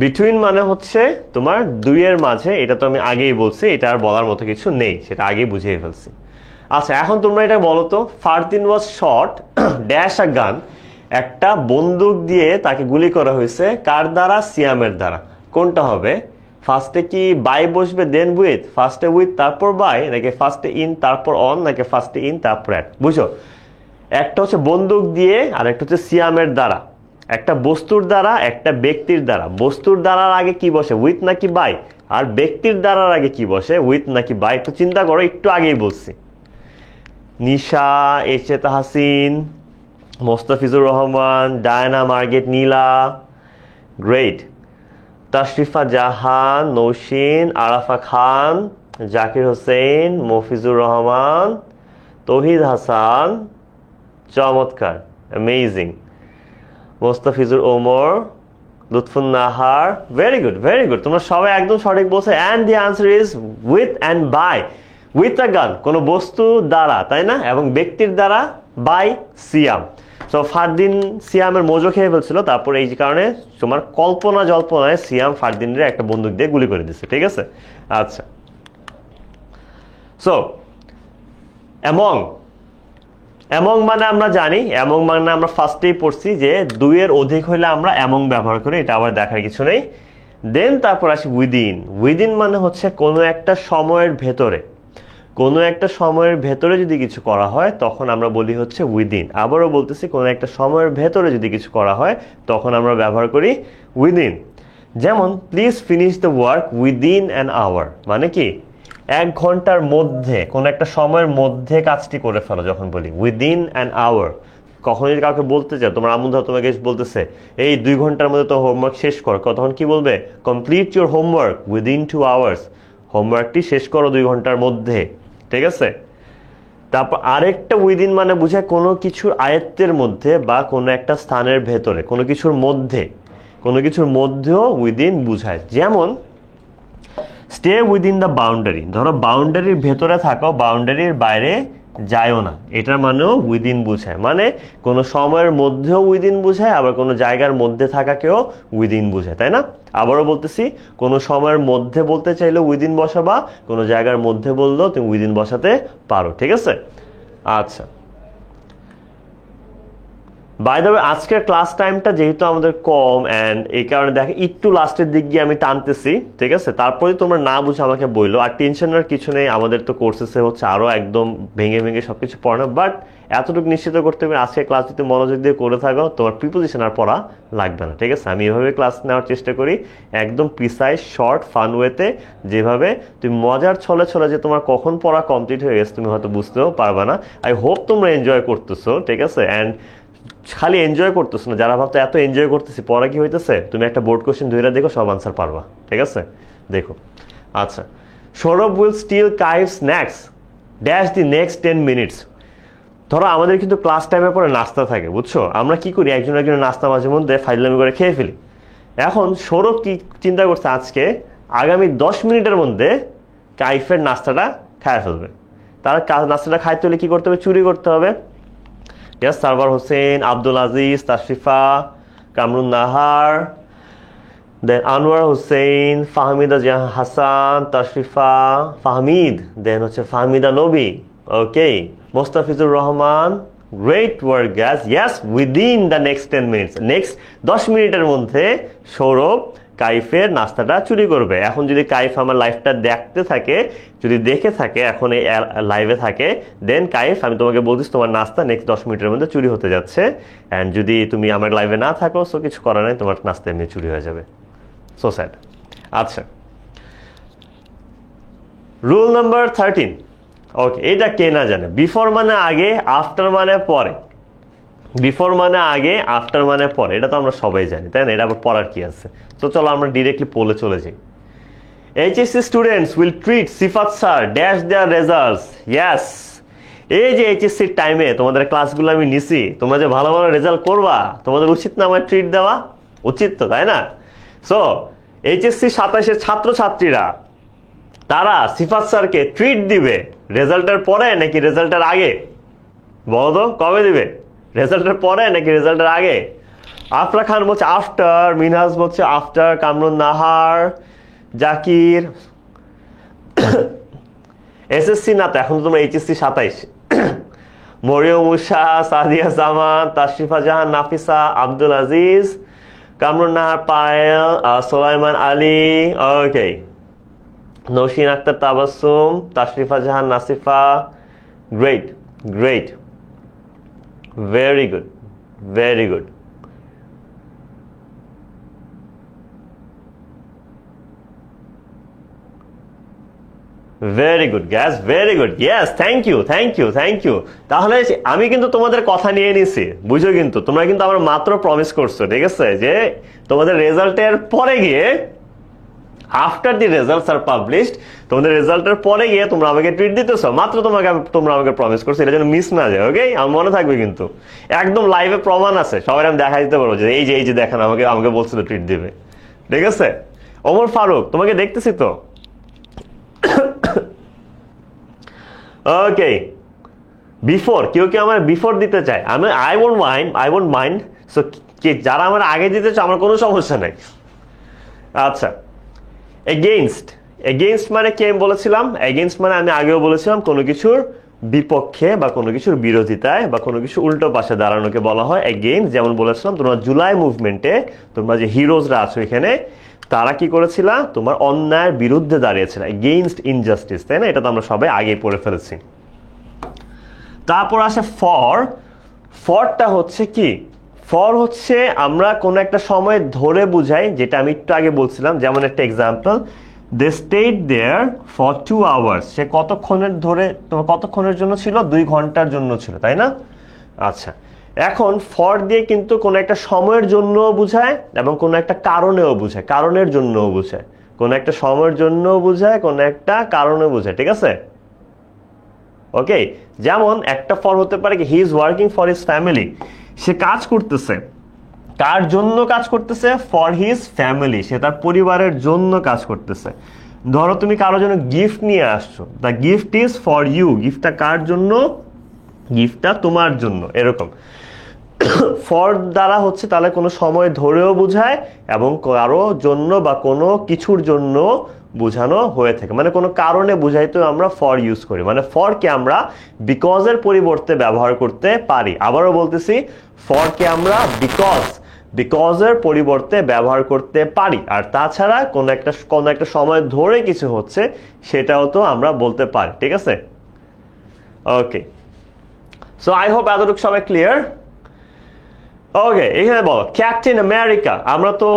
বিটুইন মানে হচ্ছে তোমার দুইয়ের মাঝে। এটা তো আমি আগেই বলছি, এটা আর বলার মতো কিছু নেই, সেটা আগেই বুঝিয়ে ফেলছি। আচ্ছা, এখন তোমরা এটা বলো তো, ফারদিন ওয়াজ শট ড্যাশ আ গান, একটা বন্দুক দিয়ে তাকে গুলি করা হয়েছে, কার দ্বারা? সিয়ামের দ্বারা। কোনটা হবে? ফার্স্টে কি বাই বসবে দেন উইথ? ফার্স্টে উইথ তারপর বাই, নাকি ফার্স্টে ইন তারপর অন, নাকি ফার্স্টে ইন তারপর অ্যাট? বুঝো, একটা হচ্ছে বন্দুক দিয়ে আর একটা হচ্ছে সিয়ামের দ্বারা। একটা বস্তুর দ্বারা, একটা ব্যক্তির দ্বারা। বস্তুর দ্বারার আগে কি বসে? উইথ নাকি বাই? আর ব্যক্তির দ্বারার আগে কি বসে? উইথ নাকি বাই? একটু চিন্তা করো, একটু আগেই বলছি। নিশা, এচে Tahsin, Mostafizur Rahman, Diana Margaret Nila, great, Tashrifa Jahan, Naushin, Arafa Khan, Zakir Hossain, Mafizur Rahman, Tauhid Hasan, চমৎকার, amazing, Mostafizur Omar, Lutfun Nahar, very good very good, তোমরা সবাই একদম সঠিক বলছো। And the answer is with and by. With a gun কোনো বস্তু দ্বারা, তাই না? এবং ব্যক্তির দ্বারা বাই সিয়াম। সো ফারদিন সিয়ামের মজো খেয়ে ফেলছিল, তারপর এই কারণে তোমার কল্পনা জল্পনায় সিয়াম ফারদিনের একটা বন্দুক দিয়ে গুলি করে দিচ্ছে, ঠিক আছে? আচ্ছা, সো অ্যামং অ্যামং মানে আমরা জানি, অ্যামং মানে আমরা ফার্স্টেই পড়ছি যে দুইয়ের অধিক হইলে আমরা অ্যামং ব্যবহার করি, এটা আবার দেখার কিছু নেই। দেন তারপর আসি উইদিন। উইদিন মানে হচ্ছে কোনো একটা সময়ের ভেতরে, কোনো একটা সময়ের ভেতরে যদি কিছু করা হয় তখন আমরা বলি হচ্ছে উইদিন। আবারও বলতেছি, কোনো একটা সময়ের ভেতরে যদি কিছু করা হয় তখন আমরা ব্যবহার করি উইদিন। যেমন please finish the work within an hour, মানে কি 1 ঘন্টার মধ্যে, কোনো একটা সময়ের মধ্যে কাজটি করে ফেলো যখন বলি উইদিন অ্যান আওয়ার। কখন যদি কাউকে বলতে চাও, তোমার আম্মু ধর তোমাকে বলতেছে এই 2 ঘন্টার মধ্যে তো হোমওয়ার্ক শেষ করো, তখন কি বলবে? Complete your homework within 2 hours. হোমওয়ার্কটি শেষ করো 2 ঘন্টার মধ্যে, ঠিক আছে? তারপর আরেকটা উইদিন মানে বোঝায় কোনো কিছুর আয়ত্তের মধ্যে বা কোনো একটা স্থানের ভেতরে, কোনো কিছুর মধ্যে, কোনো কিছুর মধ্যেও উইদিন বুঝায়। যেমন স্টে উইদিন দ্য বাউন্ডারি, ধরো বাউন্ডারির ভেতরে থাকো, বাউন্ডারির বাইরে যায়ও না, এটার মানেও উইদিন বুঝায়। মানে কোনো সময়ের মধ্যেও উইদিন বুঝায়, আবার কোনো জায়গার মধ্যে থাকাকেও উইদিন বুঝায়, তাই না? আবারও বলতেছি, কোনো সময়ের মধ্যে বলতে চাইলে উইদিন বসাবা, কোনো জায়গার মধ্যে বললেও তুমি উইদিন বসাতে পারো, ঠিক আছে? আচ্ছা, বাই দ্য ওয়ে আজকের ক্লাস টাইমটা যেহেতু আমাদের কম অ্যান্ড এই কারণে দেখে একটু লাস্টের দিক গিয়ে আমি টানতেছি, ঠিক আছে? তারপরে তোমরা না বুঝে আমাকে বললো, আর টেনশনের কিছু নেই, আমাদের তো কোর্সেসে হচ্ছে আরও একদম ভেঙে ভেঙে সব কিছু পড়ানো। বাট এতটুকু নিশ্চিত করতে হবে আজকের ক্লাস যদি মনোযোগ দিয়ে করে থাকো তোমার প্রিপোজিশন আর পড়া লাগবে না, ঠিক আছে? আমি এভাবে ক্লাস নেওয়ার চেষ্টা করি, একদম প্রিসাইজ শর্ট ফান ওয়েতে, যেভাবে তুমি মজার ছলে ছলে যে তোমার কখন পড়া কমপ্লিট হয়ে গেছে তুমি হয়তো বুঝতেও পারবে না। আই হোপ তোমরা এনজয় করতেছো, ঠিক আছে? অ্যান্ড খালি এনজয় করতেছো না, যারা ভাবতো এত এনজয় করতেছি পড়া কি হইতেছে, তুমি একটা বোর্ড কোশ্চেন ধরে দেখো, সব আনসার পারবা, ঠিক আছে? দেখো, আচ্ছা, Sourav will still give snacks dash the next 10 minutes. ধরো আমাদের কিন্তু ক্লাস টাইমের পরে নাস্তা থাকে, বুঝছো? আমরা কি করি, একজন একজনের নাস্তা মাঝে মধ্যে ফাইজলামি করে খেয়ে ফেলি। এখন সৌরভ কি চিন্তা করছে, আজকে আগামী 10 মিনিটের মধ্যে কাইফের নাস্তাটা খায় ফেলবে। তার নাস্তাটা খাইতে হলে কি করতে হবে? চুরি করতে হবে। Yes, Sarwar Hussain, Abdul Aziz, Tashrifa, Kamrun Nahar, then Anwar Hussain, Fahmida Hassan, Tashrifa, Fahmid, then হচ্ছে Fahmida Nobi, okay, Mostafizur Rahman, great work guys, yes, within the next 10 minutes, next 10 মিনিটের মধ্যে সৌরভ কাইফের নাস্তাটা চুরি করবে। এখন যদি কাইফ আমার লাইভটা দেখতে থাকে, যদি দেখে থাকে, এখন এই লাইভে থাকে, দেন কাইফ আমি তোমাকে বলছিস তোমার নাস্তা নেক্সট 10 মিনিটের মধ্যে চুরি হতে যাচ্ছে। অ্যান্ড যদি তুমি আমার লাইভে না থাকো, সো কিছু করার নেই, তোমার নাস্তা এমনি চুরি হয়ে যাবে। So sad. আচ্ছা, রুল নাম্বার 13, ওকে, এটা কে না জানে? বিফোর মানে আগে, আফটার মানে পরে। বিফোর মানে আগে, আফটার মানে পরে, এটা তো আমরা সবাই জানি, তাই না? এটা আবার পড়ার কি আছে? তো চলো আমরা ডিরেক্টলি পোলে চলে যাই। HSC students will treat Sifat sir dash their results. Yes, এই যে এইচএসসির টাইমে তোমাদের ক্লাসগুলো আমি নিছি, তোমরা যে ভালো ভালো রেজাল্ট করবা, তোমাদের উচিত না আমার ট্রিট দেওয়া? উচিত তো, তাই না? সো এইচএসসি 27-এর ছাত্রছাত্রীরা তারা সিফাত স্যারকে ট্রিট দিবে রেজাল্টের পরে নাকি রেজাল্টের আগে? বলো তো, কবে দিবে? রেজাল্টের পরে নাকি রেজাল্টের আগে? আফরা খান বলছে আফটার, মিনহাজ বলছে আফটার, কামরুন নাহার, জাকির, এসএসসি না তো, এখন তোমরা HSC 27। Mariam Usha, Sadia Zaman, Tashrifa Jahan, Nafisa, Abdul Aziz, Kamrun Nahar, Payel, Solaiman Ali, okay, Naushin Akter, Tabassum, Tashrifa Jahan, Nasifa, great great, very good, very good. Very good guys, very good, yes, thank you, thank you, thank you. তাহলে আমি কিন্তু তোমাদের কথা নিয়ে নিছি, বুঝো? কিন্তু তোমরা কিন্তু আমার মাত্র প্রমিস করছো, ঠিক আছে, যে তোমাদের রেজাল্টের পরে গিয়ে, after the results are published, তোমাদের রেজাল্টের পরে গিয়ে তোমরা আমাকে ট্রিট দিতেছো, মাত্র তোমরা আমাকে প্রমিস করছো, এটা যেন মিস না যায়, ওকে? আমার মনে থাকবে কিন্তু, একদম লাইভে প্রমাণ আছে, সবাই আমি দেখা দিতে পারবো যে এই যে দেখেন আমাকে বলছিল ট্রিট দিবে, ঠিক আছে? ওমর ফারুক, তোমাকে দেখতেছি তো, ওকে। বিফোর, কেউ আমার বিফোর দিতে চায়, আমি আই ওন্ট মাইন্ড। সো যারা আমার আগে দিতে চায় আমার কোনো সমস্যা নাই। আচ্ছা, এগেইনস্ট, এগেইনস্ট মানে কি আমি বলেছিলাম? এগেইনস্ট মানে আমি আগেও বলেছিলাম কোনো কিছুর বিপক্ষে বা কোনো কিছুর বিরোধিতায় বা কোনো কিছু উল্টো পাশে দাঁড়ানোকে বলা হয় এগেইনস্ট। যেমন বলেছিলাম তোমরা জুলাই মুভমেন্টে তোমরা যে হিরোজরা আছো এখানে, তারা কি করেছিল? তোমার অন্যায়ের বিরুদ্ধে দাঁড়িয়েছিল, এগেইনস্ট ইনজাস্টিস, তাই না? এটা তো আমরা সবাই আগেই পড়ে ফেলেছি। তারপর আসে ফর। ফরটা হচ্ছে কি? ফর হচ্ছে আমরা কোনো একটা সময় ধরে বুঝাই, যেটা আমি একটু আগে বলছিলাম। যেমন একটা example, they stayed there for 2 hours। সে কতক্ষণের ধরে, তোমার কতক্ষণের জন্য ছিল? 2 ঘন্টার জন্য ছিল, তাই না? আচ্ছা, এখন ফর দিয়ে কিন্তু কোনো একটা সময়ের জন্যও বোঝায় এবং কোনো একটা কারণেও বোঝায়, কারণের জন্যও বোঝায়, কোনো একটা সময়ের জন্যও বোঝায়, কোনো একটা কারণে বোঝায়, ঠিক আছে? ওকে, যেমন একটা ফর হতে পারে কি, he is working for his family. সে কাজ করতেছে, কার জন্য কাজ করতেছে? ফর হিজ ফ্যামিলি, সে তার পরিবারের জন্য কাজ করতেছে। ধরো তুমি কারোর জন্য গিফট নিয়ে আসছো, the gift is for you. গিফটটা কার জন্য? গিফটটা তোমার জন্য, এরকম। ফর দ্বারা হচ্ছে তাহলে কোনো সময় ধরেও বোঝায় এবং কারো জন্য বা কোনো কিছুর জন্য বোঝানো হয়ে থাকে, মানে কোনো কারণে বোঝাইতেও আমরা ফর ইউজ করি। মানে ফরকে আমরা বিকজের পরিবর্তে ব্যবহার করতে পারি। আবারও বলতেছি, ফরকে আমরা বিকজের পরিবর্তে ব্যবহার করতে পারি। আর তাছাড়া কোনো একটা সময় ধরে কিছু হচ্ছে সেটাও তো আমরা বলতে পারি, ঠিক আছে? ওকে, সো আই হোপ এতটুকু সবাই ক্লিয়ার। ওকে, এখানে বলো ক্যাপ্টেন আমেরিকা। আমরা তো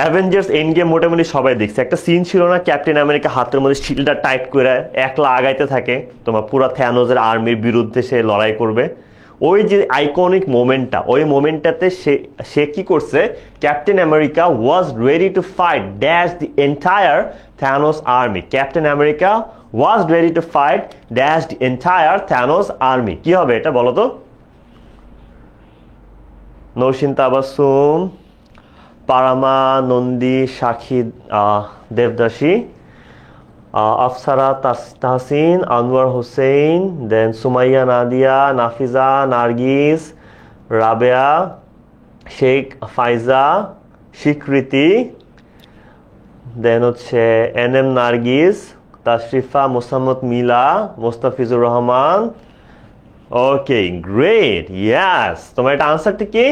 অ্যাভেঞ্জার্স এন্ড গেম মোটামুটি সবাই দেখছি। একটা সিন ছিল না, ক্যাপ্টেন আমেরিকা হাতের মধ্যে শিল্ডটা টাইট করে একলা আগাইতে থাকে, তোমার পুরো থ্যানোসের আর্মির বিরুদ্ধে সে লড়াই করবে। ওই যে আইকনিক মোমেন্টটা, ওই মোমেন্টটাতে সে কি করছে? Captain America was ready to fight dash the entire Thanos army. Captain America was ready to fight dash the entire Thanos army. কি হবে এটা বলো তো? নৌসিন তাবাসুম, পারামা নন্দী, সাক্ষী দেবদাসী, আফসারা তাহসিন, আনোয়ার হোসেন, দেন সুমাইয়া নাদিয়া, নাফিজা, নার্গিস, রাবেয়া, শেখ ফাইজা, স্বীকৃতি, দেন হচ্ছে এনএম নার্গিস, তাশরিফা, মোসাম্মদ মিলা, মোস্তাফিজুর রহমান। ওকে, গ্রেট, ইয়াস। তোমার এটা আনসারটা কি?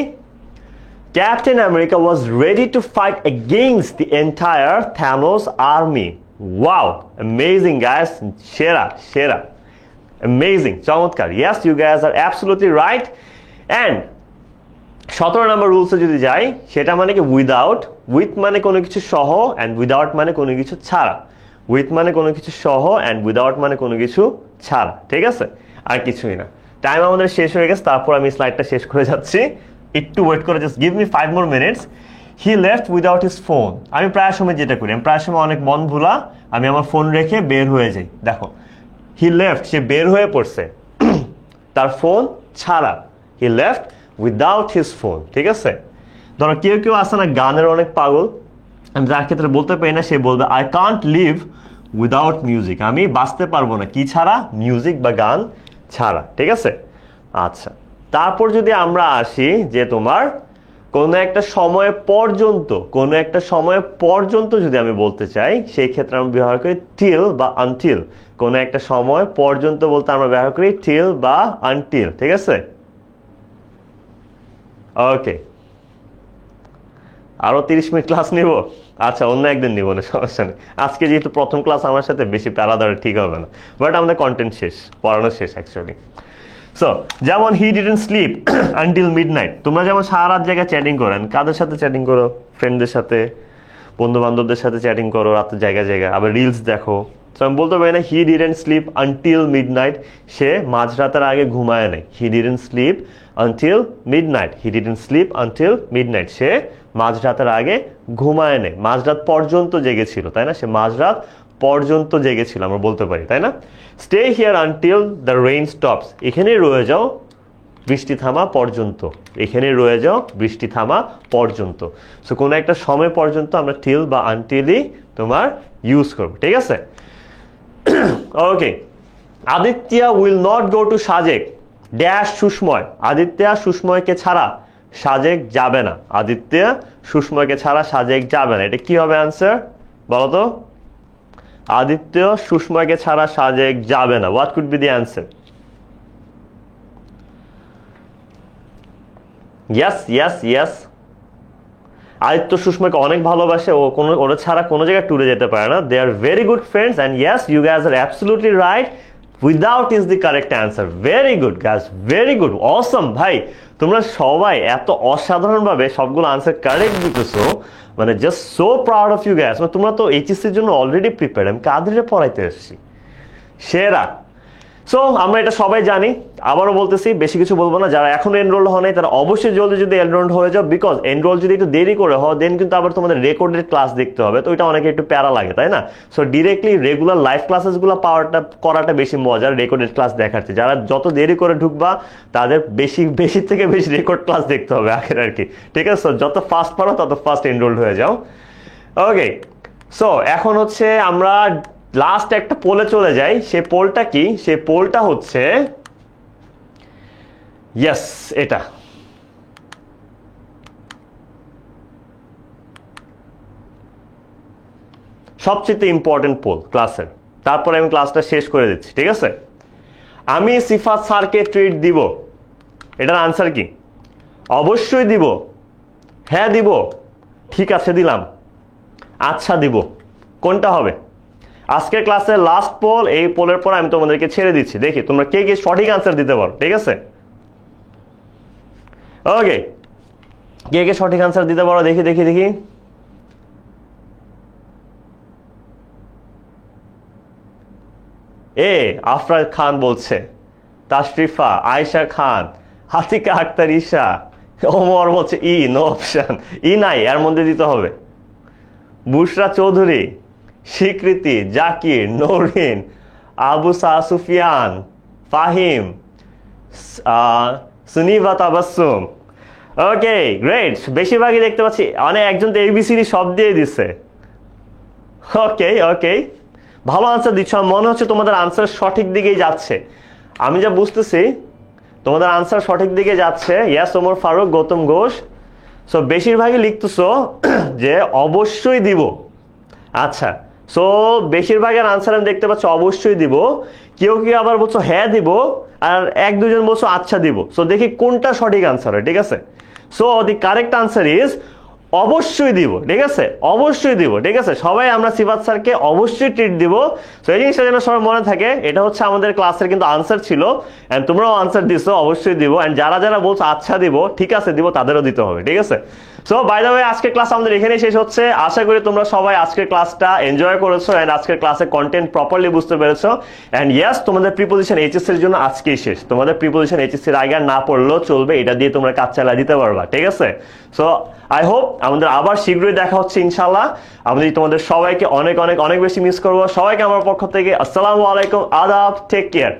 Captain America was ready to fight against the entire Thanos army. Wow, amazing guys. Shera. Amazing, চমৎকার। Yes, you guys are absolutely right. And 17 নম্বর রুলসে যদি যাই, সেটা মানে কি উইদাউট। উইথ মানে কোনো কিছু সহ, অ্যান্ড উইদাউট মানে কোনো কিছু ছাড়া। উইথ মানে কোনো কিছু সহ, অ্যান্ড উইদাউট মানে কোনো কিছু ছাড়া, ঠিক আছে? আর কিছুই না। টাইম আমাদের শেষ হয়ে গেছে, তারপর আমি স্লাইডটা শেষ করে যাচ্ছি। একটু ওয়েট করে, just give me 5 more minutes. He left without his phone. আমি প্রায় সময় যেটা করি, আমি প্রায় সময় অনেক মন ভোলা, আমি আমার ফোন রেখে বের হয়ে যাই। দেখো, হি লেফট, সে বের হয়ে পড়ছে তার ফোন ছাড়া। He left without his phone, ঠিক আছে? ধরো কেউ আসে না গানের অনেক পাগল, আমি যার ক্ষেত্রে বলতে পারি না, সে বলবে I can't live without music. আমি বাঁচতে পারবো না, কি ছাড়া? মিউজিক বা গান ছাড়া, ঠিক আছে? আচ্ছা, তারপর যদি আমরা আসি যে তোমার কোনো একটা সময় পর্যন্ত যদি আমি বলতে চাই, সেই ক্ষেত্রে আমরা ব্যবহার করি টিল বা আনটিল। কোনো একটা সময় পর্যন্ত বলতে আমরা ব্যবহার করি টিল বা আনটিল, ঠিক আছে? ওকে, আরো 30 মিনিট ক্লাস নিব? আচ্ছা, অন্য একদিন নিব না, সমস্যা নেই। আজকে যেহেতু প্রথম ক্লাস, আমার সাথে বেশি প্যারা দেওয়া ঠিক হবে না, বাট আমাদের কন্টেন্ট শেষ, পড়ানো শেষ অ্যাকচুয়ালি। সো যেমন he didn't sleep until midnight. তোমরা যেমন সারা রাত জায়গায় চ্যাটিং করেন, কাদের সাথে চ্যাটিং করো? ফ্রেন্ডদের সাথে, বন্ধু বান্ধবদের সাথে চ্যাটিং করো রাতে জায়গায়, আবার রিলস দেখো। সো আমি বলতে পারি না he didn't sleep until midnight, সে মাঝরাতের আগে ঘুমায় নাই। He didn't sleep until midnight, he didn't sleep until midnight, সে মাঝরাতের আগে ঘুমায় নেই, মাঝরাত পর্যন্ত জেগেছিল, তাই না? সে মাঝরাত পর্যন্ত জেগেছিল, আমরা বলতে পারি, তাই না? Stay here until the rain stops, এখানেই রয়ে যাও বৃষ্টি থামা পর্যন্ত, এখানেই রয়ে যাও বৃষ্টি থামা পর্যন্ত। সো কোনো একটা সময় পর্যন্ত আমরা টিল বা আনটিলই তোমার ইউজ করবো, ঠিক আছে? Okay, Aditya will not go to Sajek dash Sushmoy. Aditya সুষময়কে ছাড়া সাজেক যাবে না। আদিত্যা সুষময়কে ছাড়া সাজেক যাবে না। এটা কি হবে আনসার বলো তো? আদিত্য সুষময়কে ছাড়া সাজেক যাবে না। What could be the answer? Yes yes yes, Aditya সুষমাকে অনেক ভালোবাসে, ও কোনো ওরা ছাড়া কোনো জায়গায় ট্যুরে যেতে পারে না। They are very good friends and yes you guess are absolutely right, without is the correct answer. Very good guess, very good, Asom ভাই, তোমরা সবাই এত অসাধারণভাবে সবগুলো আনসার কারেক্ট দিতেছো, মানে just so proud of you guys. মানে তোমরা তো এইচএসসির জন্য অলরেডি প্রিপেয়ার্ড, আমি কাদের পড়াইতে এসেছি, সেরা। সো আমরা এটা সবাই জানি, আবারও বলতেছি, বেশি কিছু বলবো না। যারা এখন এনরোল হয় নাই তারা অবশ্যই জলদি যদি এনরোল হয়ে যাও, বিকজ এনরোল যদি একটু দেরি করে হয় দেন কিন্তু আবার তোমাদের রেকর্ডেড ক্লাস দেখতে হবে, তো ওইটা অনেকে একটু প্যারা লাগে, তাই না? সো ডিরেক্টলি রেগুলার লাইভ ক্লাসেসগুলো করাটা বেশি মজার রেকর্ডেড ক্লাস দেখাচ্ছে। যারা যত দেরি করে ঢুকবা তাদের বেশি থেকে বেশি রেকর্ড ক্লাস দেখতে হবে আখের আর কি, ঠিক আছে? সো যত ফাস্ট পারো তত ফাস্ট এনরোল হয়ে যাও। ওকে, সো এখন হচ্ছে আমরা লাস্ট একটা পোলে চলে যাই। সেই পোলটা কি? সেই পোলটা হচ্ছে ইয়েস, এটা সবচেয়ে ইম্পর্টেন্ট পোল ক্লাসের, তারপরে আমি ক্লাসটা শেষ করে দিচ্ছি, ঠিক আছে? আমি সিফাত স্যারকে ট্রিট দিব, এটার আনসার কি? অবশ্যই দিব, হ্যাঁ দিব, ঠিক আছে দিলাম, আচ্ছা দিব, কোনটা হবে? আজকের ক্লাসের লাস্ট পোল, এই পোলের পর আমি তোমাদেরকে ছেড়ে দিচ্ছি, দেখি তোমরা কে কে সঠিক আনসার দিতে পারো, ঠিক আছে? ওকে, কে কে সঠিক আনসার দিতে পারো দেখি দেখি দেখি। আফরাজ খান বলছে, তাশরিফা, আয়েশা খান, হাতিকা আক্তার ঈশা, ওমর বলছে নো অপশন, নাই, এর মধ্যে দিতে হবে। বুশরা চৌধুরী, স্বীকৃতি, জাকির, নৌরিন, আবু সুফিয়ান, ফাহিম, সুনিভা তাবাসসুম। ওকে গ্রেট, বেশিরভাগই দেখতে পাচ্ছি, অনেক একজন তো এবিসিডি সব দিয়ে দিচ্ছে। ওকে ওকে, ভালো আনসার দিচ্ছ, মনে হচ্ছে তোমাদের আনসার সঠিক দিকেই যাচ্ছে। আমি যা বুঝতেছি তোমাদের আনসার সঠিক দিকে যাচ্ছে। ইয়াস ওমর ফারুক, গৌতম ঘোষ। সো বেশিরভাগই লিখতেছো যে অবশ্যই দিব। আচ্ছা, সো বেশিরভাগের আনসার আমি দেখতে পাচ্ছি অবশ্যই দিব, কেউ কেউ আবার বলছো হ্যাঁ দিব, আর এক দুজন বলছো আচ্ছা দিব। সো দেখি কোনটা সঠিক আনসার হয়, ঠিক আছে? So the correct answer is অবশ্যই দিব, ঠিক আছে? অবশ্যই দিব, ঠিক আছে? সবাই আমরা সিফাত স্যারকে অবশ্যই ট্রিট দিব। সো এই জিনিসটা যেন সবার মনে থাকে, এটা হচ্ছে আমাদের ক্লাসের কিন্তু আনসার ছিল, এন্ড তোমরাও আনসার দিছো অবশ্যই দিব, এন্ড যারা যারা বলছো আচ্ছা দিব, ঠিক আছে দিব, তাদেরও দিতে হবে, ঠিক আছে? সো বাই দ্য ওয়ে আজকের ক্লাস আমাদের এখানেই শেষ হচ্ছে। আশা করি তোমরা সবাই আজকের ক্লাসটা এনজয় করেছো এন্ড আজকের ক্লাসের কন্টেন্ট প্রপারলি বুঝতে পেরেছো। এন্ড ইয়েস, তোমাদের প্রিপোজিশন এইচএসসি এর জন্য আজকেই শেষ। তোমাদের প্রিপোজিশন এইচএসসি এর আগে না পড়লেও চলবে, এটা দিয়ে তোমরা কাজ চালিয়ে দিতে পারবা, ঠিক আছে? সো আই হোপ আমাদের আবার শীঘ্রই দেখা হচ্ছে ইনশাআল্লাহ। আমি তোমাদের সবাইকে অনেক অনেক অনেক বেশি মিস করবো। সবাইকে আমার পক্ষ থেকে আসসালামু আলাইকুম, আদাব, টেক কেয়ার।